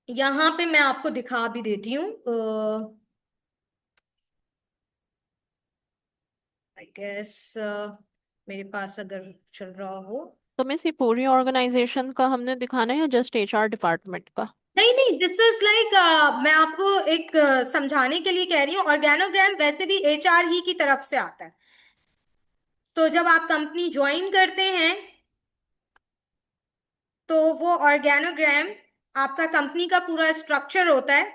यहां पे मैं आपको दिखा भी देती हूँ, आई गेस मेरे पास अगर चल रहा हो। तो मिस ये पूरी ऑर्गेनाइजेशन का हमने दिखाना है या जस्ट एचआर डिपार्टमेंट का? नहीं नहीं, दिस इज लाइक, मैं आपको एक समझाने के लिए कह रही हूँ। ऑर्गेनोग्राम वैसे भी एचआर ही की तरफ से आता है। तो जब आप कंपनी ज्वाइन करते हैं तो वो ऑर्गेनोग्राम आपका कंपनी का पूरा स्ट्रक्चर होता है,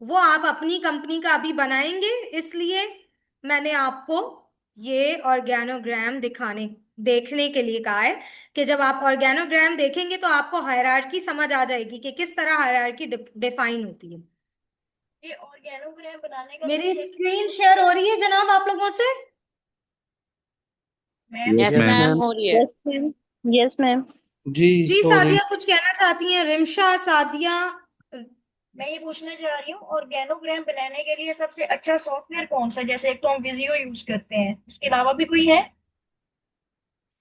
वो आप अपनी कंपनी का अभी बनाएंगे, इसलिए मैंने आपको ये ऑर्गेनोग्राम देखने के लिए कहा है कि जब आप ऑर्गेनोग्राम देखेंगे तो आपको हायरार्की समझ आ जाएगी कि किस तरह हायरार्की डिफाइन होती है। ये ऑर्गेनोग्राम बनाने का मेरी स्क्रीन शेयर हो रही है जनाब आप लोगों से? यस मैम, हो रही है। Yes ma'am. जी सादिया कुछ कहना चाहती हैं? रिमशा, सादिया। मैं ये पूछना चाह रही हूँ, ऑर्गेनोग्राम बनाने के लिए सबसे अच्छा सॉफ्टवेयर कौन सा? जैसे एक तो हम विजियो यूज करते हैं, इसके अलावा भी कोई है?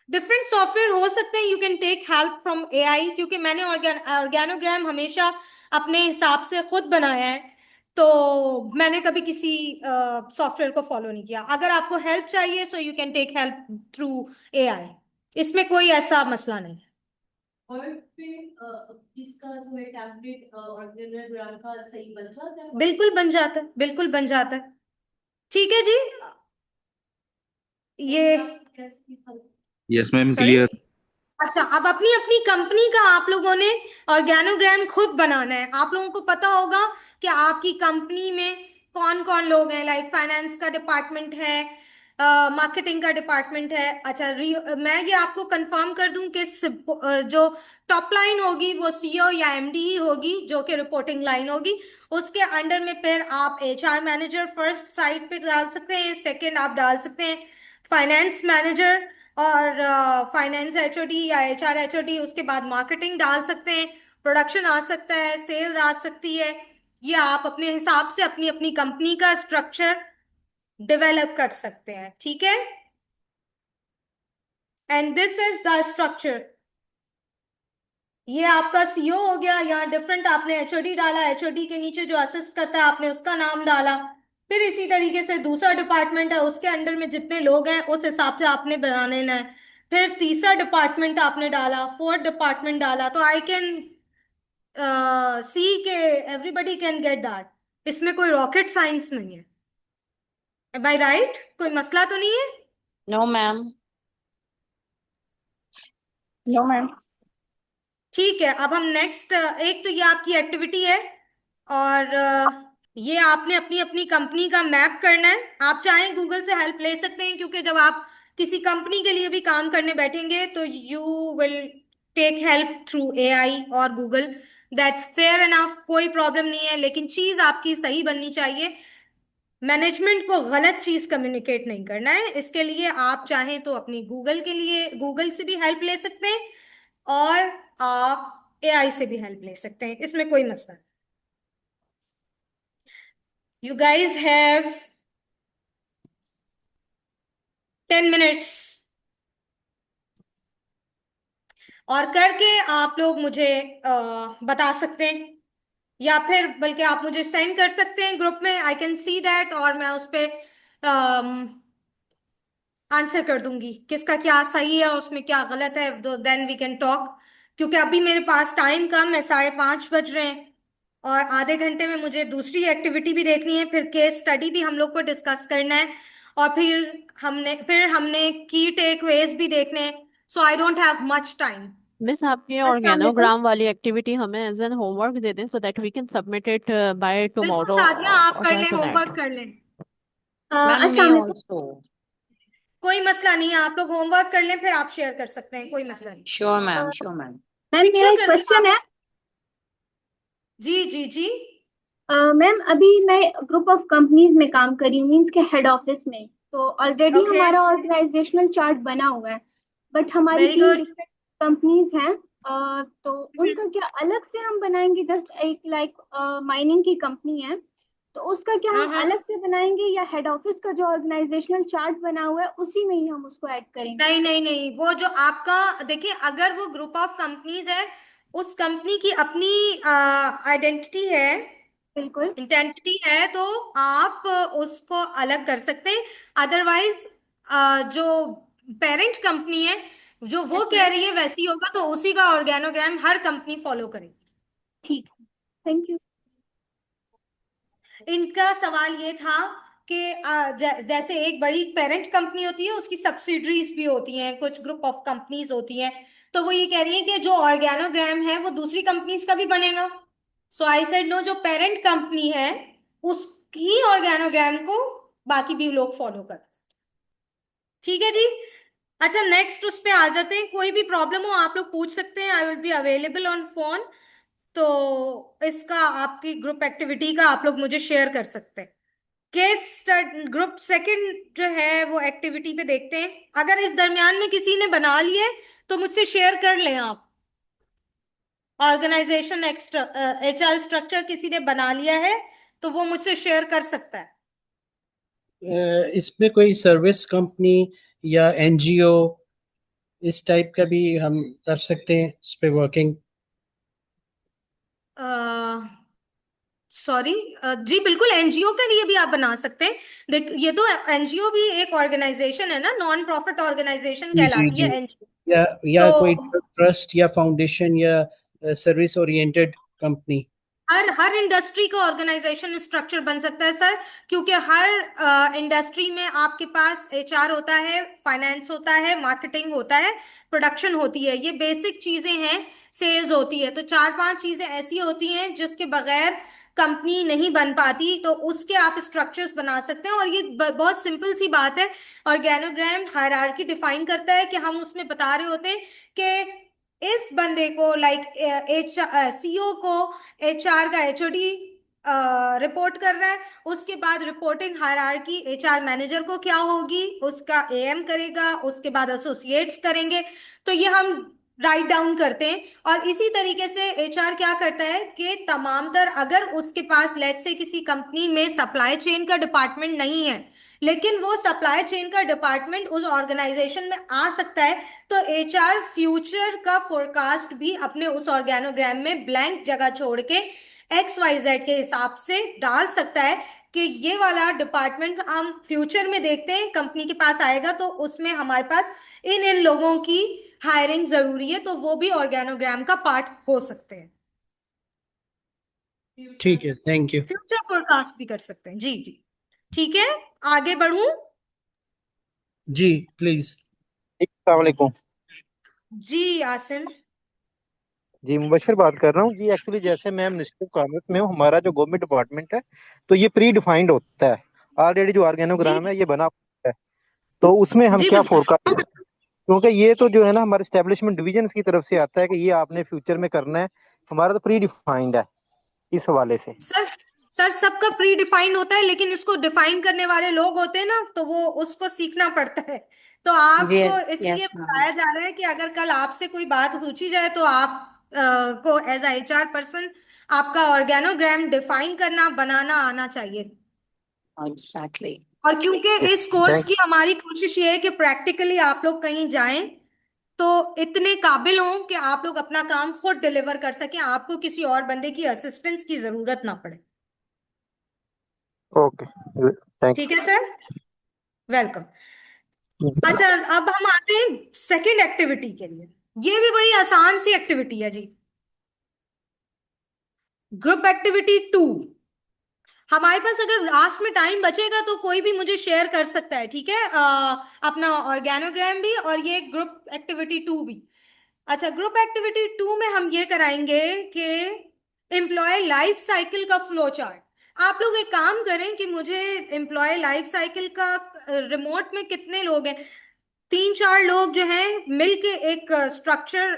डिफरेंट सॉफ्टवेयर हो सकते हैं, you can take help from AI, क्योंकि मैंने ऑर्गेनोग्राम हमेशा अपने हिसाब से खुद बनाया है, तो मैंने कभी किसी सॉफ्टवेयर को फॉलो नहीं किया। अगर आपको हेल्प चाहिए so you can take help through AI, इसमें कोई ऐसा मसला नहीं है। और फिर इसका जो है टेम्पलेट ऑर्गेनोग्राम का सही बन जाता है? बिल्कुल बन जाता है, बिल्कुल बन जाता है। ठीक है जी, ये यस मैम, सॉरी। क्लियर। अच्छा, अब अपनी अपनी कंपनी का आप लोगों ने ऑर्गेनोग्राम खुद बनाना है। आप लोगों को पता होगा कि आपकी कंपनी में कौन कौन लोग हैं, लाइक फाइनेंस का डिपार्टमेंट है, मार्केटिंग का डिपार्टमेंट है। अच्छा, मैं ये आपको कंफर्म कर दूं कि जो टॉप लाइन होगी वो सीईओ या एमडी ही होगी, जो कि रिपोर्टिंग लाइन होगी। उसके अंडर में फिर आप एचआर मैनेजर फर्स्ट साइड पे डाल सकते हैं, सेकंड आप डाल सकते हैं फाइनेंस मैनेजर और फाइनेंस एचओडी या एचआर एचओडी, उसके बाद मार्केटिंग डाल सकते हैं, प्रोडक्शन आ सकता है, सेल्स आ सकती है। ये आप अपने हिसाब से अपनी अपनी कंपनी का स्ट्रक्चर डेवलप कर सकते हैं, ठीक है। And this is the structure. ये आपका सीओ हो गया, यहाँ डिफरेंट आपने एचओडी डाला, एचओडी के नीचे जो असिस्ट करता है आपने उसका नाम डाला। फिर इसी तरीके से दूसरा डिपार्टमेंट है, उसके अंडर में जितने लोग हैं उस हिसाब से आपने बना लेना है। फिर तीसरा डिपार्टमेंट आपने डाला, फोर्थ डिपार्टमेंट डाला, तो आई कैन सी के एवरीबडी कैन गेट दैट। इसमें कोई रॉकेट साइंस नहीं है। Am I right? कोई मसला तो नहीं है? No ma'am. No ma'am. ठीक है, अब हम नेक्स्ट, एक तो ये आपकी एक्टिविटी है और ये आपने अपनी अपनी कंपनी का मैप करना है। आप चाहें गूगल से हेल्प ले सकते हैं, क्योंकि जब आप किसी कंपनी के लिए भी काम करने बैठेंगे तो you will take help through AI और गूगल। दैट्स फेयर एनफ, कोई प्रॉब्लम नहीं है, लेकिन चीज आपकी सही बननी चाहिए। मैनेजमेंट को गलत चीज कम्युनिकेट नहीं करना है। इसके लिए आप चाहें तो अपनी गूगल के लिए गूगल से भी हेल्प ले सकते हैं और आप एआई से भी हेल्प ले सकते हैं, इसमें कोई मसला नहीं। यू गाइज हैव 10 मिनट्स और करके आप लोग मुझे बता सकते हैं, या फिर बल्कि आप मुझे सेंड कर सकते हैं ग्रुप में, आई कैन सी दैट, और मैं उस पर आंसर कर दूंगी किसका क्या सही है उसमें क्या गलत है। देन वी कैन टॉक, क्योंकि अभी मेरे पास टाइम कम है, 5:30 बज रहे हैं और आधे घंटे में मुझे दूसरी एक्टिविटी भी देखनी है, फिर केस स्टडी भी हम लोग को डिस्कस करना है, और फिर हमने की टेकअवेज भी देखने हैं। So I don't have much time. Miss, आपकी अस्सलाम वालेकुम। ऑर्गेनोग्राम वाली एक्टिविटी हमें एज एन होमवर्क दे दें so that we can submit it by बिल्कुल टुमारो सादिया, आप कर और लें, टुनाइट। होमवर्क कर लें, मैम मी अस्सलाम वालेकुम। ऑल्सो। कोई मसला नहीं है। आप लोग होमवर्क कर लें, फिर आप शेयर कर सकते हैं, कोई मसला नहीं। Sure ma'am, sure ma'am. Ma'am मेरा पिक्चर एक कर क्वेश्चन है। जी जी जी। मैम अभी मैं ग्रुप ऑफ कंपनीज में काम कर रही हूँ, मीन्स के हेड ऑफिस में। तो ऑलरेडी ओके, हमारा ऑर्गेनाइजेशनल चार्ट बना हुआ है, बट हमारी वेरी 3 गुड। डिफरेंट कंपनीज हैं। तो उनका क्या अलग से हम बनाएंगे? जस्ट एक लाइक माइनिंग की कंपनी है, तो उसका क्या हम अलग से बनाएंगे, या हेड ऑफिस का जो ऑर्गेनाइजेशनल चार्ट बना हुआ है उसी में ही हम उसको ऐड करेंगे? नहीं नहीं नहीं, वो जो आपका देखिए, अगर वो ग्रुप ऑफ कंपनीज है, उस कंपनी की अपनी आइडेंटिटी है, बिल्कुल। इंटेंटिटी है, तो आप उसको अलग कर सकते हैं। अदरवाइज जो पेरेंट कंपनी है, जो वो यस कह मैम। रही है वैसी होगा, तो उसी का ऑर्गेनोग्राम हर कंपनी फॉलो करेगी। ठीक है, थैंक यू। इनका सवाल ये था कि जैसे एक बड़ी पेरेंट कंपनी होती है, उसकी सब्सिडरीज भी होती हैं, कुछ ग्रुप ऑफ कंपनीज होती हैं, तो वो ये कह रही है कि जो ऑर्गेनोग्राम है वो दूसरी कंपनीज का भी बनेगा। सो आई सेड नो, जो पेरेंट कंपनी है उसकी ऑर्गेनोग्राम को बाकी भी लोग फॉलो कर। ठीक है जी। अच्छा, नेक्स्ट उस पे आ जाते हैं। कोई भी प्रॉब्लम हो आप लोग पूछ सकते हैं, I will be available on phone. तो इसका आपकी ग्रुप एक्टिविटी का आप लोग मुझे शेयर कर सकते हैं। केस ग्रुप सेकंड जो है वो एक्टिविटी पे देखते हैं। अगर इस दरमियान में किसी ने बना लिए तो मुझसे शेयर कर लें आप। ऑर्गेनाइजेशन एचआर स्ट्रक्चर किसी ने बना लिया है तो वो मुझसे शेयर कर सकता है। इसमें कोई सर्विस कंपनी या एनजीओ इस टाइप का भी हम कर सकते हैं इस पे वर्किंग? सॉरी, जी बिल्कुल, एनजीओ के लिए भी आप बना सकते हैं। देख, ये तो एनजीओ भी एक ऑर्गेनाइजेशन है ना, नॉन प्रॉफिट ऑर्गेनाइजेशन जी जी कहलाती जी। है एनजीओ। या कोई तो ट्रस्ट या फाउंडेशन या सर्विस ओरिएंटेड कंपनी? हर इंडस्ट्री का ऑर्गेनाइजेशन स्ट्रक्चर बन सकता है सर, क्योंकि हर इंडस्ट्री में आपके पास एचआर होता है, फाइनेंस होता है, मार्केटिंग होता है, प्रोडक्शन होती है, ये बेसिक चीजें हैं, सेल्स होती है। तो 4-5 चीजें ऐसी होती हैं जिसके बगैर कंपनी नहीं बन पाती, तो उसके आप स्ट्रक्चर्स बना सकते हैं। और ये बहुत सिंपल सी बात है। ऑर्गेनोग्राम हायरार्की डिफाइन करता है कि हम उसमें बता रहे होते हैं कि इस बंदे को, लाइक सीईओ को एचआर का एचओडी रिपोर्ट कर रहा है, उसके बाद रिपोर्टिंग हायरार्की एचआर मैनेजर को क्या होगी, उसका एएम करेगा, उसके बाद एसोसिएट्स करेंगे। तो ये हम राइट डाउन करते हैं। और इसी तरीके से एचआर क्या करता है कि तमाम तर अगर उसके पास लेट्स से किसी कंपनी में सप्लाई चेन का डिपार्टमेंट नहीं है, लेकिन वो सप्लाई चेन का डिपार्टमेंट उस ऑर्गेनाइजेशन में आ सकता है, तो एचआर फ्यूचर का फोरकास्ट भी अपने उस ऑर्गेनोग्राम में ब्लैंक जगह छोड़ के XYZ के हिसाब से डाल सकता है कि ये वाला डिपार्टमेंट हम फ्यूचर में देखते हैं कंपनी के पास आएगा, तो उसमें हमारे पास इन इन लोगों की हायरिंग जरूरी है, तो वो भी ऑर्गेनोग्राम का पार्ट हो सकते हैं। ठीक है, थैंक यू। फ्यूचर फोरकास्ट भी कर सकते हैं। जी जी, ठीक है, आगे बढ़ूं? जी प्लीज। अस्सलाम वालेकुम जी आसिम। जी, मुबशर बात कर रहा हूँ जी। एक्चुअली जैसे मैं मिनिस्ट्री ऑफ कॉमर्स में हूँ, हमारा जो गवर्नमेंट डिपार्टमेंट है तो ये प्री डिफाइंड होता है, ऑलरेडी जो ऑर्गेनोग्राम है ये बना होता है, तो उसमें हम जी क्या बिल्कुल। फोरकास्ट, क्योंकि ये तो जो है ना हमारे स्टैब्लिशमेंट डिवीजन की तरफ से आता है कि ये आपने फ्यूचर में करना है, हमारा तो प्री डिफाइंड है इस हवाले से। सर सर सबका प्री डिफाइंड होता है, लेकिन इसको डिफाइन करने वाले लोग होते हैं ना, तो वो उसको सीखना पड़ता है। तो आपको यस इसलिए यस मैम। बताया जा रहा है कि अगर कल आपसे कोई बात पूछी जाए तो आप को एज अ एचआर पर्सन आपका ऑर्गेनोग्राम डिफाइन करना बनाना आना चाहिए। एग्जैक्टली। और क्योंकि इस कोर्स थैंक की हमारी कोशिश ये है कि प्रैक्टिकली आप लोग कहीं जाएं तो इतने काबिल हों कि आप लोग अपना काम खुद डिलीवर कर सकें, आपको किसी और बंदे की असिस्टेंस की जरूरत ना पड़े। ओके, थैंक ठीक है सर, वेलकम। यू। अच्छा, अब हम आते हैं सेकंड एक्टिविटी के लिए। ये भी बड़ी आसान सी एक्टिविटी है जी, ग्रुप एक्टिविटी 2। हमारे पास अगर लास्ट में टाइम बचेगा तो कोई भी मुझे शेयर कर सकता है, ठीक है, अपना ऑर्गेनोग्राम भी और ये ग्रुप एक्टिविटी 2 भी। अच्छा, ग्रुप एक्टिविटी 2 में हम ये कराएंगे कि एम्प्लॉय लाइफ साइकिल का फ्लो चार्ट। आप लोग एक काम करें कि मुझे एम्प्लॉय लाइफ साइकिल का, रिमोट में कितने लोग हैं, 3-4 लोग जो हैं मिलके एक स्ट्रक्चर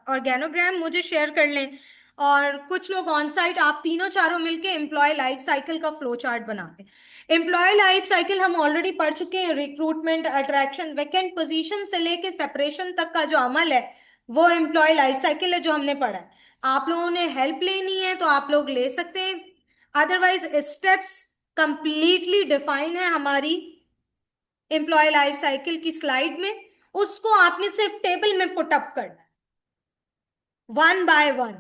ऑर्गेनोग्राम मुझे शेयर कर लें, और कुछ लोग ऑन साइट आप तीनों चारों मिलके एम्प्लॉय लाइफ साइकिल का फ्लो चार्ट बना दें। एम्प्लॉय लाइफ साइकिल हम ऑलरेडी पढ़ चुके हैं, रिक्रूटमेंट, अट्रैक्शन, वैकेंट पोजीशन से लेके सेपरेशन तक का जो अमल है वो एम्प्लॉय लाइफ साइकिल है जो हमने पढ़ा है। आप लोगों ने हेल्प लेनी है तो आप लोग ले सकते हैं, अदरवाइज स्टेप्स कंप्लीटली डिफाइन है हमारी एम्प्लॉय लाइफ साइकिल की स्लाइड में, उसको आपने सिर्फ टेबल में पुट अप करना है 1 बाय 1।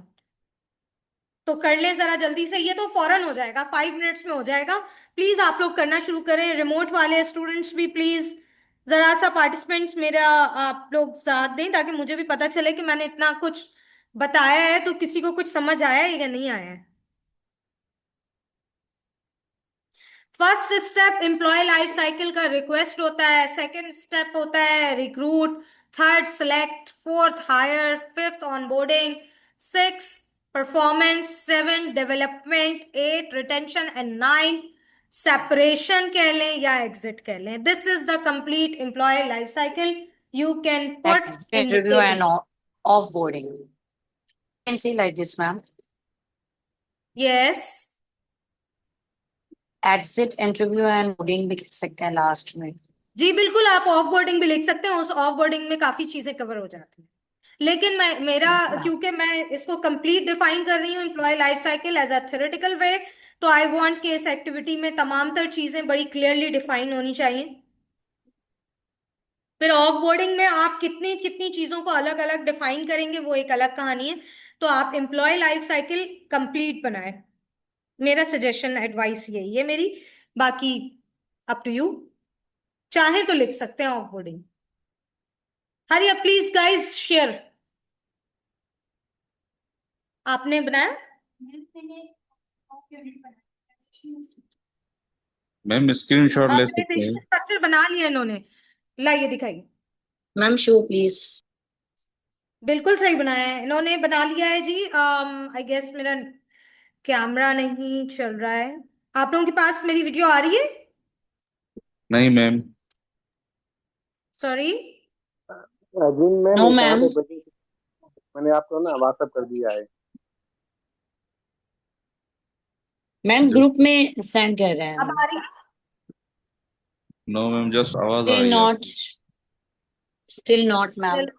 तो कर लें जरा जल्दी से, ये तो फौरन हो जाएगा, 5 मिनट्स में हो जाएगा। प्लीज आप लोग करना शुरू करें, रिमोट वाले स्टूडेंट्स भी प्लीज जरा सा पार्टिसिपेंट्स मेरा आप लोग साथ दें, ताकि मुझे भी पता चले कि मैंने इतना कुछ बताया है तो किसी को कुछ समझ आया है या नहीं आया है। First step employ life cycle का रिक्वेस्ट होता है, सेकंड स्टेप होता है recruit, third select, fourth hire, fifth onboarding, six performance, seven development, eight retention and nine separation कह लें या एग्जिट कह लें। This is the complete employ life cycle you can put in the Interview table. and offboarding. You can see like this, ma'am. यस, Exit interview and boarding भी कर सकते हैं लास्ट में। जी बिल्कुल, आप ऑफ बोर्डिंग भी लिख सकते हैं, उस ऑफ बोर्डिंग में काफी चीजें कवर हो जाती हैं। लेकिन मेरा Yes, ma'am. क्योंकि मैं इसको कंप्लीट डिफाइन कर रही हूँ employ life cycle as a theoretical way, तो आई वांट कि इस एक्टिविटी में तमाम तर चीजें बड़ी क्लियरली डिफाइन होनी चाहिए। फिर ऑफ बोर्डिंग में आप कितनी कितनी चीजों को अलग अलग डिफाइन करेंगे वो एक अलग कहानी है। तो आप एम्प्लॉय लाइफ साइकिल कंप्लीट बनाए, मेरा सजेशन एडवाइस यही है मेरी, बाकी अप टू यू, चाहे तो लिख सकते हैं of boarding. Hurry up please guys, share. आपने बनाया? मैम स्क्रीनशॉट ले सकते ऑर्गेनाइजेशन हैं। स्ट्रक्चर बना लिया इन्होंने, लाइए दिखाइए। Ma'am show please. बिल्कुल सही बनाया है, इन्होंने बना लिया है जी। आई गेस मेरा कैमरा नहीं चल रहा है, आप लोगों के पास मेरी वीडियो आ रही है? नहीं मैम। सॉरी। जिन मैम नो ये कहाँ मैम। पे बजी? मैंने आपको ना व्हाट्सएप कर दिया है। मैम ग्रुप में सेंड कर रहे हैं अब हम। आ रही है? नो मैम, जस्ट आवाज आ स्टिल रही है नॉट, आपकी। Still not ma'am. Still,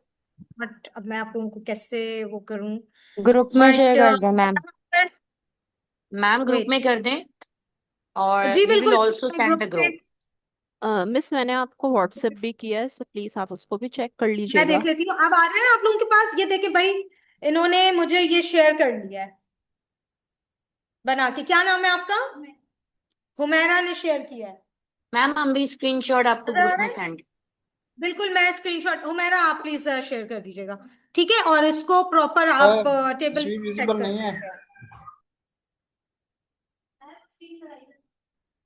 but अब मैं आप लोगों को कैसे वो करूं? ग्रुप में शेयर बट कर दें मैम, मैम ग्रुप वेट, में कर दें और जी वी विल बिल्कुल, ऑल्सो सेंड ग्रुप द में ग्रुप। मिस मैंने आपको व्हाट्सएप भी किया है, सो प्लीज आप उसको भी चेक कर मैं लीजिएगा। देख लेती हूँ। अब आ रहा है ना आप लोगों के पास? ये देखे भाई, इन्होंने मुझे ये शेयर कर दिया है बना के। क्या नाम है आपका? हुमैरा ने शेयर किया है। मैम हम भी स्क्रीनशॉट आपको नजर आ ग्रुप रहा में है? सेंड। बिल्कुल, मैं स्क्रीनशॉट, हुमैरा आप प्लीज शेयर कर दीजिएगा, ठीक है? और इसको प्रॉपर आप टेबल तस्वीर सेट विजिबल कर नहीं है। सकते हैं।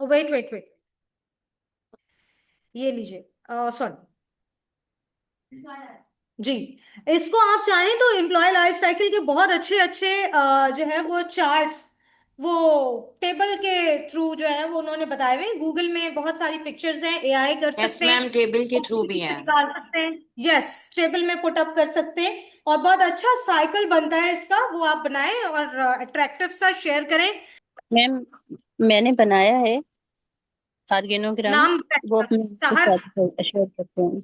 वेट वेट वेट, ये लीजिए, सॉरी जी। इसको आप चाहें तो एम्प्लॉय लाइफ साइकिल के बहुत अच्छे अच्छे जो है वो चार्ट्स, वो टेबल के थ्रू जो है वो उन्होंने बताए हुए हैं। गूगल में बहुत सारी पिक्चर्स हैं, एआई कर यस सकते हैं, मैम, टेबल के थ्रू भी से हैं। निकाल सकते हैं। यस, टेबल में पुट अप कर सकते हैं और बहुत अच्छा साइकिल बनता है इसका, वो आप बनाएं और अट्रैक्टिव सा शेयर करें। मैम मैंने बनाया है ऑर्गेनोग्राम, नाम वो अपने के सहर, साथ शेयर करते हैं।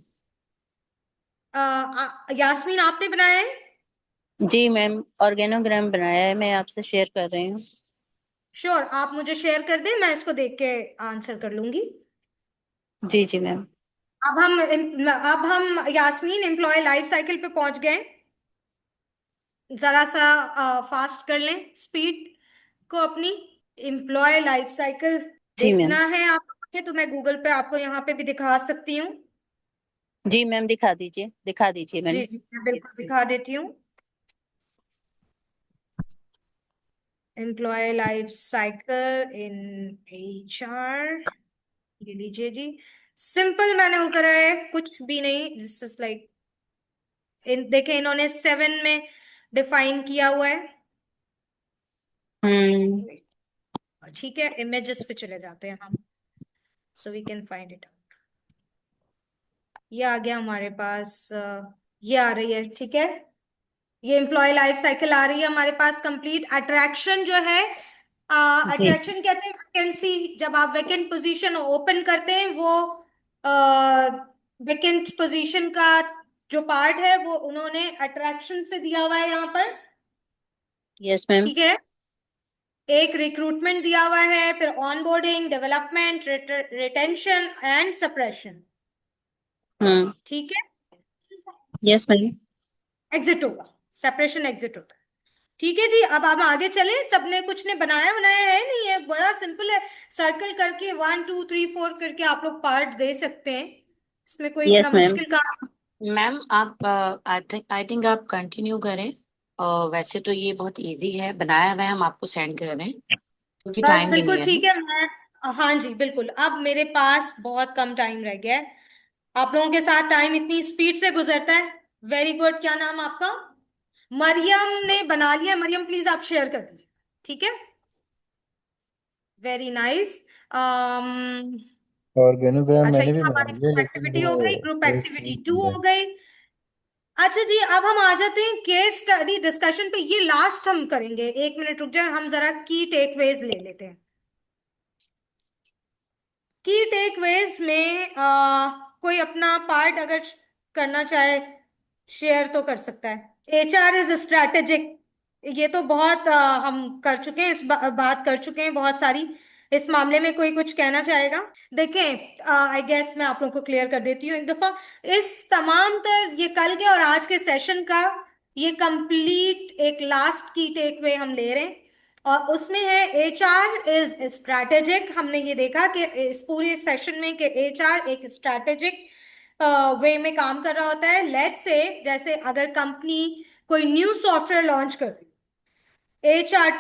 यास्मीन आपने बनाया है? जी मैम, ऑर्गेनोग्राम बनाया है, मैं आपसे शेयर कर रही हूँ। श्योर, आप मुझे शेयर कर दें, मैं इसको देख के आंसर कर लूंगी। जी जी मैम। अब हम यास्मीन एम्प्लॉय लाइफ साइकिल पे पहुंच गए। जरा सा फास्ट कर लें स्पीड को अपनी। एम्प्लॉय लाइफ साइकिल जी मैम। देखना है आपको तो मैं गूगल पे आपको यहाँ पे भी दिखा सकती हूँ। जी मैम, दिखा दीजिए मैम। जी जी, मैं बिल्कुल दिखा देती हूँ। Employ life cycle in HR, ये लीजिए जी। सिंपल मैंने वो करा है, कुछ भी नहीं। दिस इज लाइक, देखें इन्होंने 7 में डिफाइन किया हुआ है। ठीक है, इमेजेस पे चले जाते हैं हम, so we can find it out. ये आ गया हमारे पास, ये आ रही है, ठीक है। ये एम्प्लॉय लाइफ साइकिल आ रही है हमारे पास कंप्लीट। अट्रैक्शन जो है, जी अट्रैक्शन कहते हैं वैकेंसी। जब आप वैकेंट पोजीशन ओपन करते हैं, वो वैकेंट पोजीशन का जो पार्ट है वो उन्होंने अट्रैक्शन से दिया हुआ है यहाँ पर, यस मैम। ठीक है। एक रिक्रूटमेंट दिया हुआ है, फिर onboarding, development, retention and suppression, ठीक है। Yes ma'am. एग्जिट होगा, सेपरेशन एग्जिट होता है, ठीक है जी। अब हम आगे चले। सबने कुछ ने बनाया बनाया है नहीं, है बड़ा सिंपल है। सर्कल करके 1 2 3 4 करके आप लोग पार्ट दे सकते हैं, इसमें कोई यस इतना मैम। मुश्किल काम। मैम आप आई थिंक आप कंटिन्यू करें। वैसे तो ये बहुत इजी है, बनाया हुआ है, हम आपको सेंड कर रहे हैं क्योंकि बस टाइम भी नहीं बिल्कुल है ठीक ना। है। मैं, हाँ जी बिल्कुल, अब मेरे पास बहुत कम टाइम रह गया है। आप लोगों के साथ टाइम इतनी स्पीड से गुजरता है। Very good. क्या नाम आपका? मरियम ने बना लिया। मरियम प्लीज आप शेयर कर दीजिए, ठीक है। Very nice. ऑर्गेनोग्राम अच्छा, मैंने ये भी बना हमारी लिया ग्रुप लेकिन एक्टिविटी हो गई, वो ग्रुप पेज एक्टिविटी नहीं 2 खुल रहा। हो गई। अच्छा जी, अब हम आ जाते हैं केस स्टडी डिस्कशन पे। ये लास्ट हम करेंगे, 1 मिनट रुक जाए, हम जरा की टेकवेज ले लेते हैं। की टेकवेज में कोई अपना पार्ट अगर करना चाहे शेयर तो कर सकता है। HR इज स्ट्रैटेजिक, ये तो बहुत हम कर चुके हैं, बात कर चुके हैं बहुत सारी। इस मामले में कोई कुछ कहना चाहेगा? देखें, आई गेस मैं आप लोगों को क्लियर कर देती हूँ एक दफा। इस तमाम तर ये कल के और आज के सेशन का ये कंप्लीट एक लास्ट की टेकवे हम ले रहे हैं, और उसमें है HR इज स्ट्रैटेजिक। हमने ये देखा कि इस पूरे सेशन में कि HR एक स्ट्रैटेजिक वे में काम कर रहा होता है। लेट्स से, जैसे अगर कंपनी कोई न्यू सॉफ्टवेयर लॉन्च कर रही, HR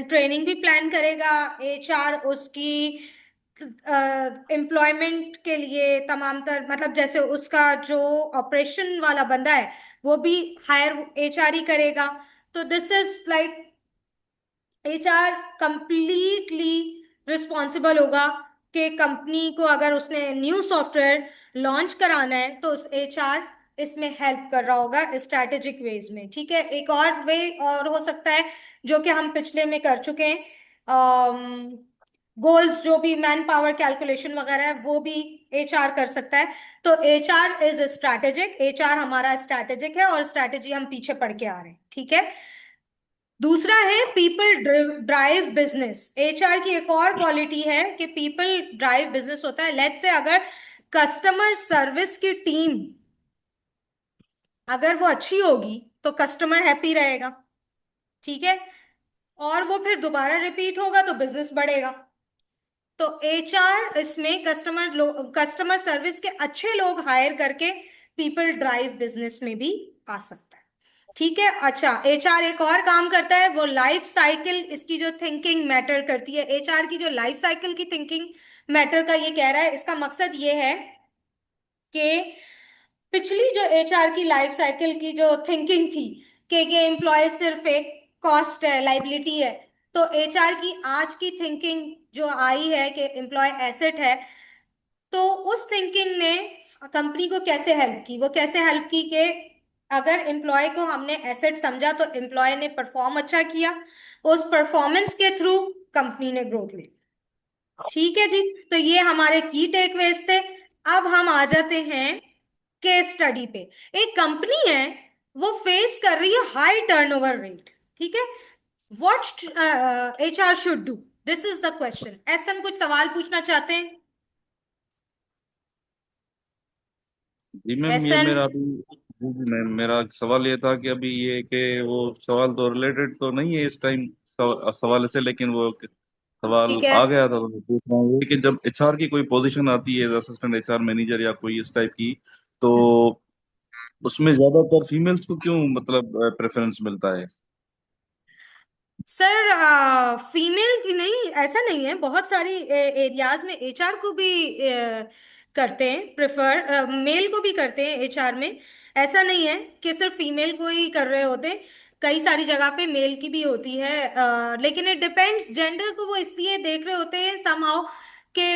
ट्रेनिंग भी प्लान करेगा। HR उसकी एम्प्लॉयमेंट के लिए तमाम तर, मतलब जैसे उसका जो ऑपरेशन वाला बंदा है वो भी हायर HR ही करेगा। तो this is like HR completely responsible होगा कि कंपनी को अगर उसने न्यू सॉफ्टवेयर लॉन्च कराना है तो उस HR इसमें हेल्प कर रहा होगा स्ट्रैटेजिक वेज में, ठीक है। एक और वे और हो सकता है जो कि हम पिछले में कर चुके हैं, गोल्स जो भी मैन पावर कैलकुलेशन वगैरह है वो भी एचआर कर सकता है। तो एचआर इज स्ट्रैटेजिक, एचआर हमारा स्ट्रैटेजिक है और स्ट्रैटेजी हम पीछे पढ़ के आ रहे हैं, ठीक है। दूसरा है पीपल ड्राइव बिजनेस। एचआर की एक और क्वालिटी है कि पीपल ड्राइव बिजनेस होता है। लेट्स से अगर कस्टमर सर्विस की टीम अगर वो अच्छी होगी तो कस्टमर हैप्पी रहेगा, ठीक है, और वो फिर दोबारा रिपीट होगा तो बिजनेस बढ़ेगा। तो एचआर इसमें कस्टमर सर्विस के अच्छे लोग हायर करके पीपल ड्राइव बिजनेस में भी आ सकता है, ठीक है। अच्छा, एचआर एक और काम करता है, वो लाइफ साइकिल, इसकी जो थिंकिंग मैटर करती है, एचआर की जो लाइफ साइकिल की थिंकिंग मैटर का ये कह रहा है। इसका मकसद ये है कि पिछली जो एचआर की लाइफ साइकिल की जो थिंकिंग थी कि ये एम्प्लॉय सिर्फ एक कॉस्ट है, लाइबिलिटी है, तो एचआर की आज की थिंकिंग जो आई है कि एम्प्लॉय एसेट है, तो उस थिंकिंग ने कंपनी को कैसे हेल्प की, वो कैसे हेल्प की कि अगर एम्प्लॉय को हमने एसेट समझा तो एम्प्लॉय ने परफॉर्म अच्छा किया, उस परफॉर्मेंस के थ्रू कंपनी ने ग्रोथ ली, ठीक है जी। तो ये हमारे की टेकअवेज थे। अब हम आ जाते हैं केस स्टडी पे। एक कंपनी है वो फेस कर रही है हाई टर्नओवर रेट, ठीक है। What HR should do, this is the question. एसन कुछ सवाल पूछना चाहते हैं? जी मैम, ये एसन, मेरा अभी जी जी मैम, मेरा सवाल ये था कि अभी ये कि वो सवाल तो रिलेटेड तो नहीं है इस टाइम सवाल से, लेकिन वो सवाल ठीक है। आ गया था तो मैं पूछ रहा हूँ ये कि जब एचआर की कोई पोजीशन आती है, असिस्टेंट एचआर मैनेजर या कोई इस टाइप की, तो उसमें ज्यादातर फीमेल्स को क्यों मतलब प्रेफरेंस मिलता है? सर फीमेल की नहीं, ऐसा नहीं है, बहुत सारी एरियाज में एचआर को भी करते हैं प्रेफर, मेल को भी करते हैं एचआर में। ऐसा नहीं है कि सिर्फ फीमेल को ही कर रहे होते, कई सारी जगह पे मेल की भी होती है, लेकिन इट डिपेंड्स, जेंडर को वो इसलिए देख रहे होते हैं समहाउ कि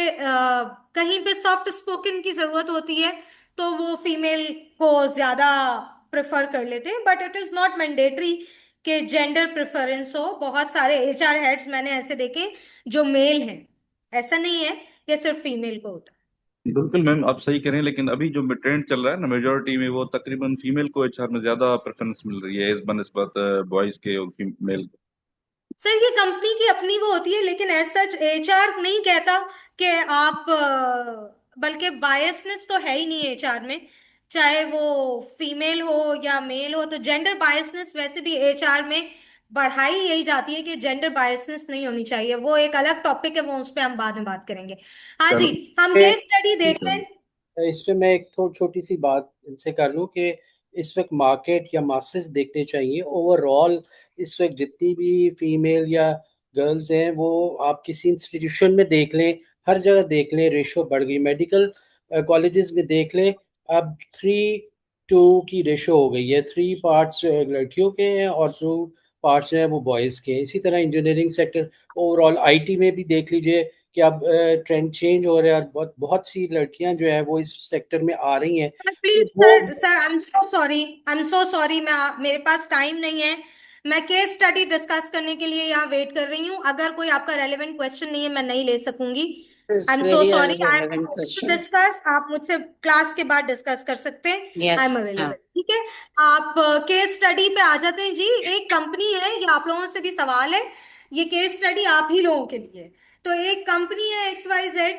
कहीं पे सॉफ्ट स्पोकन की जरूरत होती है तो वो फीमेल को ज्यादा प्रेफर कर लेते हैं, but it is not mandatory कि जेंडर प्रेफरेंस हो। बहुत सारे एचआर हेड्स मैंने ऐसे देखे जो मेल हैं, ऐसा नहीं है कि सिर्फ फीमेल को होता बिल्कुल मैम, आप सही कह रहे हैं, लेकिन अभी जो ट्रेंड चल रहा है ना मेजोरिटी में, वो तकरीबन फीमेल को एचआर में ज्यादा प्रेफरेंस मिल रही है इस बनस्बत बॉयज के और फीमेल। सर। ये कंपनी की अपनी वो होती है, लेकिन एज सच एचआर नहीं कहता कि आप बल्कि बायसनेस तो है ही नहीं एचआर में, चाहे वो फीमेल हो या मेल हो। तो जेंडर बायसनेस वैसे भी एचआर में बढ़ाई यही जाती है कि जेंडर बायसनेस नहीं होनी चाहिए, वो एक अलग टॉपिक है, वो उस पर हम बाद में बात करेंगे। हाँ जी, चलो हम केस स्टडी देख लें। इस पे मैं एक छोटी सी बात इनसे कर लूँ कि इस वक्त मार्केट या मासेस देखने चाहिए ओवरऑल। इस वक्त जितनी भी फीमेल या गर्ल्स हैं वो आप किसी इंस्टीट्यूशन में देख लें, हर जगह देख लें, रेशो बढ़ गई। मेडिकल कॉलेजेस में देख लें, अब 3:2 की रेशो हो गई है, 3 पार्ट्स लड़कियों के हैं और 2 पार्ट्स जो हैं वो बॉयज़ के हैं। इसी तरह इंजीनियरिंग सेक्टर ओवरऑल, आईटी में भी देख लीजिए कि अब ट्रेंड चेंज हो रहा है और बहुत बहुत सी लड़कियां जो है वो इस सेक्टर में आ रही हैं। प्लीज तो वो sir I am so sorry, I am so sorry, मेरे पास टाइम नहीं है, मैं केस स्टडी डिस्कस करने के लिए यहाँ वेट कर रही हूँ। अगर कोई आपका रेलेवेंट क्वेश्चन नहीं है मैं नहीं ले सकूंगी, I am so very sorry. I am relevant question. Discuss, आप मुझसे क्लास के बाद डिस्कस कर सकते हैं, Yes, आई एम अवेलेबल, ठीक है। आप केस स्टडी पे आ जाते हैं जी। एक कंपनी है, ये आप लोगों से भी सवाल है, ये केस स्टडी आप ही लोगों के लिए। तो एक कंपनी है XYZ,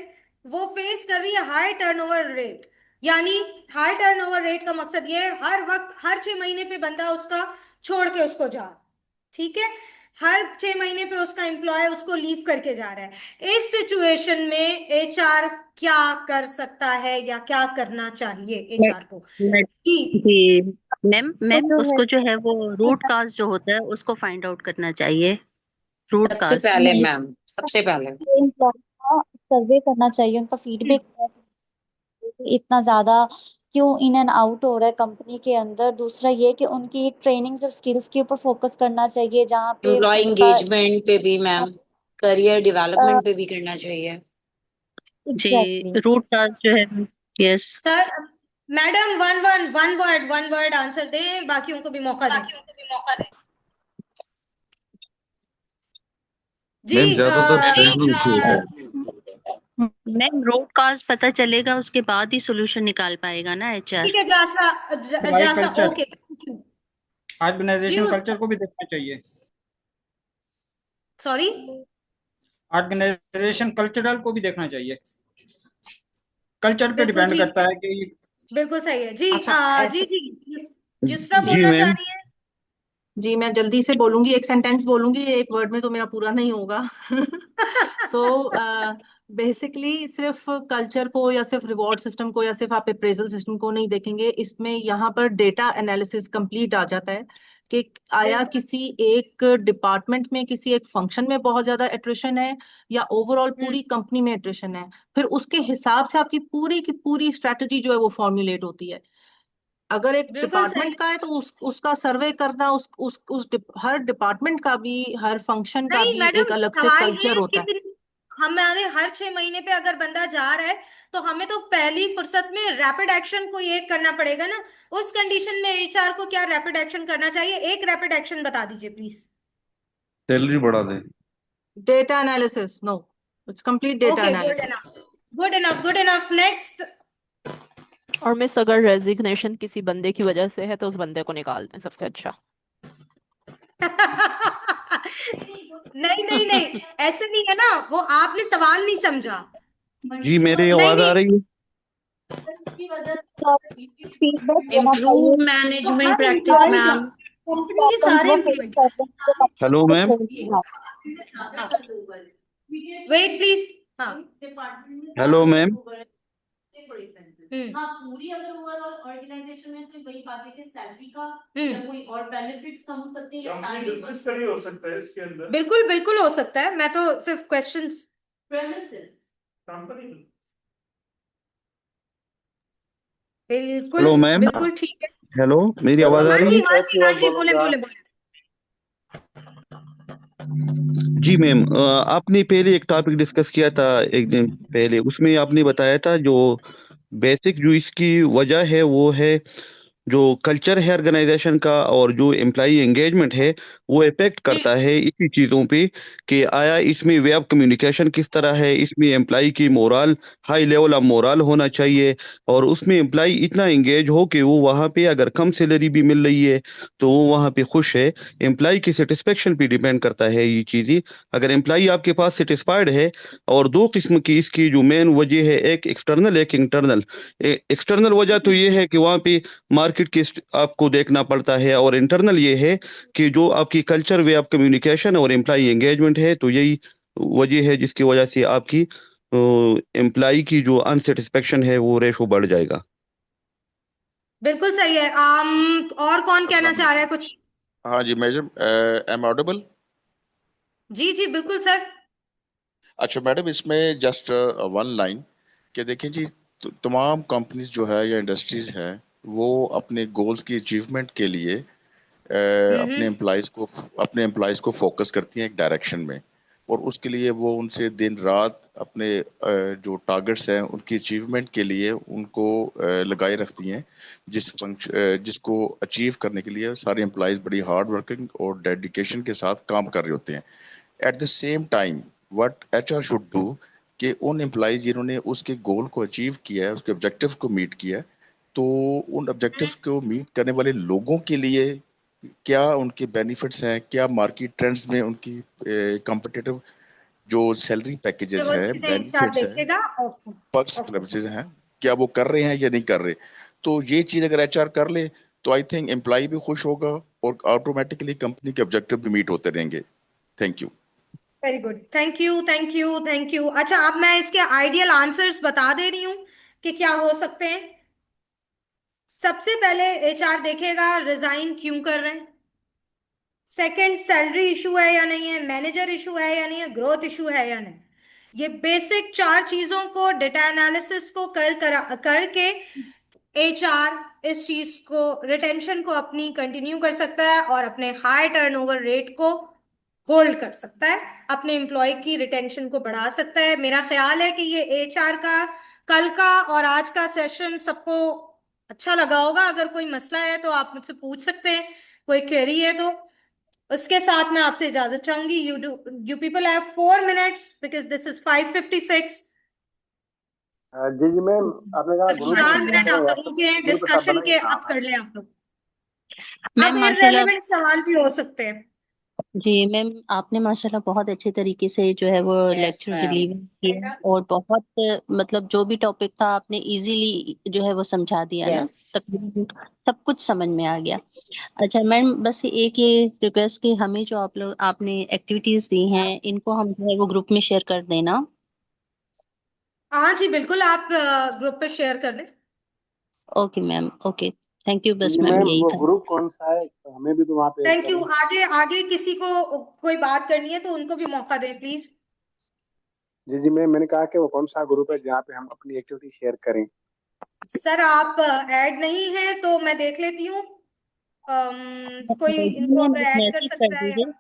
वो फेस कर रही है हाई टर्नओवर रेट। यानी हाई टर्नओवर रेट का मकसद ये है हर वक्त हर 6 महीने पे बंदा उसका छोड़ के उसको जा रहा, ठीक है, हर 6 महीने पे उसका एम्प्लॉय उसको लीव करके जा रहा है। इस सिचुएशन में एचआर क्या कर सकता है या क्या करना चाहिए एचआर को कि जी मैम, जो उसको है जो है वो रूट काज जो होता है उसको फाइंड आउट करना चाहिए। रूट सबसे काज पहले मैम, सबसे पहले एम्प्लॉय का सर्वे करना चाहिए, उनका फीडबैक इतना ज्यादा क्यों इन एंड आउट हो रहा है कंपनी के अंदर। दूसरा ये कि उनकी ट्रेनिंग्स और स्किल्स के ऊपर फोकस करना चाहिए, जहाँ पे एम्प्लॉय उनका एंगेजमेंट पे भी मैम, करियर डेवलपमेंट पे भी करना चाहिए। जी एग्जैक्टली। रूट काज जो है, yes sir madam one word answer दें, बाकियों को भी मौका दें। जी मैम ज्यादातर सैलरी इशू होता है। मैम रोड कॉज पता चलेगा उसके बाद ही सोल्यूशन निकाल पाएगा ना एचआर। ठीक है जासा एम्प्लॉय जासा कल्चर, ओके थैंक यू जी ऑर्गेनाइजेशन कल्चर को भी देखना चाहिए। सॉरी ऑर्गेनाइजेशन कल्चरल को भी देखना चाहिए। कल्चर पे बिल्कुल डिपेंड ठीक करता है कि बिल्कुल सही है जी अच्छा जी ऐसे जी जिसरा जी बोलना चाह मैम। रही है जी मैं जल्दी से बोलूंगी, एक सेंटेंस बोलूंगी, एक वर्ड में तो मेरा पूरा नहीं होगा। सो बेसिकली सिर्फ कल्चर को या सिर्फ रिवॉर्ड सिस्टम को या सिर्फ आप अप्रेजल सिस्टम को नहीं देखेंगे, इसमें यहाँ पर डेटा एनालिसिस कंप्लीट आ जाता है कि आया बिल्कुल किसी एक डिपार्टमेंट में किसी एक फंक्शन में बहुत ज्यादा एट्रिशन है या ओवरऑल पूरी कंपनी में एट्रिशन है, फिर उसके हिसाब से आपकी पूरी की पूरी स्ट्रेटजी जो है वो फॉर्मुलेट होती है। अगर एक बिल्कुल सही डिपार्टमेंट का है तो उसका सर्वे करना, हर डिपार्टमेंट का भी हर फंक्शन का नहीं भी मैडम एक अलग से सवाल कल्चर है होता है। हमारे हर 6 महीने पे अगर बंदा जा रहा है तो हमें तो पहली फुर्सत में रैपिड एक्शन कोई एक करना पड़ेगा ना। उस कंडीशन में एचआर को क्या रैपिड एक्शन करना चाहिए? एक रैपिड एक्शन बता दीजिए प्लीज। सैलरी बढ़ा दें। Data analysis, no, it's complete data okay analysis. Good enough next. और मिस अगर रेजिग्नेशन किसी बंदे की वजह से है तो उस बंदे को निकाल दें, सबसे अच्छा। नहीं नहीं नहीं ऐसे नहीं है ना, वो आपने सवाल नहीं समझा। जी मेरी नहीं आवाज आ नहीं रही है? की वजह फीडबैक देना इम्प्रूव चाहिए। तो मैनेजमेंट हर प्रैक्टिस एम्प्लॉय मैम। कंपनी के सारे वो फेस एम्प्लॉय कर रहे हैं तो हेलो मैम। वेट प्लीज हाँ डिपार्टमेंट में हेलो ज्यादा मैम। turnover है, for example। हाँ पूरी अगर ओवरऑल ऑर्गेनाइजेशन में तो वही बात है कि सैलरी का या कोई और बेनिफिट्स कम हो सकते हैं या कंपनी बिजनेस का भी हो सकता है इसके अंदर। बिल्कुल बिल्कुल हो सकता है, मैं तो सिर्फ क्वेश्चंस प्रेमिसेस कंपनी बिल्कुल हेलो मैम। बिल्कुल ठीक है। हेलो मेरी आवाज आ हाँ रही जी है? हाँ जी हाँ जी बोले बोले बोले। जी मैम, आपने पहले एक टॉपिक डिस्कस किया था एक दिन पहले, उसमें आपने बताया था जो बेसिक जो इसकी वजह है वो है जो कल्चर है ऑर्गेनाइजेशन का और जो एम्प्लॉई एंगेजमेंट है वो इफेक्ट करता है इसी चीज़ों पे कि आया इसमें वे ऑफ कम्युनिकेशन किस तरह है, इसमें एम्प्लॉई की moral high level of moral होना चाहिए और उसमें एम्प्लॉई इतना एंगेज हो कि वो वहाँ पे अगर कम सैलरी भी मिल रही है तो वो वहाँ पे खुश है। एम्प्लॉई की सेटिस्फेक्शन पे डिपेंड करता है ये चीज़ें। अगर एम्प्लॉई आपके पास सेटिस्फाइड है और दो किस्म की इसकी जो मेन वजह है, एक एक्सटर्नल एक इंटरनल। एक्सटर्नल वजह तो ये है कि वहाँ पे मार्केट की आपको देखना पड़ता है और इंटरनल ये है कि जो आपकी कल्चर वे ऑफ कम्युनिकेशन और एम्प्लॉई एंगेजमेंट है, तो यही वजह है जिसकी वजह से आपकी एम्प्लॉई की जो अनसेटिस्फेक्शन है वो रेशो बढ़ जाएगा। बिल्कुल सही है। और कौन कहना चाह रहा है कुछ? हाँ जी मैडम, एम ऑडिबल? जी जी बिल्कुल सर। अच्छा मैडम, इसमें जस्ट वन लाइन कि देखें जी, तमाम कंपनीज जो है या इंडस्ट्रीज हैं वो अपने गोल्स की अचीवमेंट के लिए अपने एम्प्लॉयज़ को फोकस करती हैं एक डायरेक्शन में, और उसके लिए वो उनसे दिन रात अपने जो टारगेट्स हैं उनकी अचीवमेंट के लिए उनको लगाए रखती हैं, जिसको अचीव करने के लिए सारे एम्प्लॉयज़ बड़ी हार्ड वर्किंग और डेडिकेशन के साथ काम कर रहे होते हैं। At the same time what HR should do कि उन एम्प्लॉयज जिन्होंने उसके गोल को अचीव किया है, उसके ऑब्जेक्टिव्स को मीट किया है, तो उन ऑब्जेक्टिव्स को मीट करने वाले लोगों के लिए क्या उनके बेनिफिट्स हैं, क्या मार्केट ट्रेंड्स में उनकी कॉम्पिटिटिव जो सैलरी पैकेजेस है, एचआर बेनिफिट्स है, देखेगा ऑफ पर्क्स कोर्स। हैं, क्या वो कर रहे हैं या नहीं कर रहे। तो ये चीज अगर एचआर कर ले तो आई थिंक एम्प्लॉय भी खुश होगा और ऑटोमेटिकली कंपनी के ऑब्जेक्टिव भी मीट होते रहेंगे। Thank you. Very good thank you thank you thank you. अच्छा अब मैं इसके आइडियल आंसर्स बता दे रही हूँ कि क्या हो सकते हैं। सबसे पहले एचआर देखेगा रिजाइन क्यों कर रहे हैं। सेकंड सैलरी इशू है या नहीं है, मैनेजर इशू है या नहीं है, ग्रोथ इशू है या नहीं। ये बेसिक 4 चीजों को डेटा एनालिसिस को करके एचआर इस चीज को रिटेंशन को अपनी कंटिन्यू कर सकता है और अपने हाई टर्नओवर रेट को होल्ड कर सकता है, अपने एम्प्लॉय की रिटेंशन को बढ़ा सकता है। मेरा ख्याल है कि ये एचआर का कल का और आज का सेशन सबको अच्छा लगा होगा। अगर कोई मसला है तो आप मुझसे पूछ सकते हैं, कोई क्वेरी है तो। उसके साथ मैं आपसे इजाजत चाहूंगी. You people have 4 minutes because this is 5:56. जी जी मैम, आपने कहा ग्रुप 4 मिनट आप बनाए, लोगों के ग्रुप सब डिस्कशन बनाए के कहाँ अब है? कर लें आप लोग. मैम अब माशाल्लाह इररेलेवेंट सवाल भी हो सकते हैं. जी मैम, आपने माशाल्लाह बहुत अच्छे तरीके से जो है वो यस लेक्चर मैम. डिलीवर किया और बहुत मतलब जो भी टॉपिक था आपने इजीली जो है वो समझा दिया ना, यस. तकरीबन सब कुछ समझ में आ गया. अच्छा मैम, बस एक ये रिक्वेस्ट कि हमें जो आप लोग आपने एक्टिविटीज दी हैं इनको हम जो है वो ग्रुप में शेयर कर देना. हाँ जी बिल्कुल, आप ग्रुप पे शेयर कर दें. Okay ma'am, okay, thank you. जी बस जी मैम मैम, यही वो था. ग्रुप कौन सा है, तो हमें भी तो वहाँ पे ऐड थैंक यू. करें. आगे आगे किसी को कोई बात करनी है तो उनको भी मौका दें प्लीज. जी जी मैम, मैंने कहा कि वो कौन सा ग्रुप है जहाँ पे हम अपनी एक्टिविटी शेयर करें. सर आप ऐड नहीं है तो मैं देख लेती हूँ. कोई इनको मैम अगर एक ऐड कर मैसेज कर सकता है. दीजिए.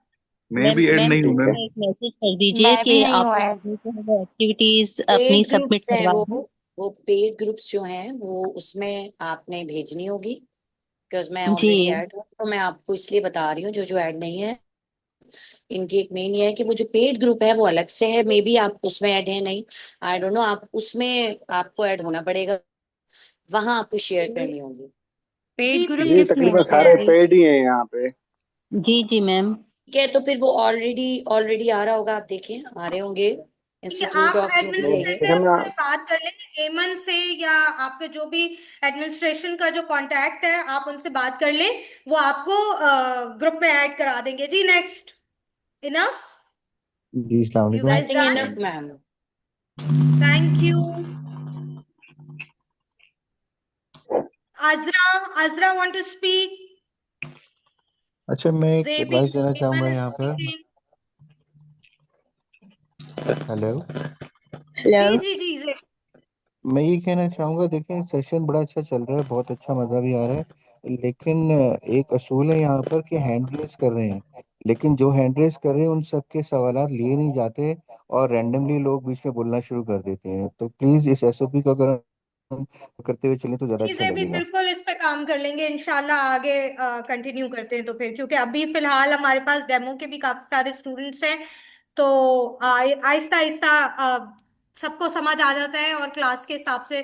मैं मैम भी ऐड मैम नहीं हूँ ग्रुप मैम। में एक मैसेज कर दीजिए मैं भी कि नहीं आप हूँ लोग ऐड. जो है वो एक्टिविटीज अपनी पेड सबमिट ग्रुप्स हैं करवा दें. वो पेड ग्रुप्स जो हैं वो उसमें आपने भेजनी होगी बिकॉज मैं जी ऑलरेडी ऐड हूँ. तो मैं आपको इसलिए बता रही हूँ जो जो ऐड नहीं है. इनकी एक मेन ये है कि वो जो पेड ग्रुप है वो अलग से है. मे बी आप उसमें ऐड है नहीं. I don't know. आप उसमें आपको ऐड होना पड़ेगा. वहां आपको शेयर करनी होगी. जी पेड ग्रुप जी प्लीज. किस में तकरीबन है सारे प्लीज? पेड ही हैं यहाँ पे. जी जी मैम. ठीक है. तो फिर वो ऑलरेडी ऑलरेडी आ रहा होगा. आप देखिए आ रहे होंगे. ठीक है, इंस्टीट्यूट आप ऑफ जो भी है ये. लेकिन एडमिनिस्ट्रेटर से बात कर लें, एमन से, या आपके जो भी एडमिनिस्ट्रेशन का जो कांटेक्ट है आप उनसे बात कर लें. वो आपको ग्रुप में ऐड करा देंगे. जी नेक्स्ट. इनफ. जी अस्सलाम यू वालेकुम। I guys think done. Enough ma'am. Thank you. Azra, Azra want to speak. अच्छा मैं एक Zebi, एडवाइस देना Iman चाहूँगा is यहाँ पर। speaking. हेलो, जी हेलो. जी जी जी. मैं ये कहना चाहूँगा, देखिए सेशन बड़ा अच्छा चल रहा है, बहुत अच्छा मज़ा भी आ रहा है, लेकिन एक असूल है यहाँ पर कि हैंड रेस कर रहे हैं, लेकिन जो हैंड रेस कर रहे हैं उन सबके सवालात लिए नहीं जाते और रैंडमली लोग बीच में बोलना शुरू कर देते हैं। तो प्लीज़ इस एसओपी को अगर हम करते हुए चलें तो ज़्यादा अच्छा चीजें भी लगेगा। बिल्कुल इस पे काम कर लेंगे इंशाल्लाह. आगे कंटिन्यू करते हैं तो फिर, क्योंकि अभी फिलहाल हमारे पास डेमो के भी काफी सारे स्टूडेंट्स हैं. तो आहिस्ता आहिस्ता सबको समझ आ जाता है और क्लास के हिसाब से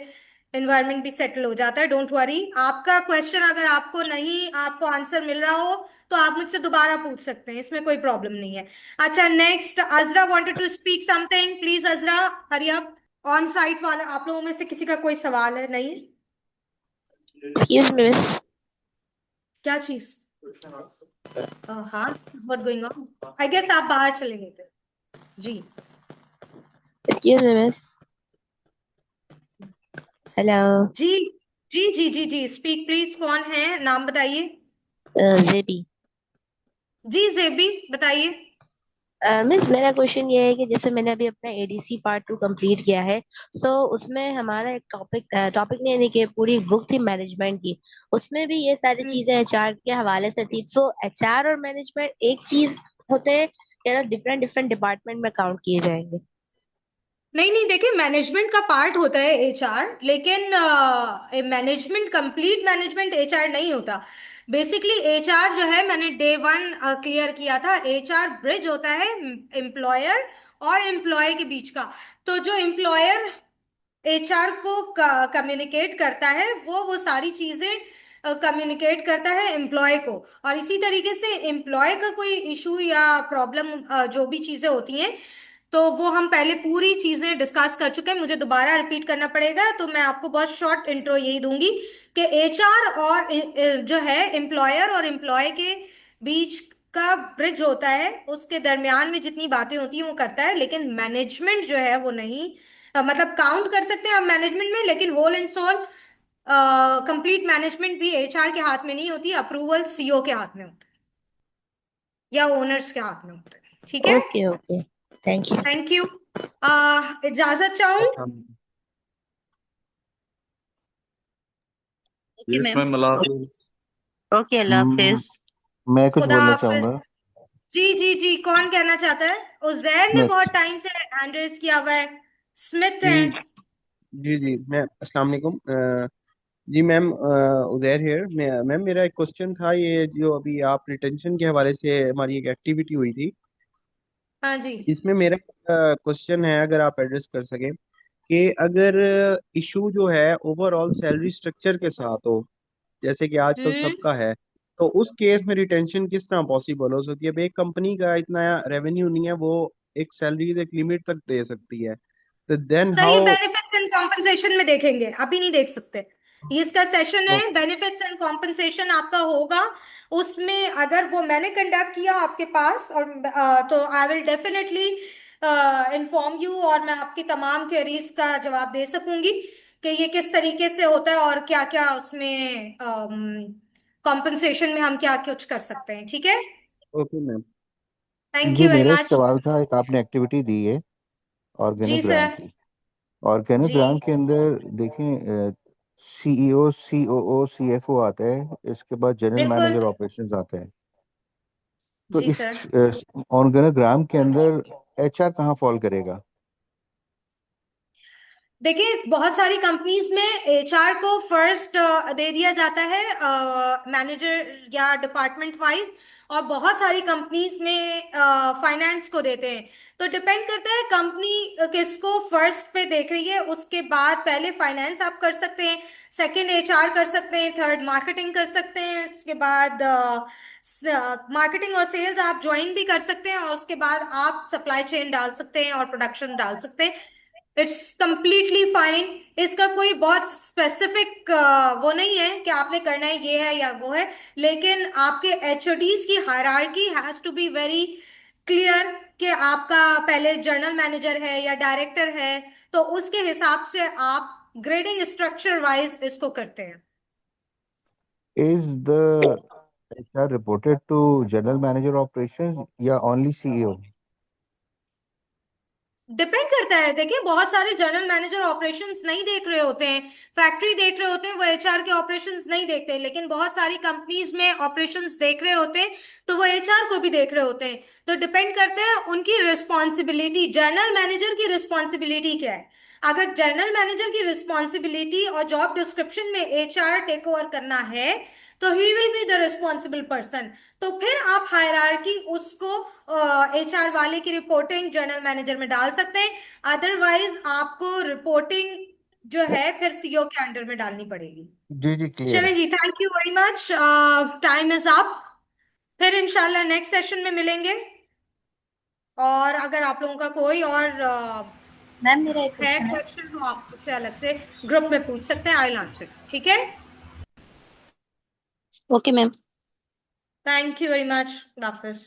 एनवायरनमेंट भी सेटल हो जाता है. Don't worry. आपका क्वेश्चन अगर आपको नहीं, आपको आंसर मिल रहा हो तो आप मुझसे दोबारा पूछ सकते हैं, इसमें कोई प्रॉब्लम नहीं है. अच्छा next. Azra wanted to speak something. Please Azra, hurry up. On site वाला आप लोगों में से किसी का कोई सवाल है? नहीं. Excuse me, miss. क्या चीज? हाँ, what going on. I guess आप बाहर चले गए थे. जी. Excuse me, miss. Hello. जी जी जी जी जी. Speak please. कौन है? नाम बताइए. जेबी. जी जेबी बताइए. मिस, मेरा क्वेश्चन ये है कि जैसे मैंने अभी अपना एडीसी पार्ट 2 कंप्लीट किया है, सो उसमें हमारा एक टॉपिक नहीं, यानी कि पूरी बुक थी मैनेजमेंट की. उसमें भी ये सारी चीजें एचआर के हवाले से थी. सो एचआर और मैनेजमेंट एक चीज होते हैं या डिफरेंट डिफरेंट डिपार्टमेंट में काउंट किए जाएंगे? नहीं नहीं, देखिए मैनेजमेंट का पार्ट होता है एचआर, लेकिन मैनेजमेंट, कंप्लीट मैनेजमेंट एचआर नहीं होता. बेसिकली एचआर जो है, मैंने डे 1 क्लियर किया था, एचआर ब्रिज होता है एम्प्लॉयर और एम्प्लॉय के बीच का. तो जो एम्प्लॉयर एचआर को कम्युनिकेट करता है वो सारी चीजें कम्युनिकेट करता है एम्प्लॉय को. और इसी तरीके से एम्प्लॉय का कोई इशू या प्रॉब्लम जो भी चीजें होती हैं, तो वो हम पहले पूरी चीजें डिस्कस कर चुके हैं. मुझे दोबारा रिपीट करना पड़ेगा, तो मैं आपको बहुत शॉर्ट इंट्रो यही दूंगी कि एचआर और जो है एम्प्लॉयर और एम्प्लॉय के बीच का ब्रिज होता है, उसके दरमियान में जितनी बातें होती हैं वो करता है. लेकिन मैनेजमेंट जो है वो नहीं, मतलब काउंट कर सकते हैं आप मैनेजमेंट में, लेकिन whole and soul complete management भी एचआर के हाथ में नहीं होती. अप्रूवल सीईओ के हाथ में होता है या ओनर्स के हाथ में होता है. ठीक है. Okay okay, thank you. Thank you. इजाजत चाहूं. Okay yes ma'am. मैम, अल्लाह हाफिज। ओके, अल्लाह हाफिज. मैं कुछ खुदा बोलना हाफिज. चाहूँगा। जी जी जी. कौन कहना चाहता है? उजैर ने बहुत स्मिथ। टाइम से हैंड रेज किया हुआ है. स्मिथ जी हैं. जी जी मैं अस्सलाम वालेकुम। जी मैम, उजैर हियर। मैम मेरा एक क्वेश्चन था, ये जो अभी आप रिटेंशन के हवाले से हमारी एक एक्टिविटी हुई थी, हाँ जी। इसमें मेरा क्वेश्चन है, अगर आप एड्रेस कर सकें, कि अगर इशू जो है ओवरऑल सैलरी स्ट्रक्चर के साथ हो, जैसे कि आजकल सबका है, तो उस केस में रिटेंशन किस तरह पॉसिबल हो सकती है? अब एक कंपनी का इतना रेवेन्यू नहीं है, वो एक सैलरी एक लिमिट तक दे सकती है, तो देन सर ये हाउ? बेनिफिट्स एंड कॉम्पनसेशन में देखेंगे, अभी नहीं देख सकते। ये इसका सेशन है, बेनिफिट्स एंड कॉम्पनसेशन आपका होगा। उसमें अगर वो मैंने कंडक्ट किया आपके पास, और तो I will definitely inform you, और मैं आपकी तमाम क्वेरीज का जवाब दे सकूंगी कि ये किस तरीके से होता है और क्या क्या उसमें कॉम्पनसेशन में हम क्या कुछ कर सकते हैं। ठीक है, ओके मैम। थैंक जी यू वेरी मेरा एक मच। सवाल था, एक आपने एक्टिविटी दी है जी ऑर्गेनोग्राम सर। की। ऑर्गेनोग्राम जी के अंदर देखें, सीईओ, सीओओ, सीएफओ आता है, इसके बाद जनरल बिल्कुल। मैनेजर ऑपरेशंस आता है। तो जी इस सर। ऑर्गेनोग्राम के अंदर एचआर कहाँ फॉल करेगा? देखिए बहुत सारी कंपनीज में एचआर को फर्स्ट दे दिया जाता है मैनेजर या डिपार्टमेंट वाइज, और बहुत सारी कंपनीज में फाइनेंस को देते हैं। तो डिपेंड करता है कंपनी किसको फर्स्ट पे देख रही है, उसके बाद पहले फाइनेंस आप कर सकते हैं, सेकंड एचआर कर सकते हैं, थर्ड मार्केटिंग कर सकते हैं, उसके बाद मार्केटिंग और सेल्स आप ज्वाइन भी कर सकते हैं, और उसके बाद आप सप्लाई चेन डाल सकते हैं और प्रोडक्शन डाल सकते हैं। It's completely fine. इसका कोई बहुत स्पेसिफिक वो नहीं है कि आपने करना है ये है या वो है, लेकिन आपके एचओडीज की hierarchy has to be very clear कि आपका पहले जनरल मैनेजर है या डायरेक्टर है, तो उसके हिसाब से आप ग्रेडिंग स्ट्रक्चर वाइज इसको करते हैं। Is the HR reported to general manager operations या ओनली सीईओ? डिपेंड करता है। देखिए बहुत सारे जनरल मैनेजर ऑपरेशंस नहीं देख रहे होते हैं, फैक्ट्री देख रहे होते हैं, वो एचआर के ऑपरेशंस नहीं देखते, लेकिन बहुत सारी कंपनीज में ऑपरेशंस देख रहे होते हैं, तो वो एचआर को भी देख रहे होते हैं। तो डिपेंड करता है उनकी रिस्पॉन्सिबिलिटी, जनरल मैनेजर की रिस्पॉन्सिबिलिटी क्या है। अगर जनरल मैनेजर की रिस्पॉन्सिबिलिटी और जॉब डिस्क्रिप्शन में एचआर टेक ओवर करना है, तो he will be the responsible person. तो फिर आप हायरार्की उसको एचआर वाले की रिपोर्टिंग जनरल मैनेजर में डाल सकते हैं, अदरवाइज आपको रिपोर्टिंग जो है फिर सीईओ के अंडर में डालनी पड़ेगी। जी क्लियर चलें है। जी, thank you very much, time is up. फिर इंशाल्लाह नेक्स्ट सेशन में मिलेंगे, और अगर आप लोगों का कोई और मैम मेरा एक है क्वेश्चन है। क्वेश्चन तो आप मुझसे अलग से ग्रुप में पूछ सकते हैं, आई विल आंसर। ठीक है, okay ma'am. Thank you very much, Hafiz.